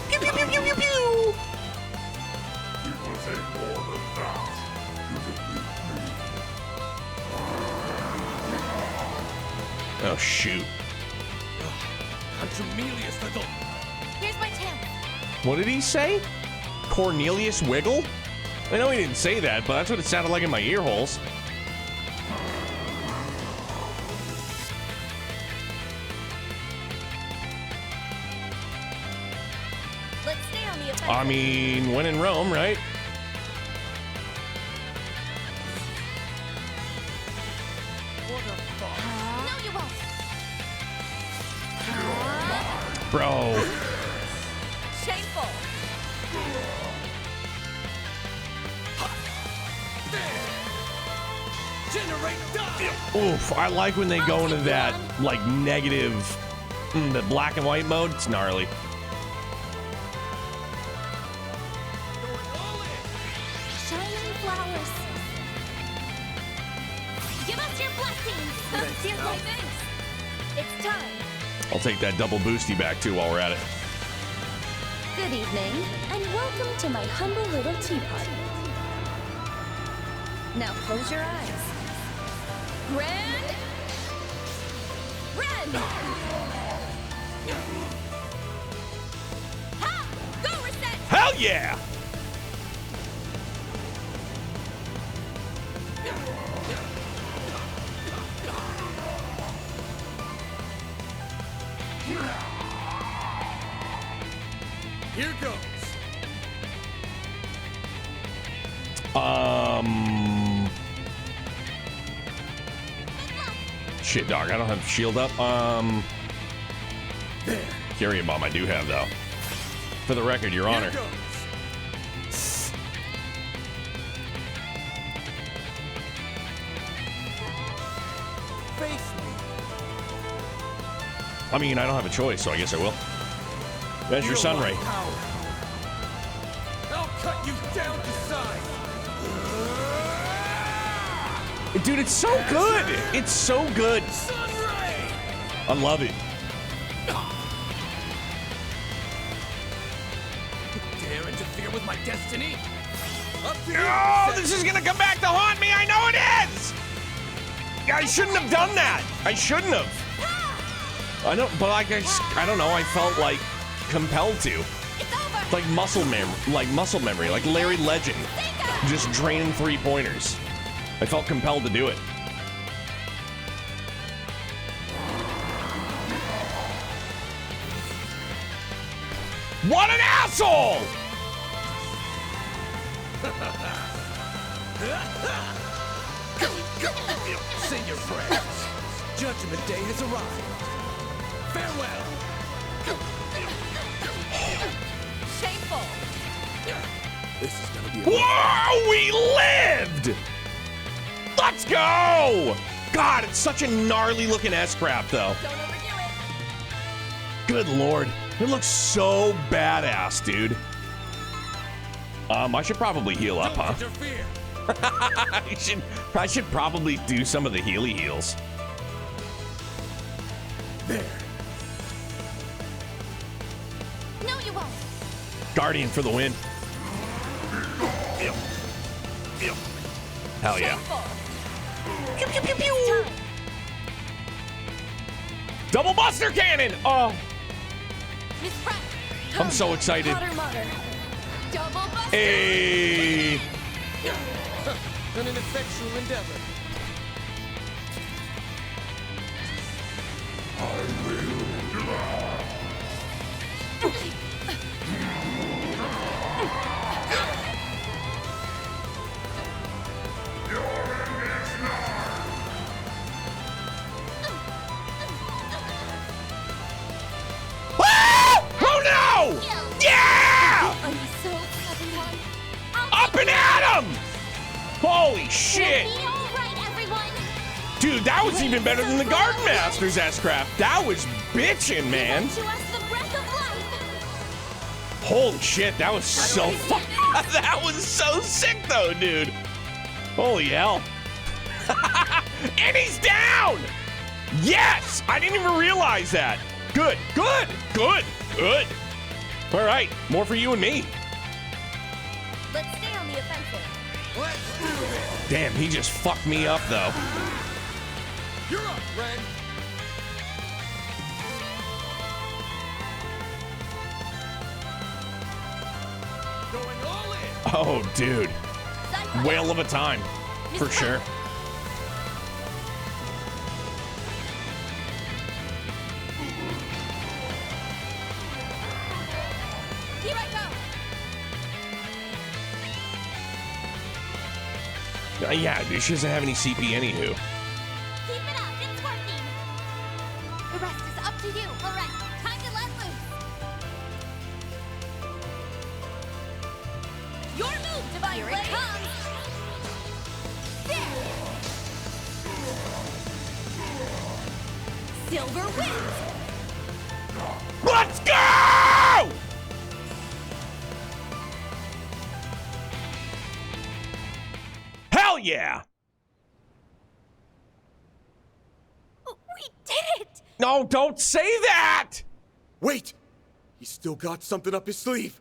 Pew, pew, pew, pew, pew, pew. Oh, shoot. Here's my chance. What did he say? Cornelius Wiggle? I know he didn't say that, but that's what it sounded like in my ear holes. Let's stay on the offensive. I mean, when in Rome, right? No, you won't. Bro. Shameful. Oof, I like when they go into that, like, negative, the black and white mode. It's gnarly. Shining flowers. Give us your blessings. Here's my thanks. It's time. I'll take that double boosty back, too, while we're at it. Good evening, and welcome to my humble little tea party. Now close your eyes. Grand. Ren. Ha! Go reset. Hell yeah! Here goes. Shit, dog, I don't have shield up. Carry bomb I do have, though. For the record, Your Honor. I mean, I don't have a choice, so I guess I will. There's your sunray. I'll cut you down to size. Dude, it's so good. It's so good. I love it. Dare interfere with my destiny? Oh, this is gonna come back to haunt me. I know it is. I shouldn't have done that. I shouldn't have. I don't, but like I don't know. I felt like compelled to. Like muscle memory, like Larry Legend, just draining 3-pointers. I felt compelled to do it. What an asshole! Say your prayers. Judgment Day has arrived. Farewell. Shameful. This is gonna be. Whoa! We lived. Let's Let's go! God, it's such a gnarly looking S-Crap, though. Don't overdo it. Good lord. It looks so badass, dude. I should probably heal up, huh? I should probably do some of the healy heals. There. No, you won't. Guardian for the win. Hell yeah. Pew, pew, pew, pew. Double Buster Cannon! Oh, Miss Pratt. I'm so excited. Potter Mutter. Double Buster. Hey! An ineffectual endeavor. Oh no! Yeah! Are you so everyone? Up and at him! Holy shit! Be all right, everyone. Dude, that was even better than the Gardenmaster's S-Crap. That was bitchin', man. To us the breath of life. Holy shit, that was so that was so sick though, dude. Holy hell. And he's down! Yes! I didn't even realize that. Good, good, good, good. All right, more for you and me. Let's stay on the offensive. Let's do it. Damn, he just fucked me up though. You're up, Ren. Going all in. Oh, dude. Whale of a time, for sure. Here I go. Yeah, dude, she doesn't have any CP anywho. Keep it up. It's working. The rest is up to you. All right. Time to let loose. Your move, Divine Here Blade. it comes. There. Silver wins. Let's go! Hell yeah! We did it. No, don't say that! Wait! He's still got something up his sleeve.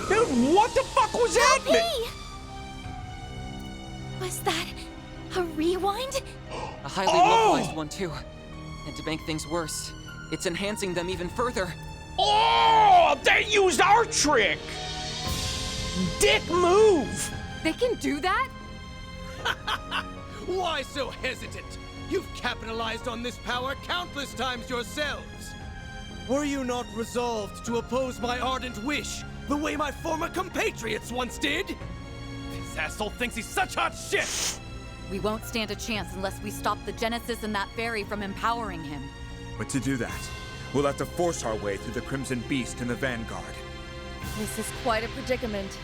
Dude, what the fuck was that? Was that a rewind? A highly localized one, too. And to make things worse, it's enhancing them even further. Oh, they used our trick! Dick move! They can do that? Why so hesitant? You've capitalized on this power countless times yourselves. Were you not resolved to oppose my ardent wish, the way my former compatriots once did? This asshole thinks he's such hot shit! We won't stand a chance unless we stop the Genesis and that fairy from empowering him. But to do that, we'll have to force our way through the Crimson Beast and the Vanguard. This is quite a predicament.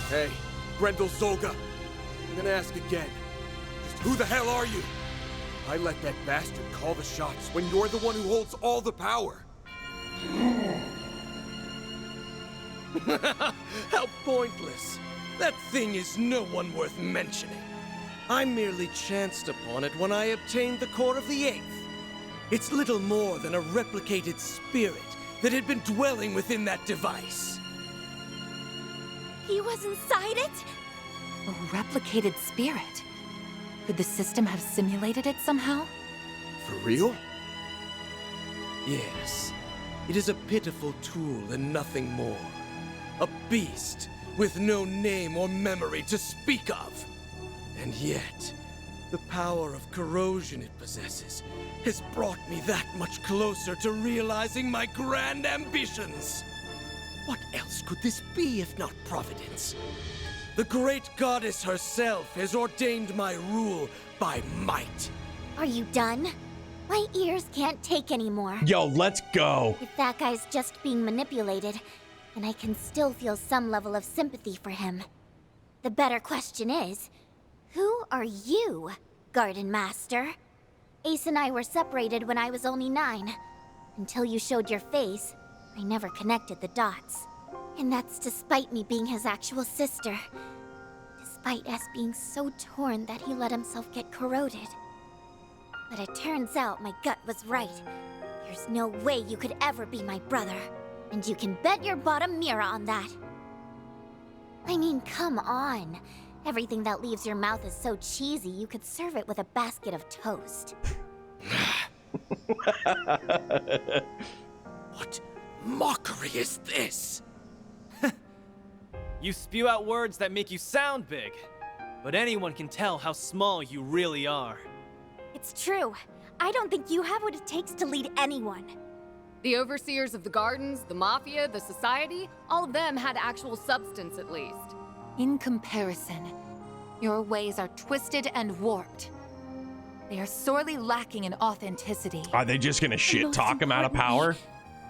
Hey, Grendel Zolga. I'm gonna ask again. Just who the hell are you? I let that bastard call the shots when you're the one who holds all the power. How pointless. That thing is no one worth mentioning. I merely chanced upon it when I obtained the core of the Eighth. It's little more than a replicated spirit that had been dwelling within that device. He was inside it? A replicated spirit. Could the system have simulated it somehow? For real? Yes. It is a pitiful tool and nothing more. A beast with no name or memory to speak of. And yet, The power of corrosion it possesses has brought me that much closer to realizing my grand ambitions. What else could this be if not providence? The great goddess herself has ordained my rule by might. Are you done? My ears can't take anymore. Yo, let's go. If that guy's just being manipulated, then I can still feel some level of sympathy for him. The better question is, who are you, Garden Master? Ace and I were separated when I was only 9. Until you showed your face, I never connected the dots. And that's despite me being his actual sister. Despite us being so torn that he let himself get corroded. But it turns out my gut was right. There's no way you could ever be my brother. And you can bet your bottom mirror on that. I mean, come on. Everything that leaves your mouth is so cheesy, you could serve it with a basket of toast. What mockery is this? You spew out words that make you sound big, but anyone can tell how small you really are. It's true. I don't think you have what it takes to lead anyone. The overseers of the gardens, the mafia, the society, all of them had actual substance at least. In comparison, your ways are twisted and warped. They are sorely lacking in authenticity. Are they just gonna shit talk him out of power?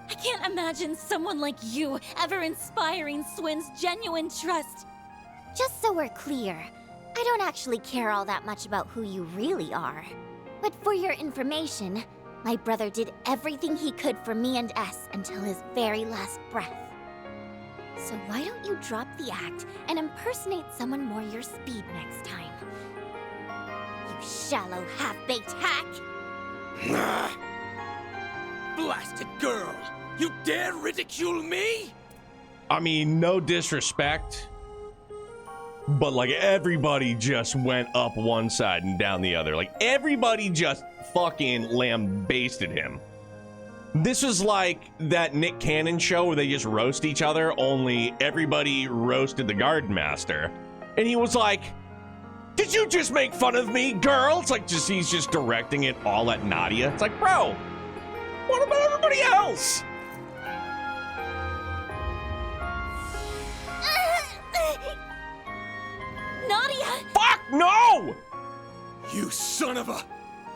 I can't imagine someone like you ever inspiring Swin's genuine trust. Just so we're clear, I don't actually care all that much about who you really are. But for your information, my brother did everything he could for me and S until his very last breath. So why don't you drop the act and impersonate someone more your speed next time? You shallow, half-baked hack! Blasted girl! You dare ridicule me? I mean, no disrespect, but like everybody just went up one side and down the other. Like everybody just fucking lambasted him. This was like that Nick Cannon show where they just roast each other, only everybody roasted the Gardenmaster. And he was like, "Did you just make fun of me, girl?" It's like he's just directing it all at Nadia. It's like, bro, what about everybody else? Nadia! Fuck no! You son of a...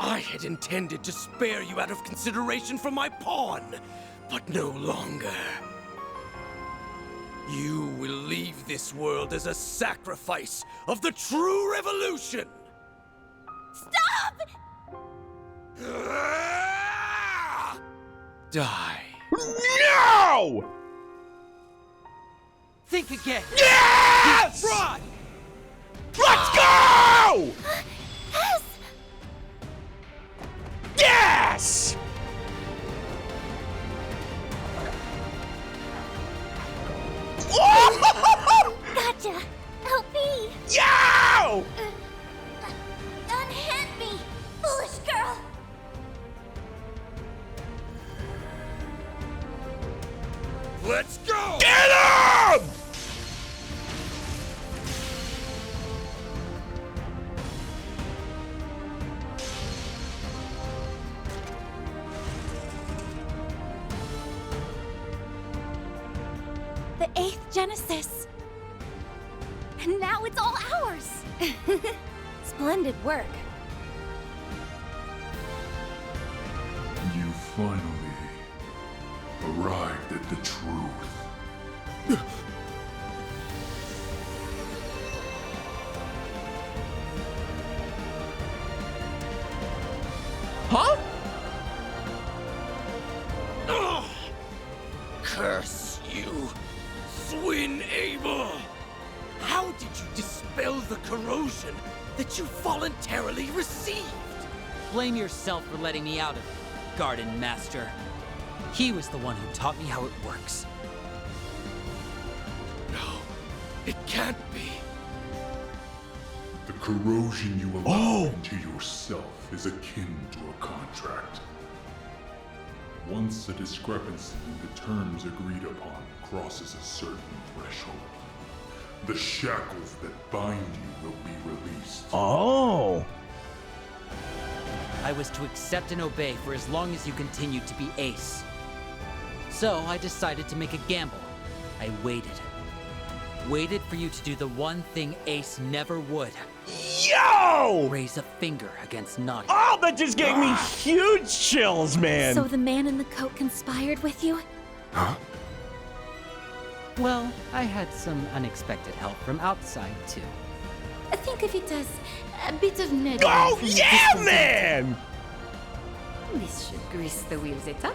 I had intended to spare you out of consideration for my pawn, but no longer. You will leave this world as a sacrifice of the true revolution! Stop! Die. No! Think again. Yes! You fraud! Let's go! Yes! Gotcha! Help me! Yo! Unhand me, foolish girl! Let's go! Get him! The 8th Genesis. And now it's all ours. Splendid work. You finally arrived at the truth. Huh? Curse you, Swin Abel! How did you dispel the corrosion that you voluntarily received? Blame yourself for letting me out of it, Garden Master. He was the one who taught me how it works. No, it can't be. The corrosion you allow into yourself is akin to a contract. Once a discrepancy in the terms agreed upon crosses a certain threshold, the shackles that bind you will be released. Oh. I was to accept and obey for as long as you continued to be Ace. So I decided to make a gamble. I waited. Waited for you to do the one thing Ace never would. Yo! Raise a finger against Nadia. Oh, that just gave me huge chills, man. So the man in the coat conspired with you? Huh? Well, I had some unexpected help from outside, too. Think of it as a bit of nudging. Oh, from a yeah, distant man! This should grease the wheels a touch.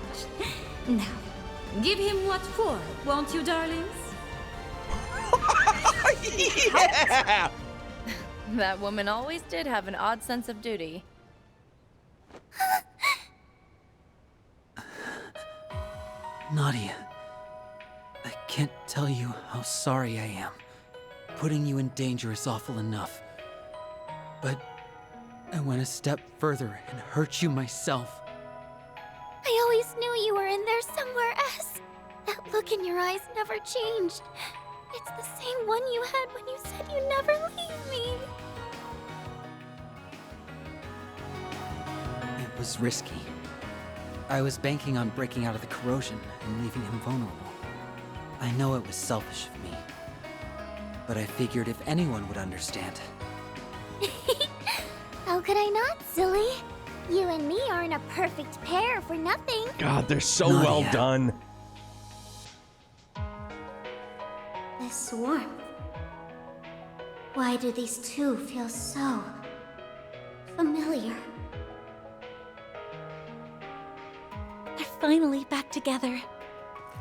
Now, give him what for, won't you, darlings? Yeah! That woman always did have an odd sense of duty. Nadia, I can't tell you how sorry I am. Putting you in danger is awful enough. But I went a step further and hurt you myself. I always knew you were in there somewhere else. That look in your eyes never changed. It's the same one you had when you said you'd never leave me. It was risky. I was banking on breaking out of the corrosion and leaving him vulnerable. I know it was selfish of me, but I figured if anyone would understand. How could I not, silly? You and me aren't a perfect pair for nothing. God, they're so Nadia. well done. This warmth. Why do these two feel so familiar? They're finally back together.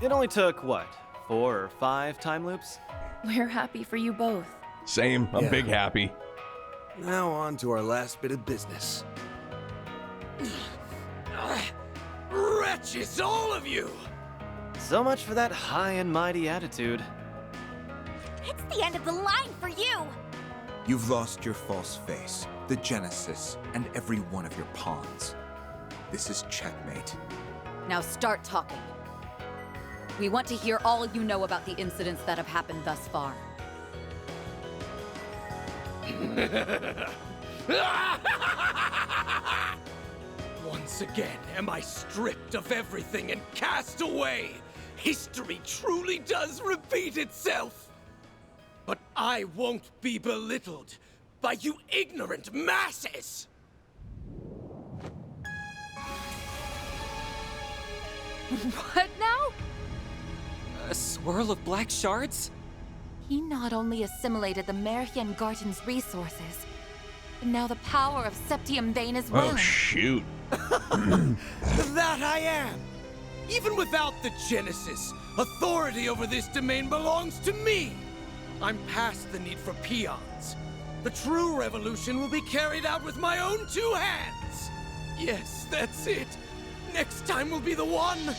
It only took, what, 4 or 5 time loops? We're happy for you both. Same. I'm Yeah. big happy. Now on to our last bit of business. Wretches, all of you! So much for that high and mighty attitude. It's the end of the line for you! You've lost your false face, the Genesis, and every one of your pawns. This is checkmate. Now start talking. We want to hear all you know about the incidents that have happened thus far. Once again am I stripped of everything and cast away. History truly does repeat itself. But I won't be belittled by you ignorant masses! What now? A swirl of black shards? He not only assimilated the Merhian Garden's resources, but now the power of Septium Bane as well. Oh, shoot. That I am! Even without the Genesis, authority over this domain belongs to me! I'm past the need for peons. The true revolution will be carried out with my own 2 hands! Yes, that's it! Next time will be the one!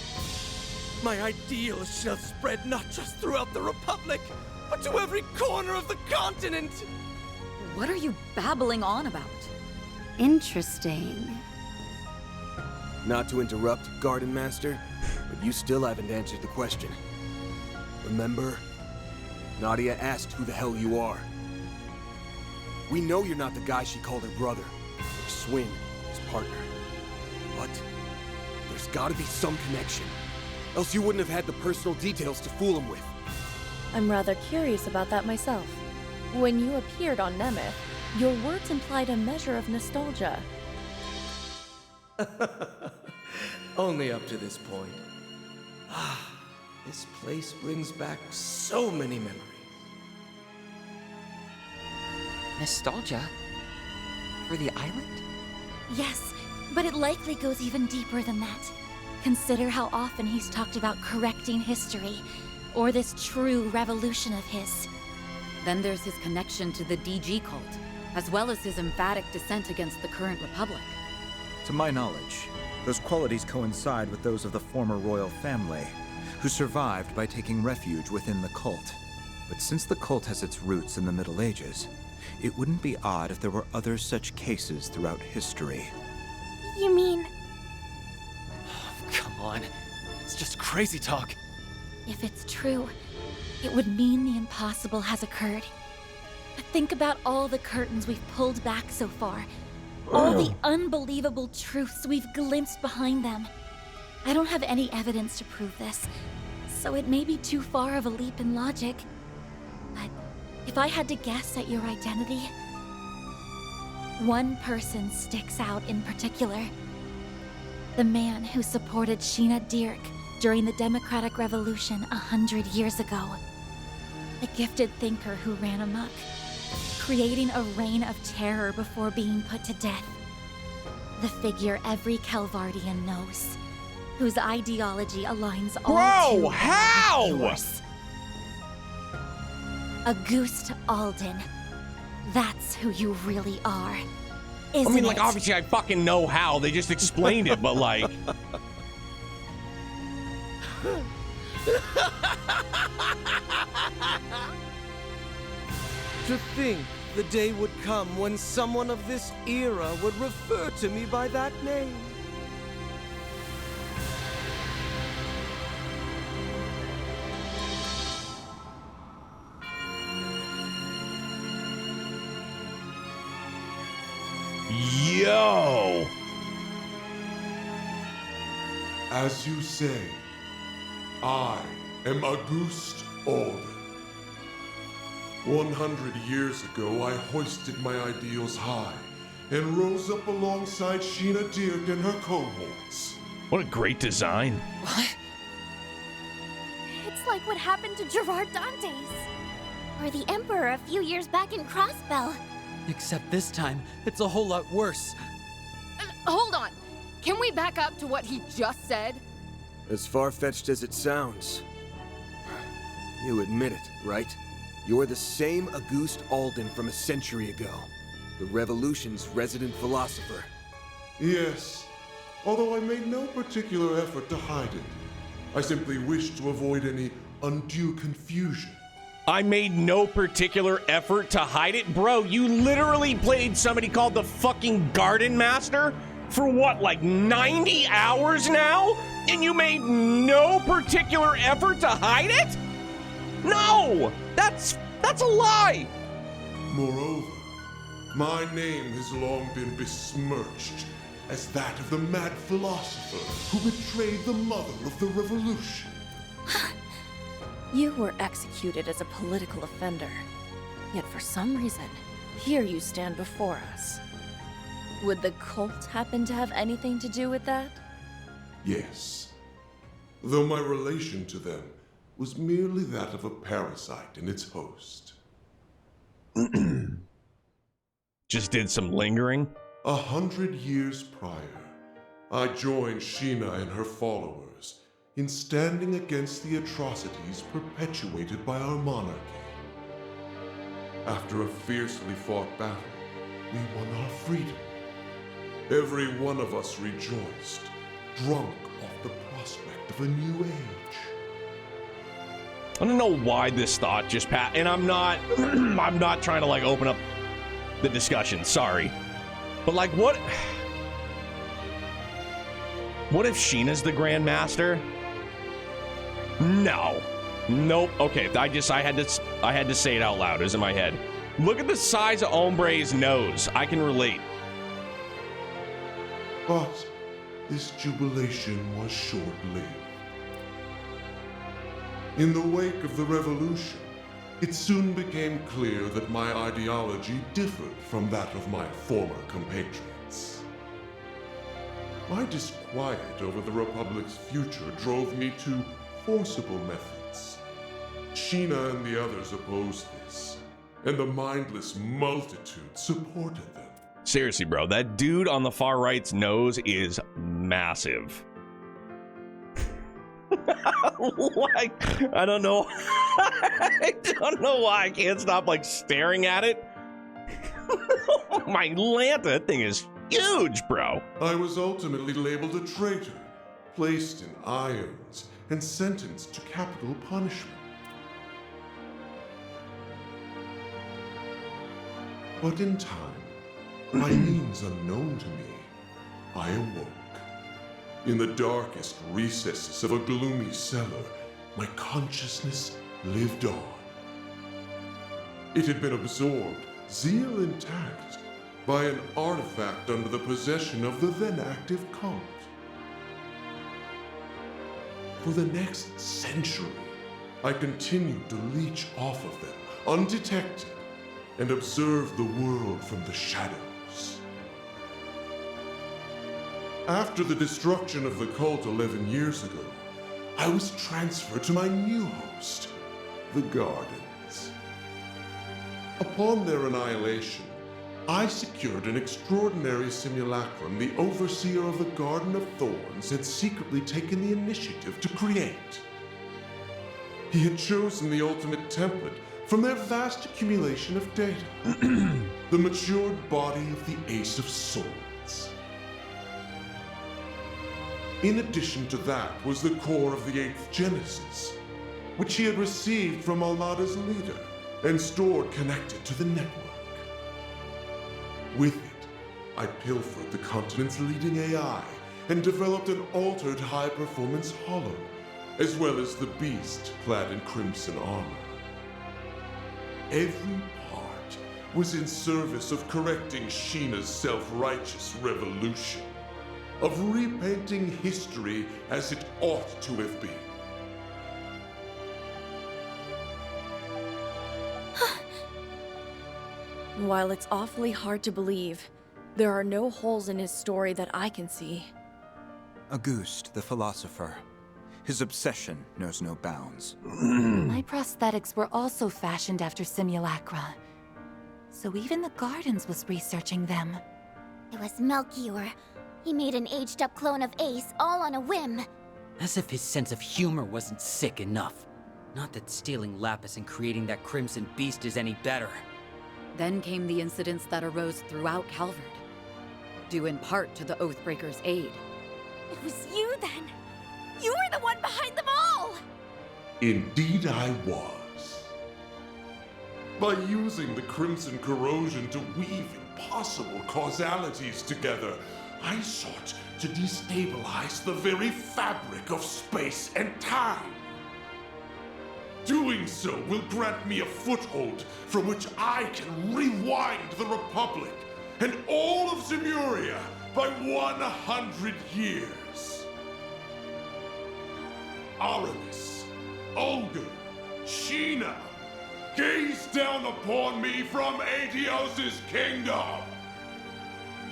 My ideals shall spread not just throughout the Republic, but to every corner of the continent! What are you babbling on about? Interesting. Not to interrupt, Gardenmaster, but you still haven't answered the question. Remember? Nadia asked who the hell you are. We know you're not the guy she called her brother, or Swin, his partner. But there's gotta be some connection. Else you wouldn't have had the personal details to fool him with. I'm rather curious about that myself. When you appeared on Nemeth, your words implied a measure of nostalgia. Only up to this point. Ah, this place brings back so many memories. Nostalgia? For the island? Yes, but it likely goes even deeper than that. Consider how often he's talked about correcting history, or this true revolution of his. Then there's his connection to the DG cult, as well as his emphatic dissent against the current republic. To my knowledge, those qualities coincide with those of the former royal family, who survived by taking refuge within the cult. But since the cult has its roots in the Middle Ages, it wouldn't be odd if there were other such cases throughout history. You mean... Come on. It's just crazy talk. If it's true, it would mean the impossible has occurred. But think about all the curtains we've pulled back so far. All the unbelievable truths we've glimpsed behind them. I don't have any evidence to prove this, so it may be too far of a leap in logic. But if I had to guess at your identity, one person sticks out in particular. The man who supported Sheena Dirk during the Democratic Revolution 100 years ago. A gifted thinker who ran amok, creating a reign of terror before being put to death. The figure every Calvardian knows, whose ideology aligns all too well how? with yours. Auguste Alden. That's who you really are, isn't I mean, like, it? obviously I fucking know how. They just explained it, but like... To think the day would come when someone of this era would refer to me by that name. Yo! As you say, I am Auguste Alden. 100 years ago, I hoisted my ideals high and rose up alongside Sheena Dirk and her cohorts. What a great design. What? It's like what happened to Gerard Dantes. Or the Emperor a few years back in Crossbell. Except this time, it's a whole lot worse. Hold on. Can we back up to what he just said? As far-fetched as it sounds. You admit it, right? You're the same Auguste Alden from a century ago. The Revolution's resident philosopher. Yes, although I made no particular effort to hide it. I simply wished to avoid any undue confusion. I made no particular effort to hide it. Bro, you literally played somebody called the fucking Gardenmaster for what, like 90 hours now? And you made no particular effort to hide it? No! That's a lie! Moreover, my name has long been besmirched as that of the mad philosopher who betrayed the mother of the revolution. You were executed as a political offender. Yet for some reason, here you stand before us. Would the cult happen to have anything to do with that? Yes. Though my relation to them was merely that of a parasite in its host. Just did some lingering? 100 years prior, I joined Sheena and her followers in standing against the atrocities perpetuated by our monarchy. After a fiercely fought battle, we won our freedom. Every one of us rejoiced, drunk off the prospect of a new age. I don't know why this thought just passed, and I'm not I'm not trying to like open up the discussion, sorry. But like what if Sheena's the Grandmaster? No. Nope. Okay, I had to say it out loud. It was in my head. Look at the size of Ombre's nose. I can relate. But this jubilation was short-lived. In the wake of the revolution, it soon became clear that my ideology differed from that of my former compatriots. My disquiet over the Republic's future drove me to forcible methods. Sheena and the others opposed this, and the mindless multitude supported them. Seriously, bro, that dude on the far right's nose is massive. Like, I don't know. I don't know why I can't stop like staring at it. Oh my Lanta, that thing is huge, bro. I was ultimately labeled a traitor, placed in irons, and sentenced to capital punishment. But in time, by means unknown to me, I awoke. In the darkest recesses of a gloomy cellar, my consciousness lived on. It had been absorbed, zeal intact, by an artifact under the possession of the then active cult. For the next century, I continued to leech off of them, undetected, and observe the world from the shadows. After the destruction of the cult 11 years ago, I was transferred to my new host, the Gardens. Upon their annihilation, I secured an extraordinary simulacrum the overseer of the Garden of Thorns had secretly taken the initiative to create. He had chosen the ultimate template from their vast accumulation of data, the matured body of the Ace of Swords. In addition to that was the core of the 8th Genesis, which he had received from Almada's leader and stored connected to the network. With it, I pilfered the continent's leading AI and developed an altered high-performance hollow, as well as the beast clad in crimson armor. Every part was in service of correcting Sheena's self-righteous revolution, of repainting history as it ought to have been. While it's awfully hard to believe, there are no holes in his story that I can see. Auguste, the philosopher. His obsession knows no bounds. My prosthetics were also fashioned after simulacra. So even the Gardens was researching them. It was Melchior. He made an aged-up clone of Ace, all on a whim. As if his sense of humor wasn't sick enough. Not that stealing Lapis and creating that Crimson Beast is any better. Then came the incidents that arose throughout Calvard, due in part to the Oathbreaker's aid. It was you then! You were the one behind them all! Indeed I was. By using the Crimson Corrosion to weave impossible causalities together, I sought to destabilize the very fabric of space and time. Doing so will grant me a foothold from which I can rewind the Republic and all of Zemuria by 100 years. Aramis, Olga, Sheena, gaze down upon me from Aetios' kingdom.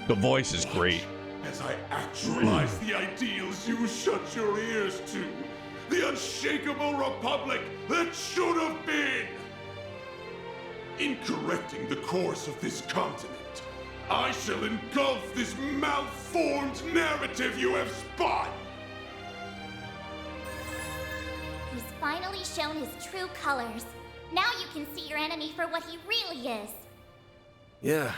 The voice is great. As I actualize the ideals you shut your ears to. The unshakable republic that should have been! In correcting the course of this continent, I shall engulf this malformed narrative you have spun! He's finally shown his true colors. Now you can see your enemy for what he really is. Yeah,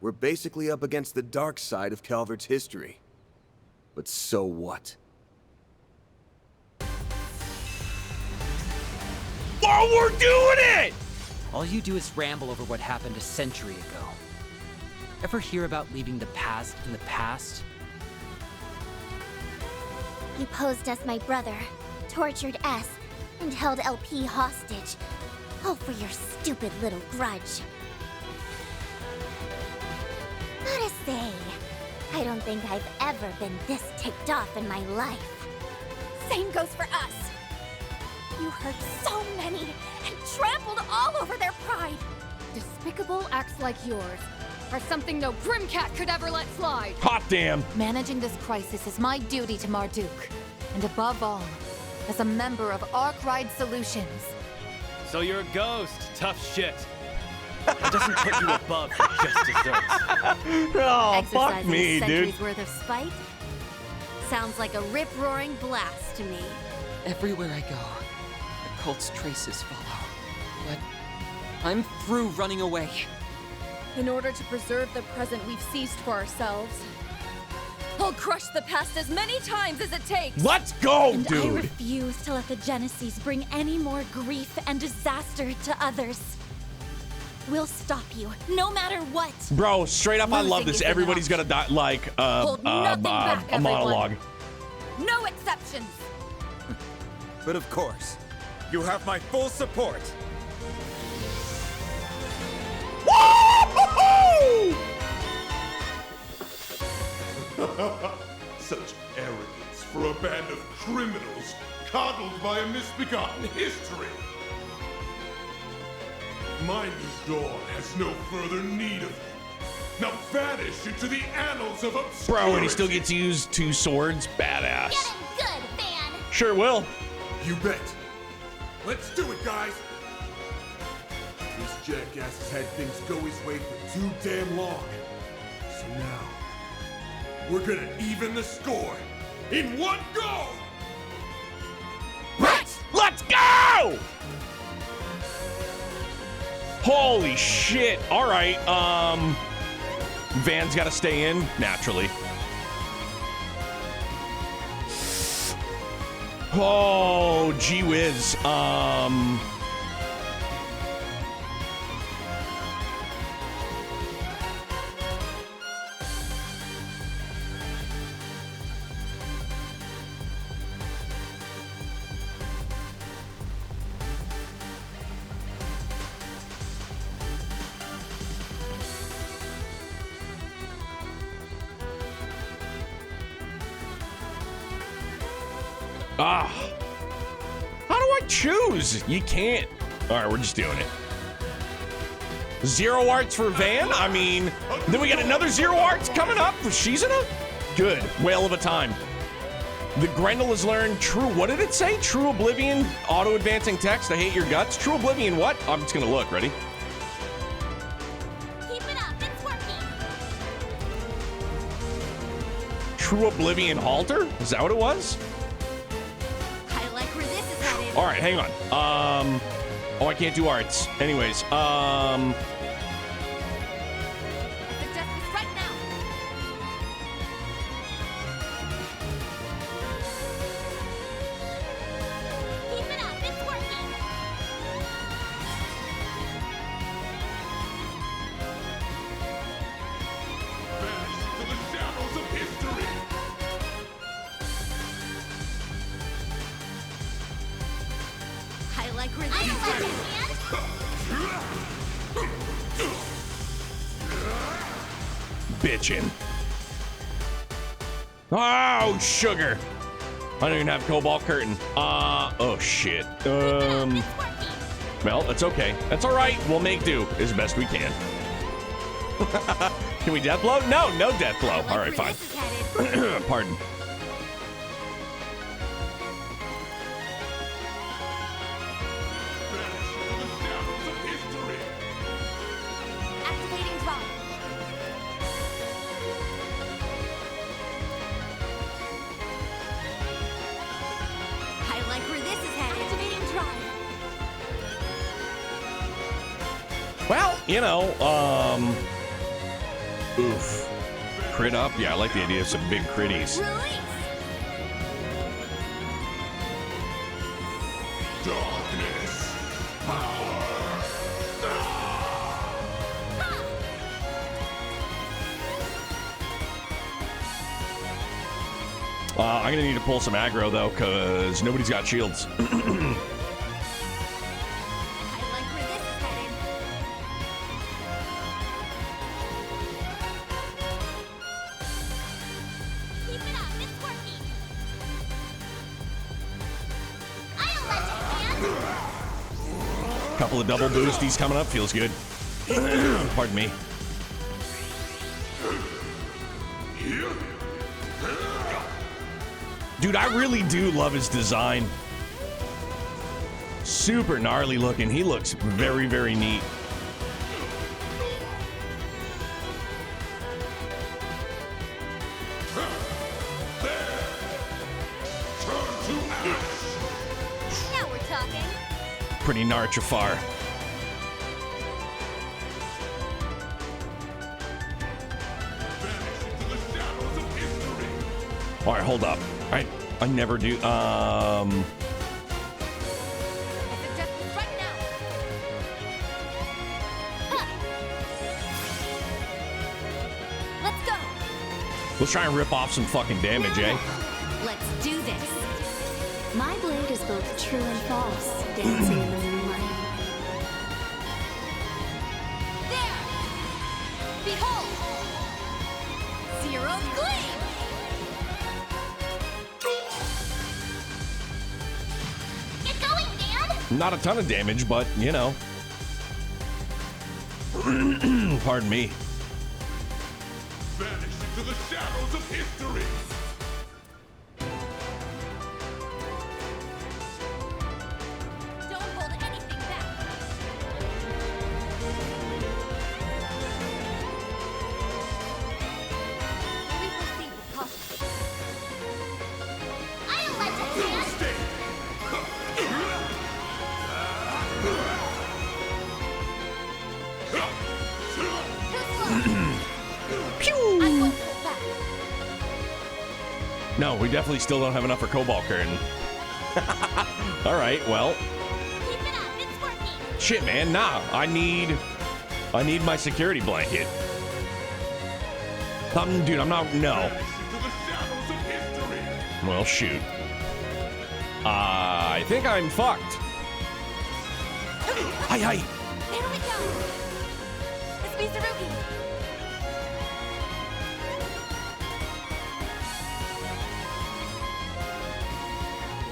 we're basically up against the dark side of Calvard's history. But so what? Oh, we're doing it! All you do is ramble over what happened a century ago. Ever hear about leaving the past in the past? You posed as my brother, tortured S, and held LP hostage. All for your stupid little grudge. Gotta say, I don't think I've ever been this ticked off in my life. Same goes for us. You hurt so many and trampled all over their pride. Despicable acts like yours are something no Grimcat could ever let slide. Hot damn. Managing this crisis is my duty to Marduk. And above all, as a member of Arkwright Solutions. So you're a ghost. Tough shit. It doesn't put you above your just desserts. Oh, fuck Exercising me, a dude. century's worth of spite? Sounds like a rip-roaring blast to me. Everywhere I go, the cult's traces follow. But I'm through running away. In order to preserve the present we've seized for ourselves, I'll crush the past as many times as it takes! Let's go, And I dude! refuse to let the Genesis bring any more grief and disaster to others. We'll stop you, no matter what. Bro, straight up, I love Losing this. is an Everybody's gonna die like Hold nothing back, a monologue. No exceptions! But of course, you have my full support. Woo-hoo-hoo! Such arrogance for a band of criminals coddled by a misbegotten history. My new dawn has no further need of you. Now vanish into the annals of obscurity. Bro, and he still gets to use 2 swords? Badass. Good, Van. Sure will. You bet. Let's do it, guys. This jackass has had things go his way for too damn long. So now, we're gonna even the score in one go! Right! Let's go! Holy shit. All right. Van's got to stay in, naturally. Oh, gee whiz. How do I choose? You can't. All right, we're just doing it. 0 arts for Van. I mean, then we got another 0 arts coming up for Shizuna. Good. Whale of a time. The Grendel has learned true. What did it say? True Oblivion, auto-advancing text. I hate your guts. True Oblivion what? I'm just going to look. Ready? Keep it up. It's working. True Oblivion halter? Is that what it was? I like where this is headed. All right, hang on. Oh, I can't do arts. Anyways, I suggest this right now. Keep it up. It's working. Vanish to the shadows of history. I like where this is headed. bitchin'. Oh, sugar. I don't even have Cobalt Curtain. Oh, shit. Well, that's okay. That's all right. We'll make do as best we can. Can we death blow? No, no death blow. All right, fine. Pardon. Activating drive. I like where this is headed. Activating drive. Well, you know, oof. Crit up? Yeah, I like the idea of some big critties. Darkness. I'm gonna need to pull some aggro though, cause nobody's got shields. Couple of double boosties coming up, feels good. Pardon me. Dude, I really do love his design. Super gnarly looking. He looks very, very neat. Now we're talking. Pretty narchifar. All right, hold up. I never do. Let's go. Let's try and rip off some fucking damage, eh? Let's do this. My blade is both true and false, dancing in the moonlight. There! Behold! Zero's Gleam! Not a ton of damage, but, you know. Pardon me. Vanish into the shadows of history! Don't hold anything back. Maybe proceed with caution. I'll let you dance. Pew! No, we definitely still don't have enough for Cobalt Curtain. Alright, well. Keep it up, it's working. Shit, man, nah. I need my security blanket. Dude, I'm not, no. Well, shoot. I think I'm fucked. Hi. Here we go. This means Tsurugi.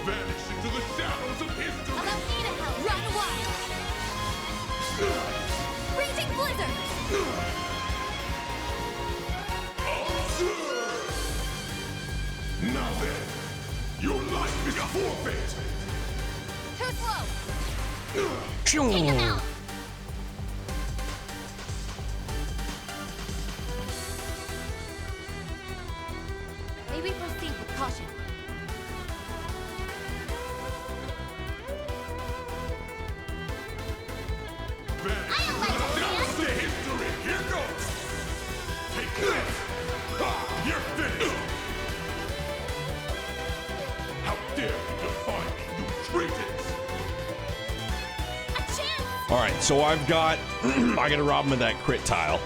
Vanish into the shadows of history! Allow me to help. Run wild. Raging blizzard. Now then, your life is forfeit! Too slow. Take him out. Maybe proceed with caution. I'll let you dance. To history! Here goes! Take this! Ha! You're finished! How dare you defy me, you traitors! A chance. Alright, so I've got... I gotta rob him of that crit tile.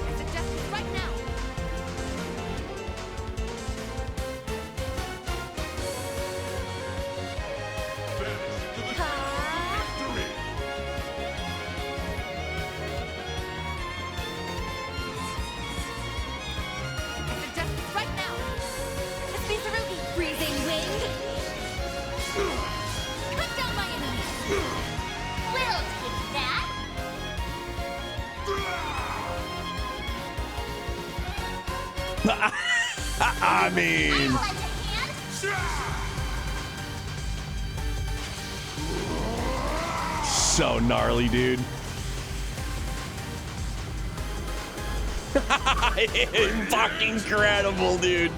I suggest it right now. I suggest it right now. This means Tsurugi. Freezing wind. Cut down my enemy. We'll take that. I mean... I'll let you hand. So gnarly, dude. Fucking incredible, dude.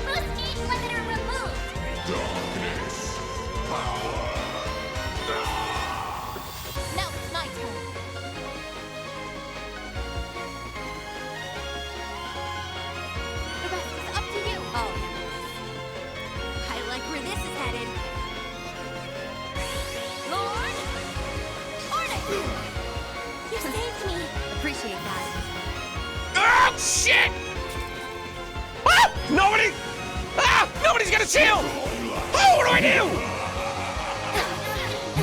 Boost gauge limiter removed. Darkness! Power! Now it's my turn. The rest is up to you. Oh, I like where this is headed. Lord! Ornate! You saved me. Appreciate that. Oh, shit! Ah! Nobody! Ah! Nobody's gonna shield! Oh, what do I do?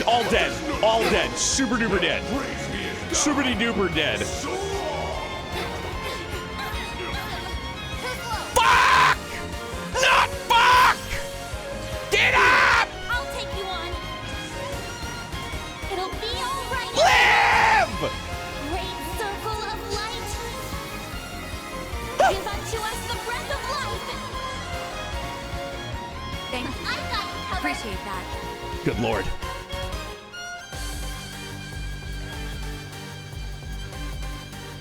All dead. All dead. Super duper dead. Super duper dead. Fuck! Not fuck! Get up! I'll take you on. It'll be all right. Live! Great circle of light. Give unto us the breath of life. Thank you. I've got you covered. Appreciate that. Good lord.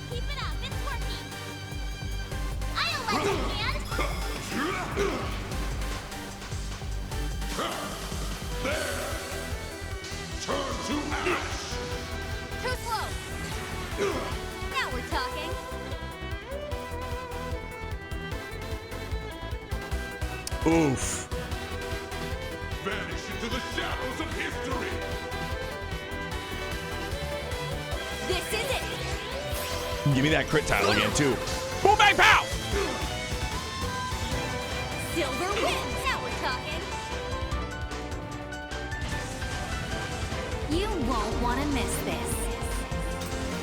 Keep it up. It's working. I'll let you hand. There! Turn to ash! Too slow. Now we're talking. Oof. Vanish into the shadows of history! This is it. Give me that crit tile again, too. Boom, bang, pow! Silver wins. Now we're talking. You won't want to miss this.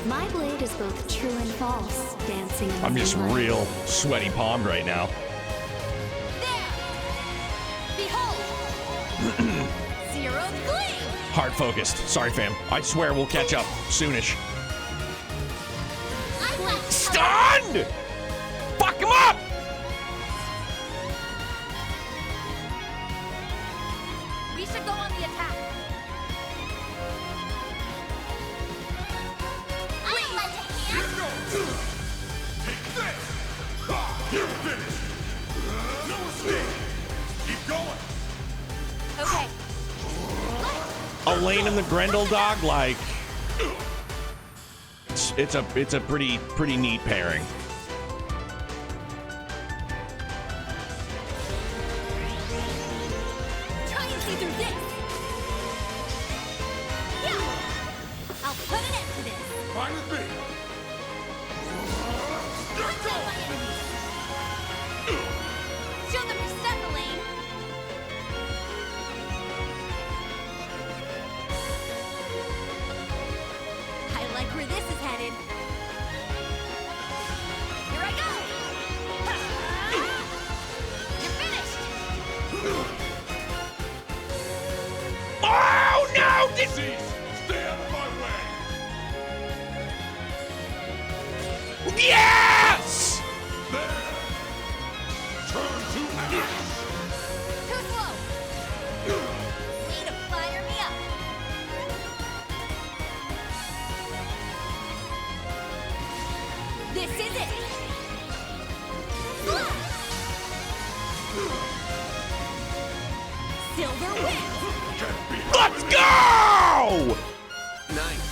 My blade is both true and false, dancing in the I'm just moonlight. real sweaty palmed right now. Behold! Zero's gleam! Hard focused. Sorry, fam. I swear we'll catch up soonish. Stunned! Fuck him up! We should go on the attack. I lend a hand. Take this! Ha! You're finished! No mistake! Keep going! Okay. Elaine and the Grendel dog, like it's a pretty neat pairing. Try and see through this. Yeah. I'll put an end to this. Fine with me! Hunt down my enemies. Show them your stuff, Elaine. I like where this is headed. Here I go! You're finished! Oh no! This Cease! Stay out of my way! Yes! There! Turn to ash! Too slow! Way to fire me up! This is it! Silver wins! Let's go! Nice.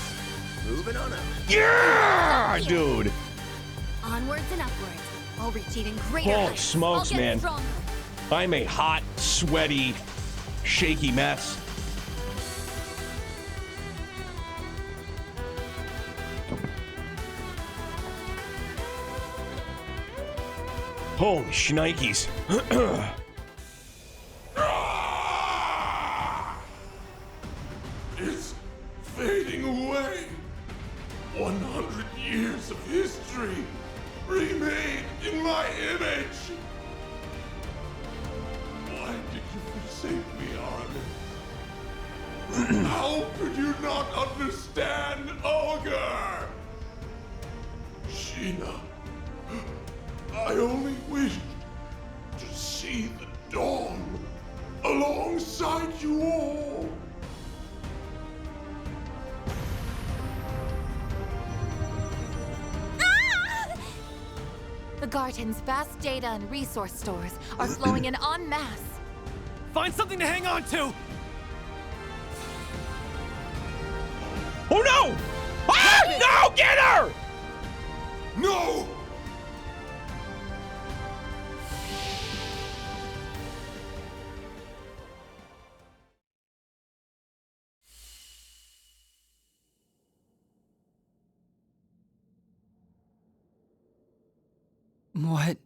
Moving on up. Yeah, dude. Onwards and upwards. I'll reach even greater Holy heights. smokes, I'll get man. stronger. I'm a hot, sweaty, shaky mess. Holy shnikes. It's fading away. 100 years of history remade in my image. Why did you forsake me, Armin? How could you not understand Ogre? Sheena, I only wished to see the dawn alongside you all. The Garden's vast data and resource stores are flowing in en masse. Find something to hang on to! Oh no! Ah! No! Get her! No! What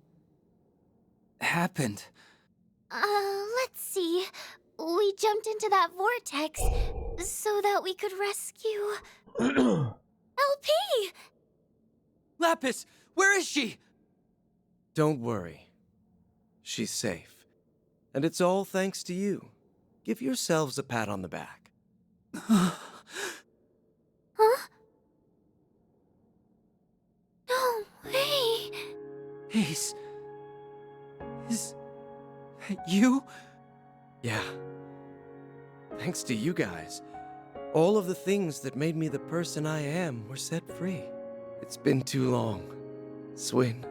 happened? Let's see. We jumped into that vortex so that we could rescue LP! Lapis, where is she? Don't worry. She's safe. And it's all thanks to you. Give yourselves a pat on the back. Huh? No way! Ace. Is that you? Yeah. Thanks to you guys. All of the things that made me the person I am were set free. It's been too long. Swin.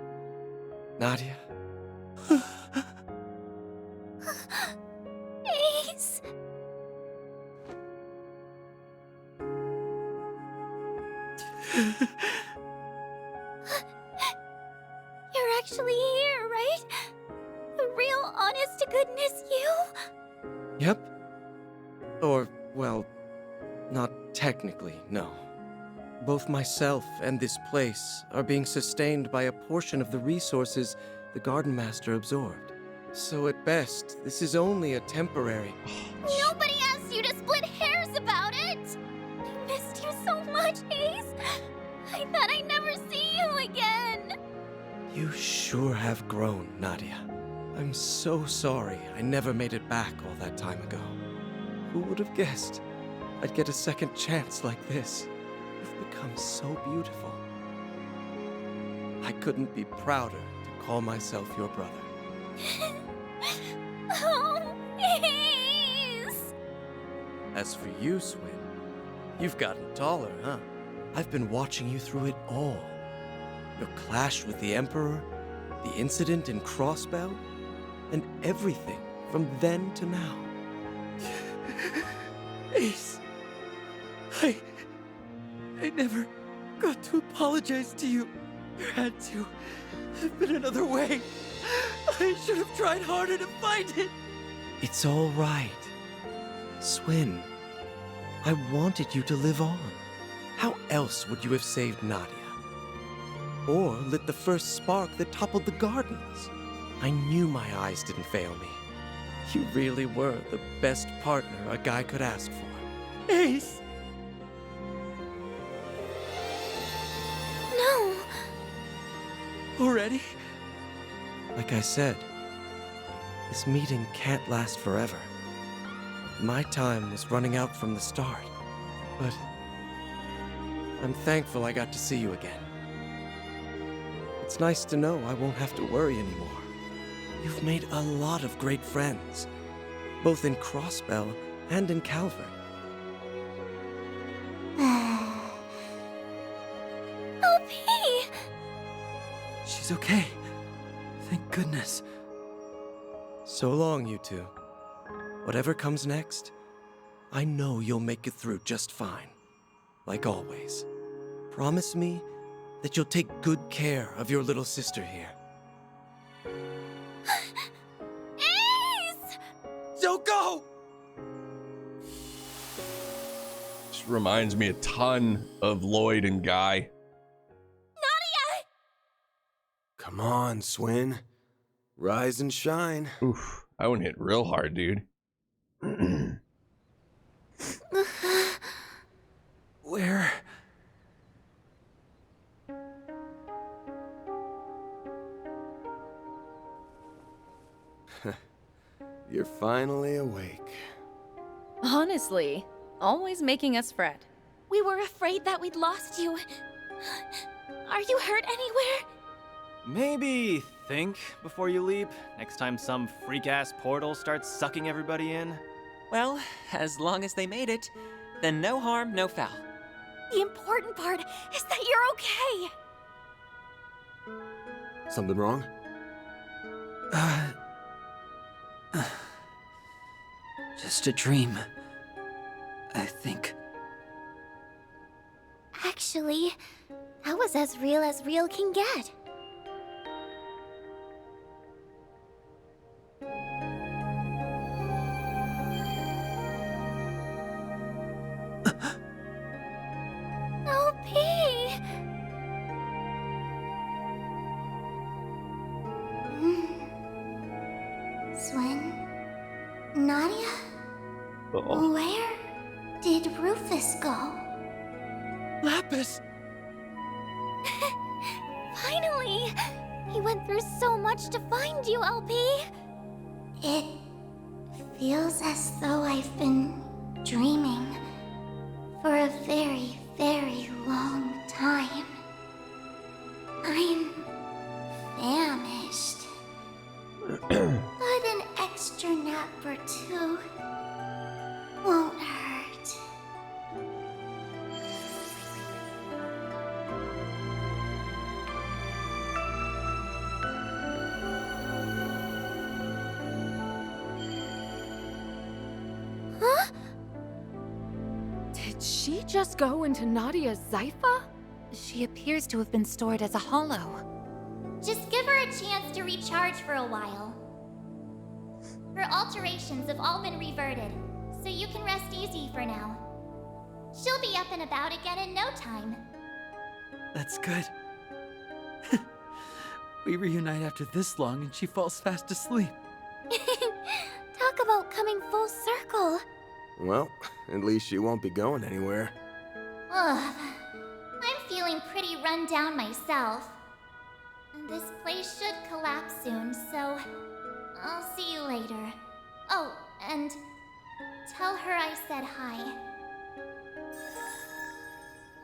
Nadia. Ace! You're actually here, right? The real, honest-to-goodness you? Yep. Or, well, not technically, no. Both myself and this place are being sustained by a portion of the resources the Gardenmaster absorbed. So at best, this is only a temporary... Nobody asked you to split hairs about it! I missed you so much, Ace! I thought I'd never see you again. You sure have grown, Nadia. I'm so sorry I never made it back all that time ago. Who would have guessed I'd get a second chance like this? You've become so beautiful. I couldn't be prouder to call myself your brother. Oh, please. As for you, Swin, you've gotten taller, huh? I've been watching you through it all. Your clash with the Emperor, the incident in Crossbell, and everything from then to now. Ace, I never got to apologize to you. There had to have been another way. I should have tried harder to find it. It's all right. Swin, I wanted you to live on. How else would you have saved Nadia? Or lit the first spark that toppled the gardens? I knew my eyes didn't fail me. You really were the best partner a guy could ask for. Ace! No. Already? Like I said, this meeting can't last forever. My time was running out from the start, but I'm thankful I got to see you again. It's nice to know I won't have to worry anymore. You've made a lot of great friends, both in Crossbell and in Calvert. LP! She's okay. Thank goodness. So long, you two. Whatever comes next, I know you'll make it through just fine. Like always. Promise me that you'll take good care of your little sister here. Ace! So go! This reminds me a ton of Lloyd and Guy. Nadia! Come on, Swin. Rise and shine. Oof, that one hit real hard, dude. Where? You're finally awake. Honestly, always making us fret. We were afraid that we'd lost you. Are you hurt anywhere? Maybe think before you leap, next time some freak-ass portal starts sucking everybody in. Well, as long as they made it, then no harm, no foul. The important part is that you're okay. Something wrong? Just a dream, I think. Actually, that was as real can get. LP! Swin? Nadia? Uh-oh. Where did Rufus go? Lapis! Finally! He went through so much to find you, LP! It feels as though I've been dreaming for a very, very long time. I'm famished. But an extra nap or two won't hurt. Huh? Did she just go into Nadia's Zypha? She appears to have been stored as a hollow. Just give her a chance to recharge for a while. Her alterations have all been reverted, so you can rest easy for now. She'll be up and about again in no time. That's good. We reunite after this long and she falls fast asleep. Talk about coming full circle. Well, at least she won't be going anywhere. Ugh. I'm feeling pretty run down myself. This place should collapse soon, so I'll see you later. Oh, and tell her I said hi.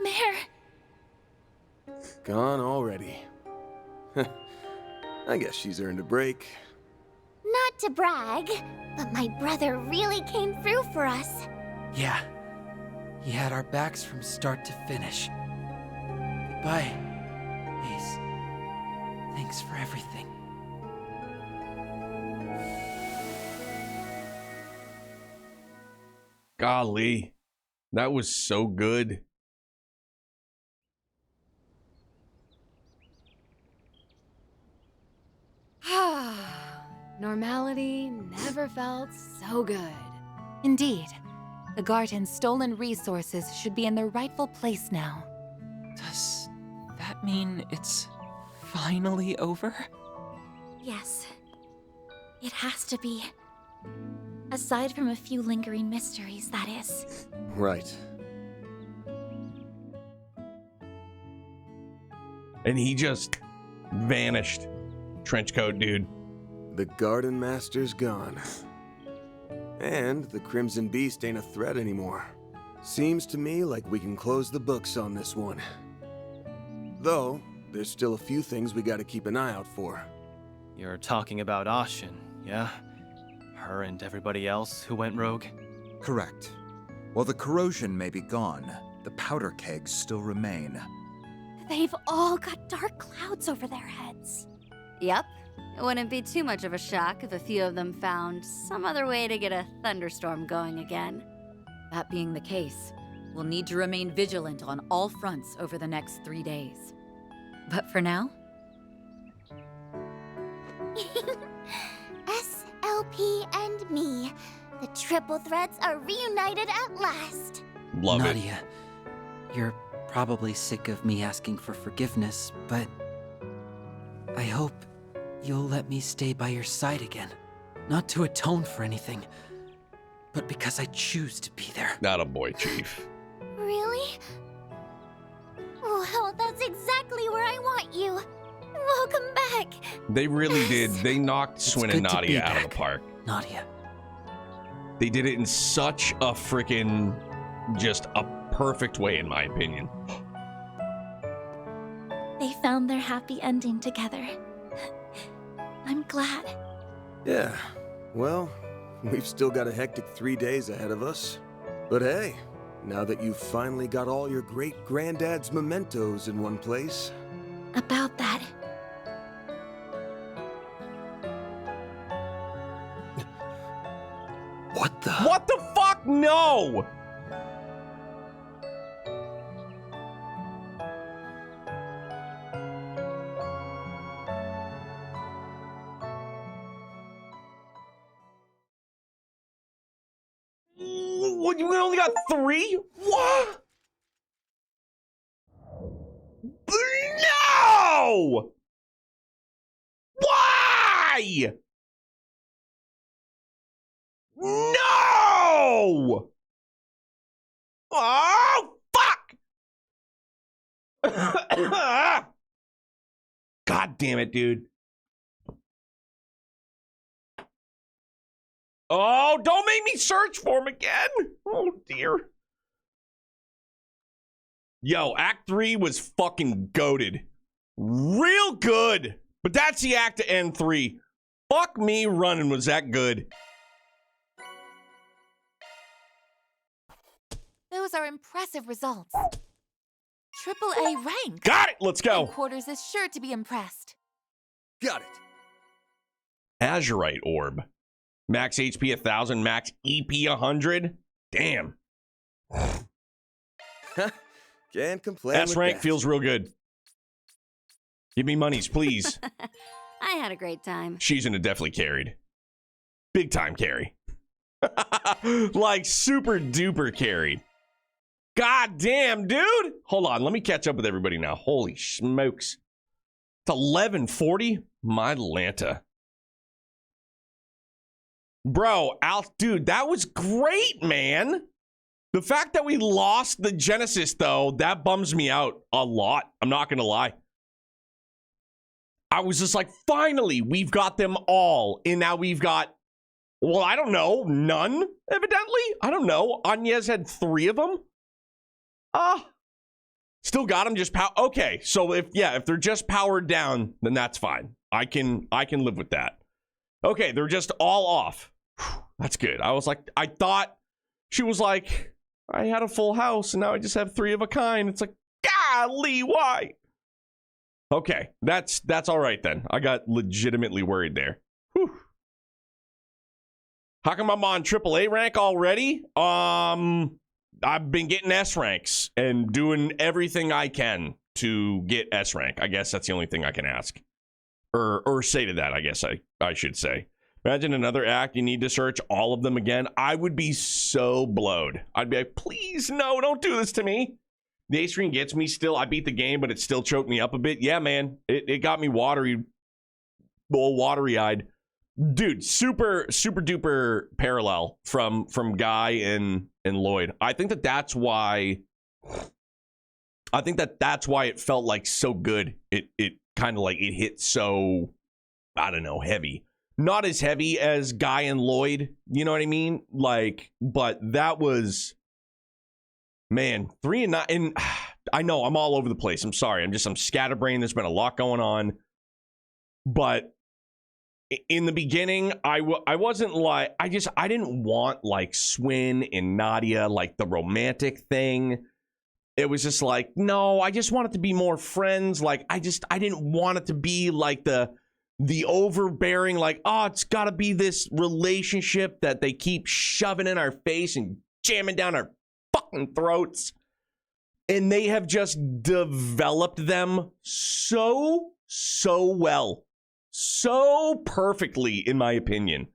Mare! Gone already. I guess she's earned a break. Not to brag, but my brother really came through for us. Yeah. He had our backs from start to finish. Goodbye, Ace. Thanks for everything. Golly, that was so good. Normality never felt so good. Indeed. The garden's stolen resources should be in their rightful place now. Does that mean it's finally over? Yes. It has to be. Aside from a few lingering mysteries, that is. Right. And he just vanished. Trenchcoat dude. The Gardenmaster's gone. And the Crimson Beast ain't a threat anymore. Seems to me like we can close the books on this one. Though, there's still a few things we gotta keep an eye out for. You're talking about Ashen, yeah? Her and everybody else who went rogue? Correct. While the corrosion may be gone, the powder kegs still remain. They've all got dark clouds over their heads. Yep. It wouldn't be too much of a shock if a few of them found some other way to get a thunderstorm going again. That being the case, we'll need to remain vigilant on all fronts over the next 3 days. But for now... SLP and me. The triple threats are reunited at last. Love Nadia, you're probably sick of me asking for forgiveness, but I hope you'll let me stay by your side again. Not to atone for anything, but because I choose to be there. Not a boy, Chief. Really? Well, that's exactly where I want you. Welcome back. They really did. They knocked Swin and good to be Nadia out of back. the park. Nadia. They did it in such a freaking, just a perfect way, in my opinion. They found their happy ending together. I'm glad. Yeah, well, we've still got a hectic 3 days ahead of us. But hey, now that you've finally got all your great-granddad's mementos in one place... About that. What the... What the fuck? No! What, you only got 3? What? No! Why? No! Oh, fuck! God damn it, dude. Oh, don't make me search for him again. Oh, dear. Yo, Act 3 was fucking goated. Real good. But that's the act to end 3. Fuck me running, was that good? Those are impressive results. AAA rank. Got it. Let's go. Headquarters is sure to be impressed. Got it. Azurite orb. Max HP 1000, max EP 100. Damn. Can't complain. S with rank that. feels real good. Give me monies, please. I had a great time. She's gonna definitely carried. Big time carry. Like super duper carried. God damn, dude. Hold on, let me catch up with everybody now. Holy smokes. It's 11:40. My Lanta. Bro, dude, that was great, man. The fact that we lost the Genesis, though, that bums me out a lot. I'm not going to lie. I was just like, finally, we've got them all. And now we've got, well, I don't know, none, evidently. I don't know. Agnes had 3 of them. Still got them just okay, so if they're just powered down, then that's fine. I can live with that. Okay, they're just all off. Whew, that's good. I was like, I thought she was like, I had a full house and now I just have 3 of a kind. It's like, golly, why? Okay, that's all right then. I got legitimately worried there. Whew. How come I'm on AAA rank already? I've been getting S ranks and doing everything I can to get S rank. I guess that's the only thing I can ask. Or say to that, I guess I should say. Imagine another act, you need to search all of them again. I would be so blowed. I'd be like, please, no, don't do this to me. The A screen gets me still. I beat the game, but it still choked me up a bit. Yeah, man, it got me watery-eyed. Dude, super duper parallel from Guy and Lloyd. I think that's why it felt like so good. It kind of like it hit so, I don't know, heavy. Not as heavy as Guy and Lloyd, you know what I mean? Like, but that was, man, 3 and 9. And I know I'm all over the place. I'm sorry. I'm scatterbrained. There's been a lot going on, but in the beginning, I wasn't like, I didn't want like Swin and Nadia, like the romantic thing. It was just like, no, I just want it to be more friends. Like, I didn't want it to be like the overbearing, like, oh, it's got to be this relationship that they keep shoving in our face and jamming down our fucking throats. And they have just developed them so well. So perfectly, in my opinion,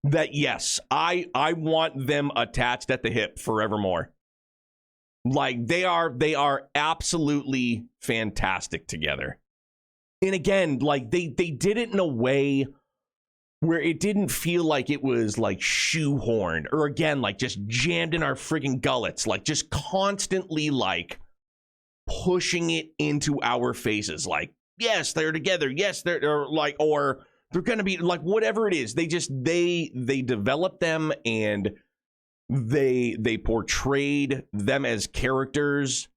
that yes, I want them attached at the hip forevermore. Like, they are absolutely fantastic together. And again, like they did it in a way where it didn't feel like it was like shoehorned or again like just jammed in our friggin' gullets, like just constantly like pushing it into our faces, like, yes, they're together. Yes, they're like, or they're going to be like, whatever it is. They developed them and they portrayed them as characters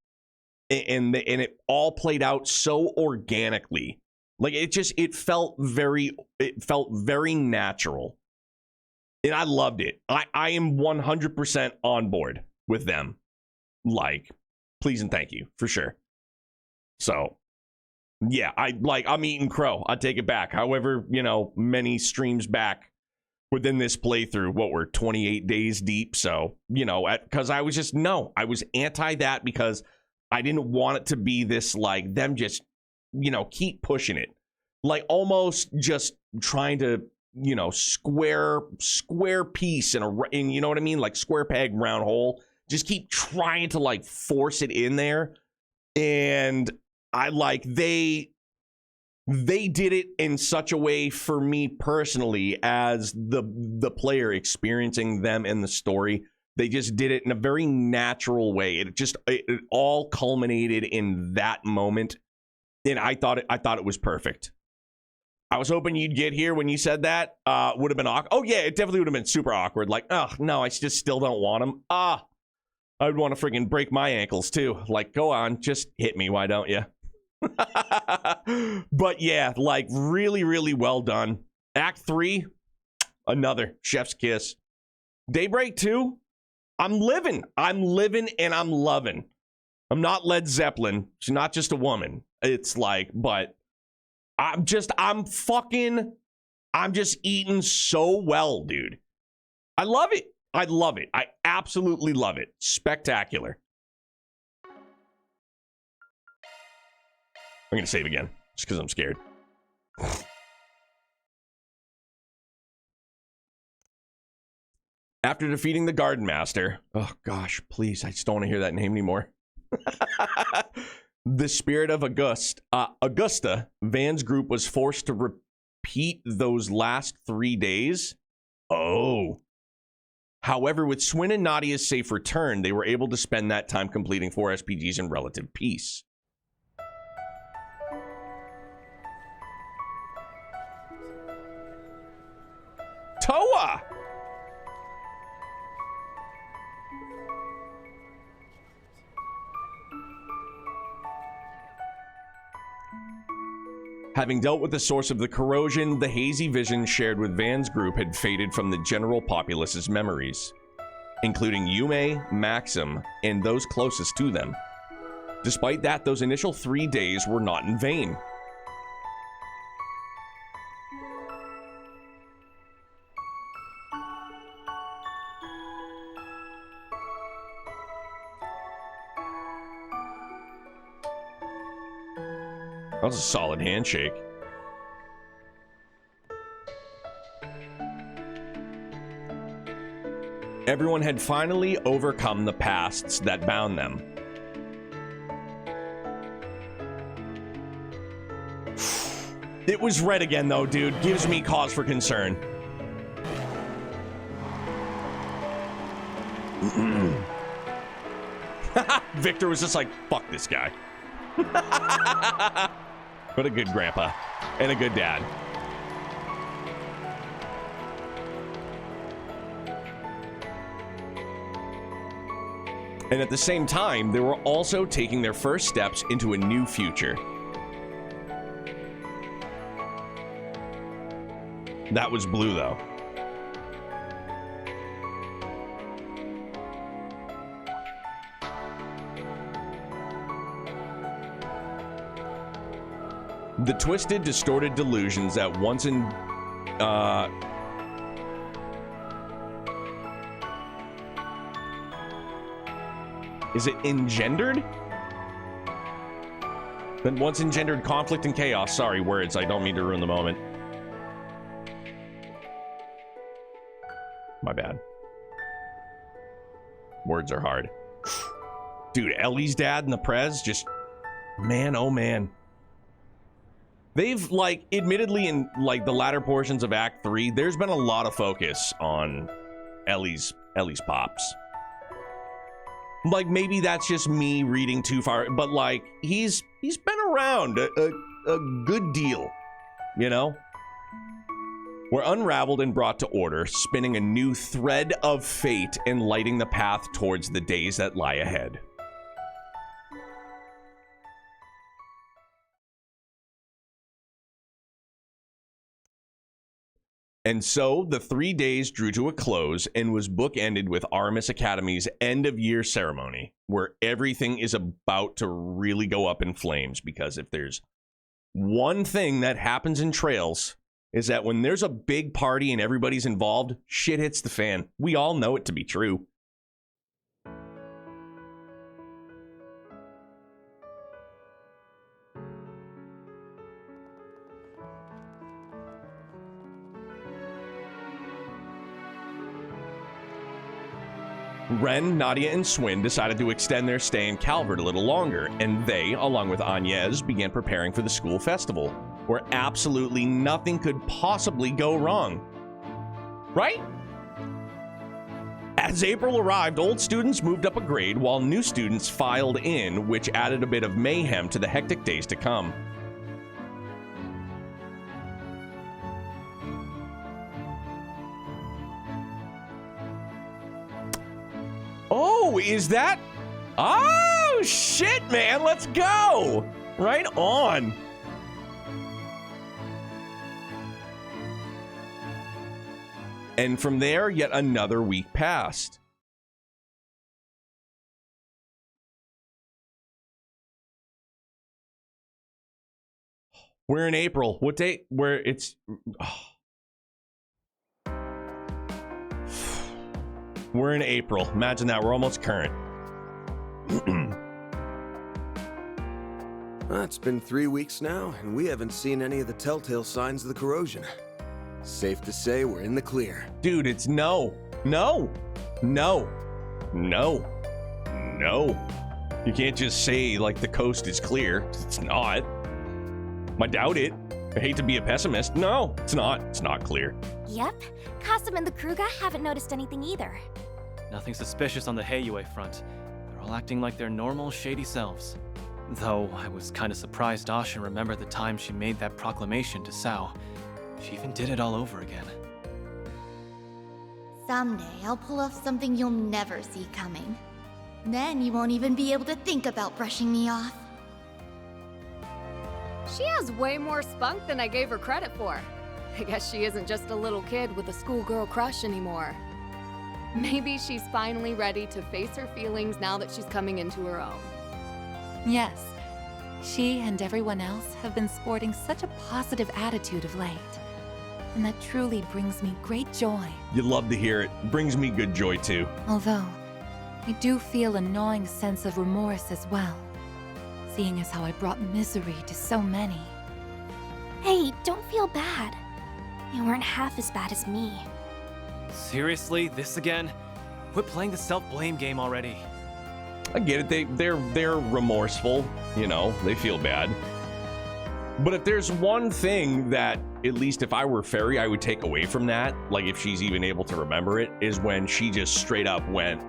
and it all played out so organically. Like it felt very natural. And I loved it. I am 100% on board with them. Like, please and thank you for sure. So, yeah, I'm eating crow. I take it back. However, many streams back within this playthrough, what we're 28 days deep. So, because I was anti that because I didn't want it to be this like them just, keep pushing it. Like almost just trying to, square piece in you know what I mean? Like square peg, round hole. Just keep trying to like force it in there. And I like they did it in such a way for me personally as the player experiencing them in the story. They just did it in a very natural way. It all culminated in that moment, and I thought it was perfect. I was hoping you'd get here when you said that. Would have been awkward. Oh yeah, it definitely would have been super awkward. Like, oh no, I just still don't want him. I'd want to freaking break my ankles too. Like, go on, just hit me. Why don't you? But yeah, like really, really well done. Act 3, another chef's kiss. Daybreak 2, I'm living and I'm loving. I'm not Led Zeppelin. She's not just a woman. It's like, but I'm just eating so well, dude. I love it. I absolutely love it. Spectacular. I'm going to save again, just because I'm scared. After defeating the Gardenmaster, oh gosh, please, I just don't want to hear that name anymore. The spirit of Augusta, Van's group was forced to repeat those last 3 days. Oh. However, with Swin and Nadia's safe return, they were able to spend that time completing 4 SPGs in relative peace. Toa! Having dealt with the source of the corrosion, the hazy vision shared with Van's group had faded from the general populace's memories, including Yume, Maxim, and those closest to them. Despite that, those initial 3 days were not in vain. That was a solid handshake. Everyone had finally overcome the pasts that bound them. It was red again, though, dude. Gives me cause for concern. Victor was just like, fuck this guy. What a good grandpa and a good dad. And at the same time, they were also taking their first steps into a new future. That was blue, though. The twisted, distorted delusions that once in... is it engendered? That once engendered conflict and chaos. Sorry, words. I don't mean to ruin the moment. My bad. Words are hard. Dude, Ellie's dad and the Prez just... Man, oh man. They've, like, admittedly in, like, the latter portions of Act 3, there's been a lot of focus on Ellie's pops. Like, maybe that's just me reading too far, but, like, he's been around a good deal, you know? We're unraveled and brought to order, spinning a new thread of fate and lighting the path towards the days that lie ahead. And so the 3 days drew to a close and was bookended with Artemis Academy's end-of-year ceremony, where everything is about to really go up in flames, because if there's one thing that happens in Trails, is that when there's a big party and everybody's involved, shit hits the fan. We all know it to be true. Ren, Nadia, and Swin decided to extend their stay in Calvert a little longer, and they, along with Agnes, began preparing for the school festival, where absolutely nothing could possibly go wrong. Right? As April arrived, old students moved up a grade while new students filed in, which added a bit of mayhem to the hectic days to come. Oh, is that? Oh, shit, man. Let's go. Right on. And from there, yet another week passed. We're in April. What date? Where it's... Oh. We're in April. Imagine that. We're almost current. It's been 3 weeks now, and we haven't seen any of the telltale signs of the corrosion. Safe to say we're in the clear. Dude, it's no. No. No. No. No. You can't just say, like, the coast is clear. It's not. I doubt it. I hate to be a pessimist. No, it's not. It's not clear. Yep. Kasum and the Kruga haven't noticed anything either. Nothing suspicious on the Heiyue front. They're all acting like their normal, shady selves. Though I was kinda surprised Asha remembered the time she made that proclamation to Sao. She even did it all over again. Someday I'll pull off something you'll never see coming. Then you won't even be able to think about brushing me off. She has way more spunk than I gave her credit for. I guess she isn't just a little kid with a schoolgirl crush anymore. Maybe she's finally ready to face her feelings now that she's coming into her own. Yes, she and everyone else have been sporting such a positive attitude of late. And that truly brings me great joy. You love to hear it. Brings me good joy too. Although, I do feel a gnawing sense of remorse as well, seeing as how I brought misery to so many. Hey, don't feel bad. You weren't half as bad as me. Seriously? This again? Quit playing the self-blame game already. I get it. They're remorseful. You know, they feel bad. But if there's one thing that, at least if I were Fairy, I would take away from that, like if she's even able to remember it, is when she just straight up went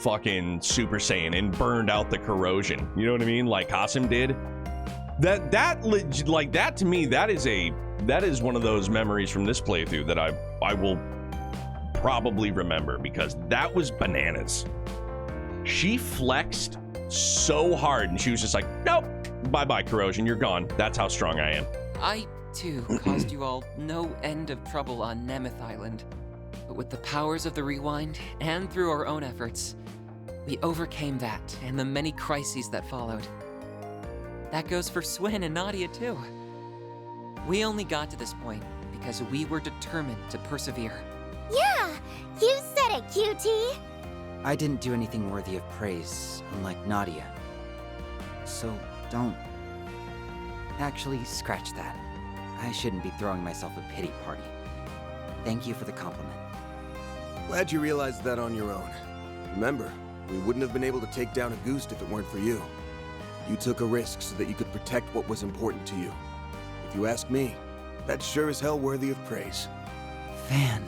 fucking Super Saiyan and burned out the corrosion. You know what I mean? Like Kasum did. That to me, that is one of those memories from this playthrough that I will probably remember, because that was bananas. She flexed so hard and she was just like, nope, bye-bye corrosion, you're gone. That's how strong I am. I, too, caused you all no end of trouble on Nemeth Island. But with the powers of the Rewind, and through our own efforts, we overcame that and the many crises that followed. That goes for Swin and Nadia, too. We only got to this point because we were determined to persevere. Yeah, you said it, cutie. I didn't do anything worthy of praise, unlike Nadia. So don't... Actually, scratch that. I shouldn't be throwing myself a pity party. Thank you for the compliment. Glad you realized that on your own. Remember, we wouldn't have been able to take down a Goose if it weren't for you. You took a risk so that you could protect what was important to you. If you ask me, that's sure as hell worthy of praise. Van.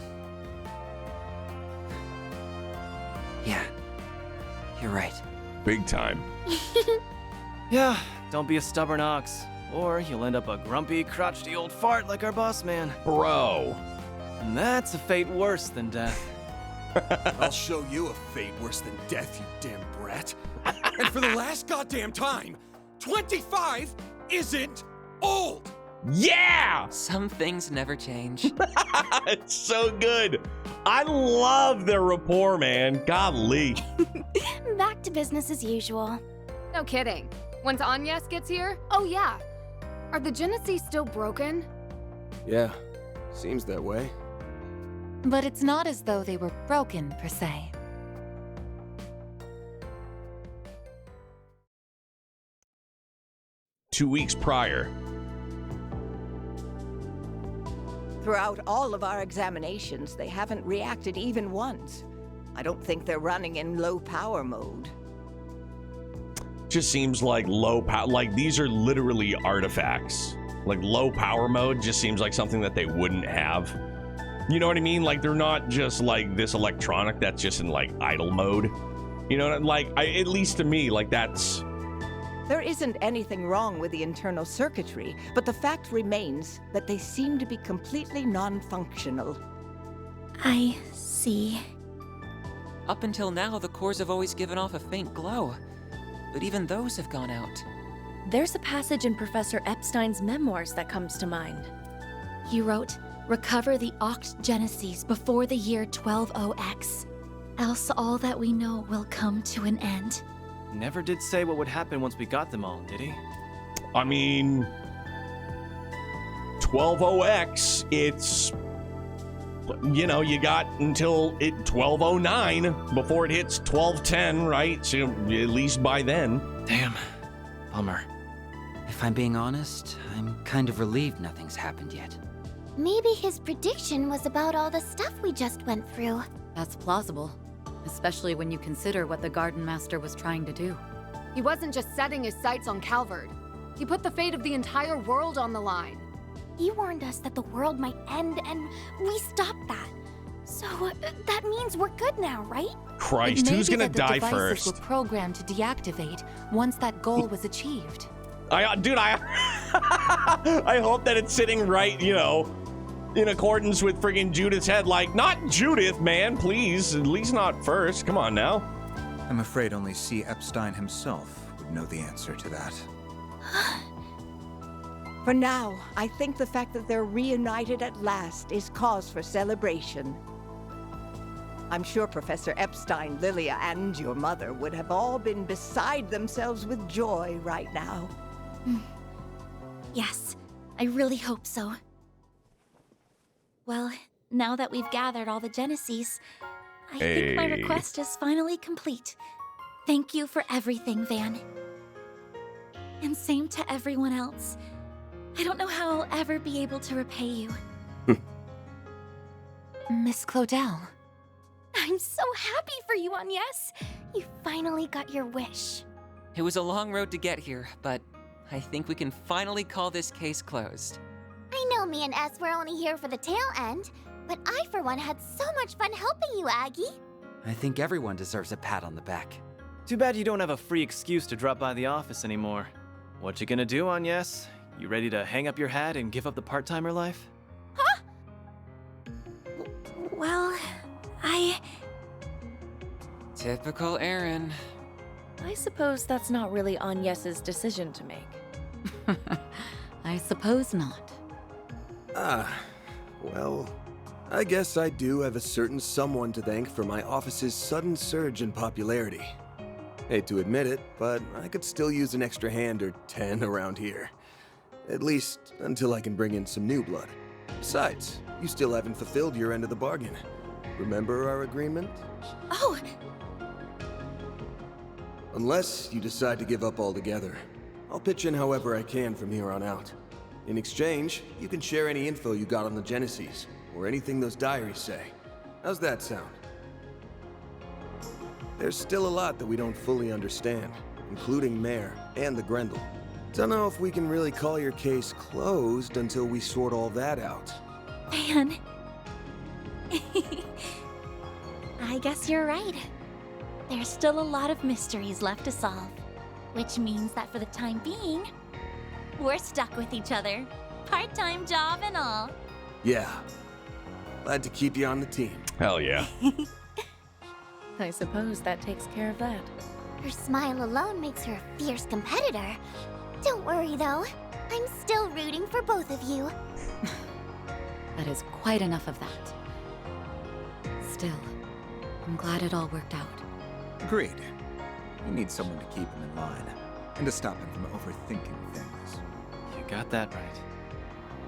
Yeah, you're right. Big time. Yeah, don't be a stubborn ox, or you'll end up a grumpy, crotchety old fart like our boss man. Bro. And that's a fate worse than death. I'll show you a fate worse than death, you damn brat. And for the last goddamn time, 25 isn't old! Yeah! Some things never change. It's so good. I love their rapport, man. Golly. Back to business as usual. No kidding. Once Agnes gets here, oh yeah. Are the Genesis still broken? Yeah, seems that way. But it's not as though they were broken, per se. Two weeks prior. Throughout all of our examinations, they haven't reacted even once. I don't think they're running in low power mode. Just seems like low power, like these are literally artifacts. Like low power mode just seems like something that they wouldn't have. You know what I mean? Like they're not just like this electronic that's just in like idle mode. You know, like at least to me, like that's... There isn't anything wrong with the internal circuitry, but the fact remains that they seem to be completely non-functional. I see. Up until now, the cores have always given off a faint glow, but even those have gone out. There's a passage in Professor Epstein's memoirs that comes to mind. He wrote, "Recover the Oct Genesis before the year 120X, else all that we know will come to an end." Never did say what would happen once we got them all, did he? I mean, 120X, it's, you know, you got until 1209 before it hits 1210, right? So at least by then. Damn. Bummer. If I'm being honest, I'm kind of relieved nothing's happened yet. Maybe his prediction was about all the stuff we just went through. That's plausible, especially when you consider what the Gardenmaster was trying to do. He wasn't just setting his sights on Calvard. He put the fate of the entire world on the line. He warned us that the world might end, and we stopped that. So that means we're good now, right? Christ, who's gonna die The devices first? were programmed to deactivate once that goal was achieved. Dude, I hope that it's sitting right, you know, in accordance with friggin' Judith's head. Like, not Judith, man, please. At least not first. Come on now. I'm afraid only C. Epstein himself would know the answer to that. For now, I think the fact that they're reunited at last is cause for celebration. I'm sure Professor Epstein, Lilia, and your mother would have all been beside themselves with joy right now. Yes, I really hope so. Well, now that we've gathered all the Genesees, I think my request is finally complete. Thank you for everything, Van. And same to everyone else. I don't know how I'll ever be able to repay you. Miss Claudel. I'm so happy for you, Agnes. You finally got your wish. It was a long road to get here, but I think we can finally call this case closed. I know me and S were only here for the tail end, but I for one had so much fun helping you, Aggie. I think everyone deserves a pat on the back. Too bad you don't have a free excuse to drop by the office anymore. What you gonna do, Agnes? You ready to hang up your hat and give up the part-timer life? Huh? Well, Typical Aaron. I suppose that's not really Agnes's decision to make. I suppose not. Well, I guess I do have a certain someone to thank for my office's sudden surge in popularity. Hate to admit it, but I could still use an extra hand or 10 around here. At least until I can bring in some new blood. Besides, you still haven't fulfilled your end of the bargain. Remember our agreement? Oh! Unless you decide to give up altogether, I'll pitch in however I can from here on out. In exchange, you can share any info you got on the Genesees, or anything those diaries say. How's that sound? There's still a lot that we don't fully understand, including Mare and the Grendel. Don't know if we can really call your case closed until we sort all that out. Van. I guess you're right. There's still a lot of mysteries left to solve. Which means that for the time being, we're stuck with each other. Part-time job and all. Yeah. Glad to keep you on the team. Hell yeah. I suppose that takes care of that. Her smile alone makes her a fierce competitor. Don't worry, though. I'm still rooting for both of you. That is quite enough of that. Still, I'm glad it all worked out. Agreed. You need someone to keep him in line, and to stop him from overthinking things. You got that right.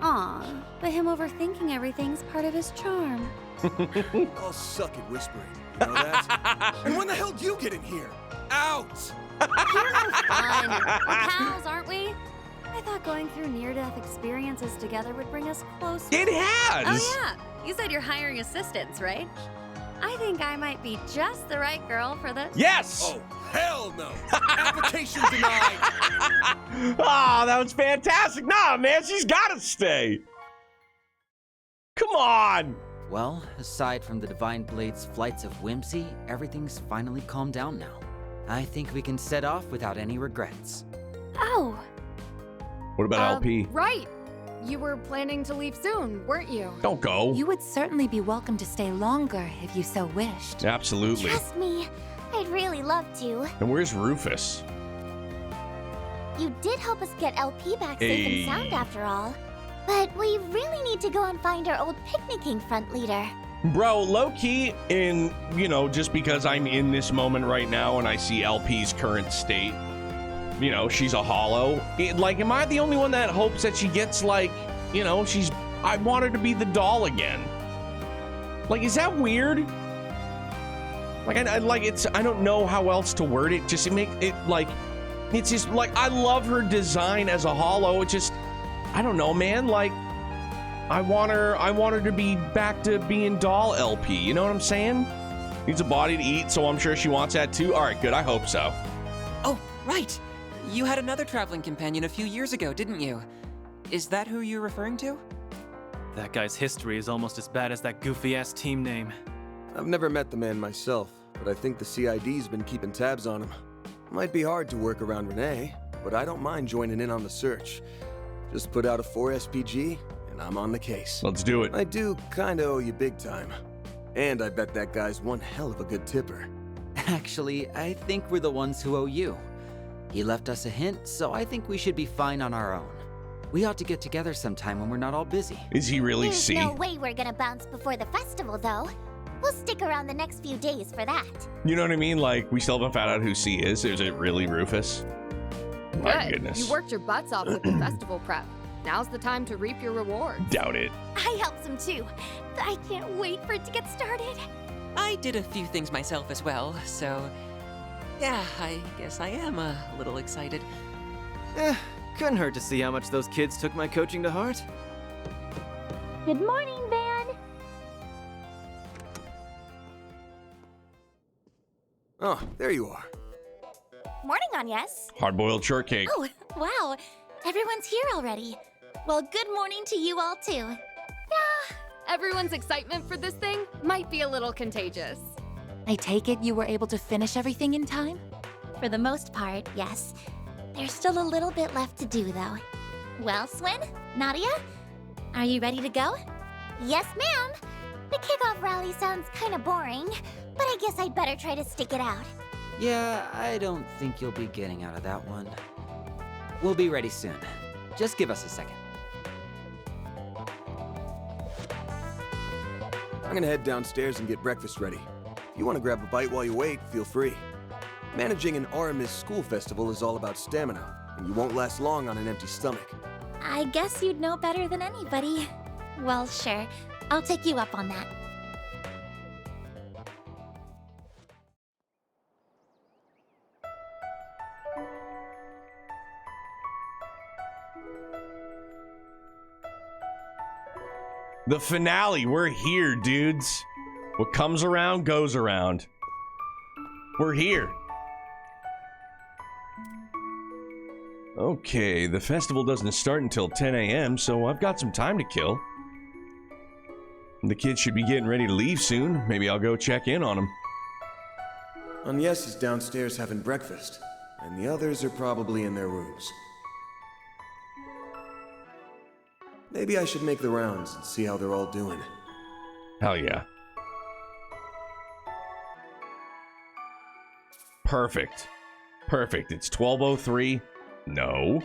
Aw, but him overthinking everything's part of his charm. I'll suck at whispering, you know that? And when the hell do you get in here? Out! You're no fun. We're pals, aren't we? I thought going through near-death experiences together would bring us closer. It has! Oh yeah, you said you're hiring assistants, right? I think I might be just the right girl for the... Yes! Oh, hell no! Application denied! Oh, that was fantastic. Nah, man, she's gotta stay. Come on! Well, aside from the Divine Blade's flights of whimsy, everything's finally calmed down now. I think we can set off without any regrets. Oh. What about LP? Right. You were planning to leave soon, weren't you? Don't go. You would certainly be welcome to stay longer if you so wished. Absolutely. Trust me, I'd really love to. And where's Rufus? You did help us get LP back safe and sound after all. But we really need to go and find our old picnicking front leader. Bro, low-key, just because I'm in this moment right now and I see LP's current state, she's a hollow. Am I the only one that hopes that she gets, I want her to be the doll again. Is that weird? I don't know how else to word it. I love her design as a hollow. It's just, I don't know, man. I want her to be back to being doll LP. You know what I'm saying? Needs a body to eat, so I'm sure she wants that too. All right, good. I hope so. Oh, right. You had another traveling companion a few years ago, didn't you? Is that who you're referring to? That guy's history is almost as bad as that goofy-ass team name. I've never met the man myself, but I think the CID's been keeping tabs on him. Might be hard to work around Renee, but I don't mind joining in on the search. Just put out a 4 SPG, and I'm on the case. Let's do it. I do kinda owe you big time. And I bet that guy's one hell of a good tipper. Actually, I think we're the ones who owe you. He left us a hint, so I think we should be fine on our own. We ought to get together sometime when we're not all busy. Is he really There's C? no way we're gonna bounce before the festival, though. We'll stick around the next few days for that. You know what I mean? Like, we still haven't found out who C is. Is it really Rufus? My Good. goodness. You worked your butts off with the festival prep. Now's the time to reap your rewards. Doubt it. I helped him too. I can't wait for it to get started. I did a few things myself as well, so yeah, I guess I am a little excited. Couldn't hurt to see how much those kids took my coaching to heart. Good morning, Van. Oh, there you are. Morning, Agnes. Hard-boiled shortcake. Oh, wow. Everyone's here already. Well, good morning to you all too. Yeah, everyone's excitement for this thing might be a little contagious. I take it you were able to finish everything in time? For the most part, yes. There's still a little bit left to do, though. Well, Swin, Nadia, are you ready to go? Yes, ma'am. The kickoff rally sounds kind of boring, but I guess I'd better try to stick it out. Yeah, I don't think you'll be getting out of that one. We'll be ready soon. Just give us a second. I'm gonna head downstairs and get breakfast ready. If you want to grab a bite while you wait, feel free. Managing an Aramis school festival is all about stamina, and you won't last long on an empty stomach. I guess you'd know better than anybody. Well, sure. I'll take you up on that. The finale. We're here, dudes. What comes around goes around. We're here. Okay, the festival doesn't start until 10 a.m., so I've got some time to kill. The kids should be getting ready to leave soon. Maybe I'll go check in on them. Agnes is downstairs having breakfast, and the others are probably in their rooms. Maybe I should make the rounds and see how they're all doing. Hell yeah. Perfect. Perfect. It's 12:03. No.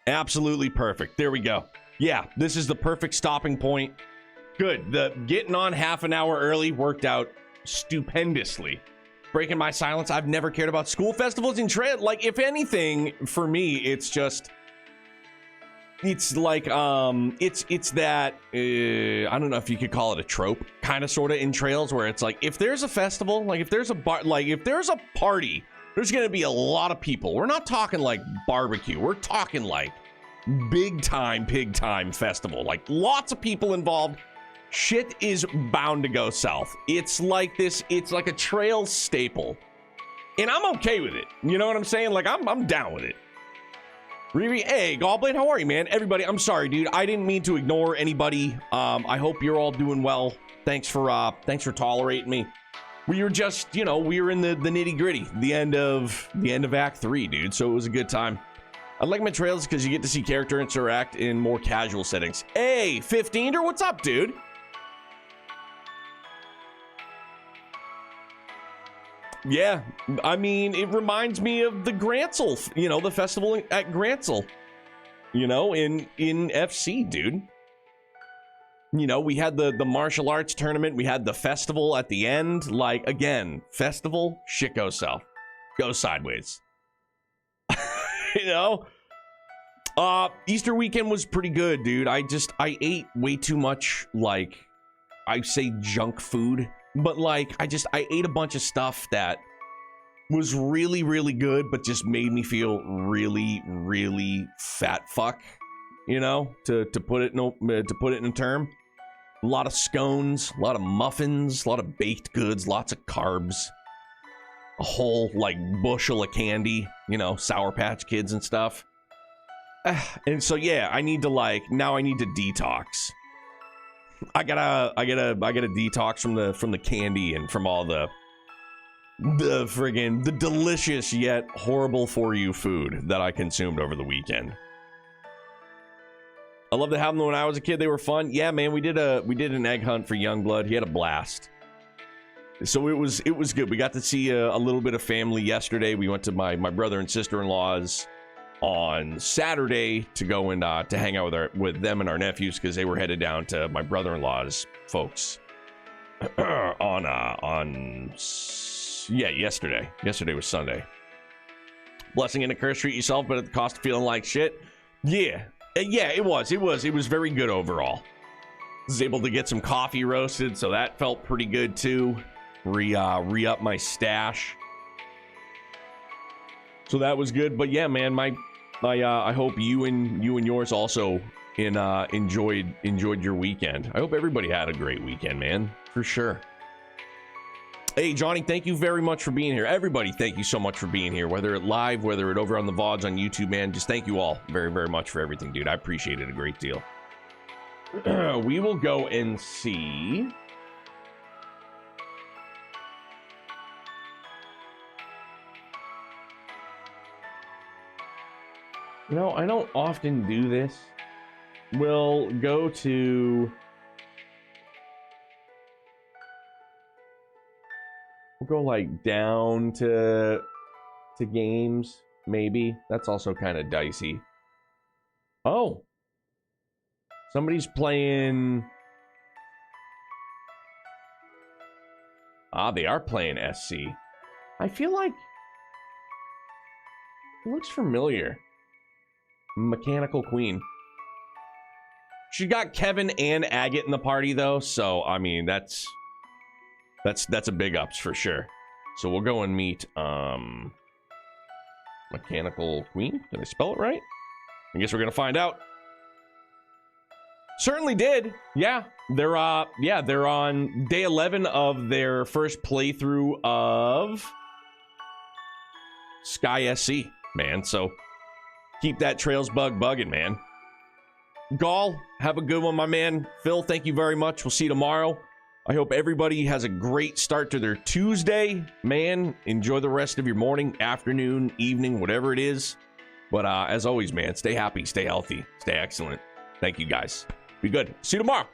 Absolutely perfect. There we go. Yeah, this is the perfect stopping point. Good. The getting on half an hour early worked out stupendously. Breaking my silence. I've never cared about school festivals in Trent. Like, if anything, for me, it's just... It's like, it's that, I don't know if you could call it a trope, kind of, sort of, in Trails, where it's like, if there's a festival, like, if there's a bar, like, if there's a party, there's gonna be a lot of people. We're not talking, like, barbecue. We're talking, like, big time, pig time festival. Like, lots of people involved. Shit is bound to go south. It's like this, it's like a Trails staple. And I'm okay with it. You know what I'm saying? Like, I'm down with it. Riri, hey, Gallblade, how are you, man? Everybody, I'm sorry, dude. I didn't mean to ignore anybody. I hope you're all doing well. Thanks for tolerating me. We were just, you know, we were in the nitty gritty, the end of Act 3, dude. So it was a good time. I like my Trails because you get to see character interact in more casual settings. Hey, 15er, what's up, dude? Yeah, I mean, it reminds me of the Grantsel, you know, the festival at Grantsel, you know, in FC, dude. You know, we had the martial arts tournament, we had the festival at the end. Like, again, festival, shit goes south, goes sideways. You know, Easter weekend was pretty good, dude. I ate way too much, like, I say junk food. But, like, I ate a bunch of stuff that was really, really good, but just made me feel really, really fat fuck, you know, to put it in a term. A lot of scones, a lot of muffins, a lot of baked goods, lots of carbs, a whole, like, bushel of candy, you know, Sour Patch Kids and stuff. And so yeah, I need to now I need to detox. I gotta detox from the candy and from all the delicious yet horrible for you food that I consumed over the weekend. I love to have them when I was a kid. They were fun. Yeah, man, we did an egg hunt for Youngblood. He had a blast. So it was good. We got to see a little bit of family yesterday. We went to my brother and sister-in-law's on Saturday to go and to hang out with them and our nephews because they were headed down to my brother-in-law's folks yesterday. Yesterday was Sunday. Blessing and a curse, treat yourself, but at the cost of feeling like shit. Yeah, it was very good overall. Was able to get some coffee roasted, so that felt pretty good too. Re-up my stash. So that was good. But yeah, man, I hope you and yours also enjoyed your weekend. I hope everybody had a great weekend, man, for sure. Hey, Johnny, thank you very much for being here. Everybody, thank you so much for being here, whether it live, whether it over on the VODs on YouTube, man. Just thank you all very, very much for everything, dude. I appreciate it a great deal. We will go and see. You know, I don't often do this. We'll go to... We'll go like down to games, maybe. That's also kind of dicey. Oh. Somebody's playing... Ah, they are playing SC. I feel like... It looks familiar. Mechanical Queen. She got Kevin and Agate in the party though, so I mean that's a big ups for sure. So we'll go and meet Mechanical Queen. Did I spell it right? I guess we're gonna find out. Certainly did. Yeah, they're on day 11 of their first playthrough of Sky SC, man. So keep that Trails bug bugging, man. Gall, have a good one, my man. Phil, thank you very much. We'll see you tomorrow. I hope everybody has a great start to their Tuesday. Man, enjoy the rest of your morning, afternoon, evening, whatever it is. But as always, man, stay happy, stay healthy, stay excellent. Thank you, guys. Be good. See you tomorrow.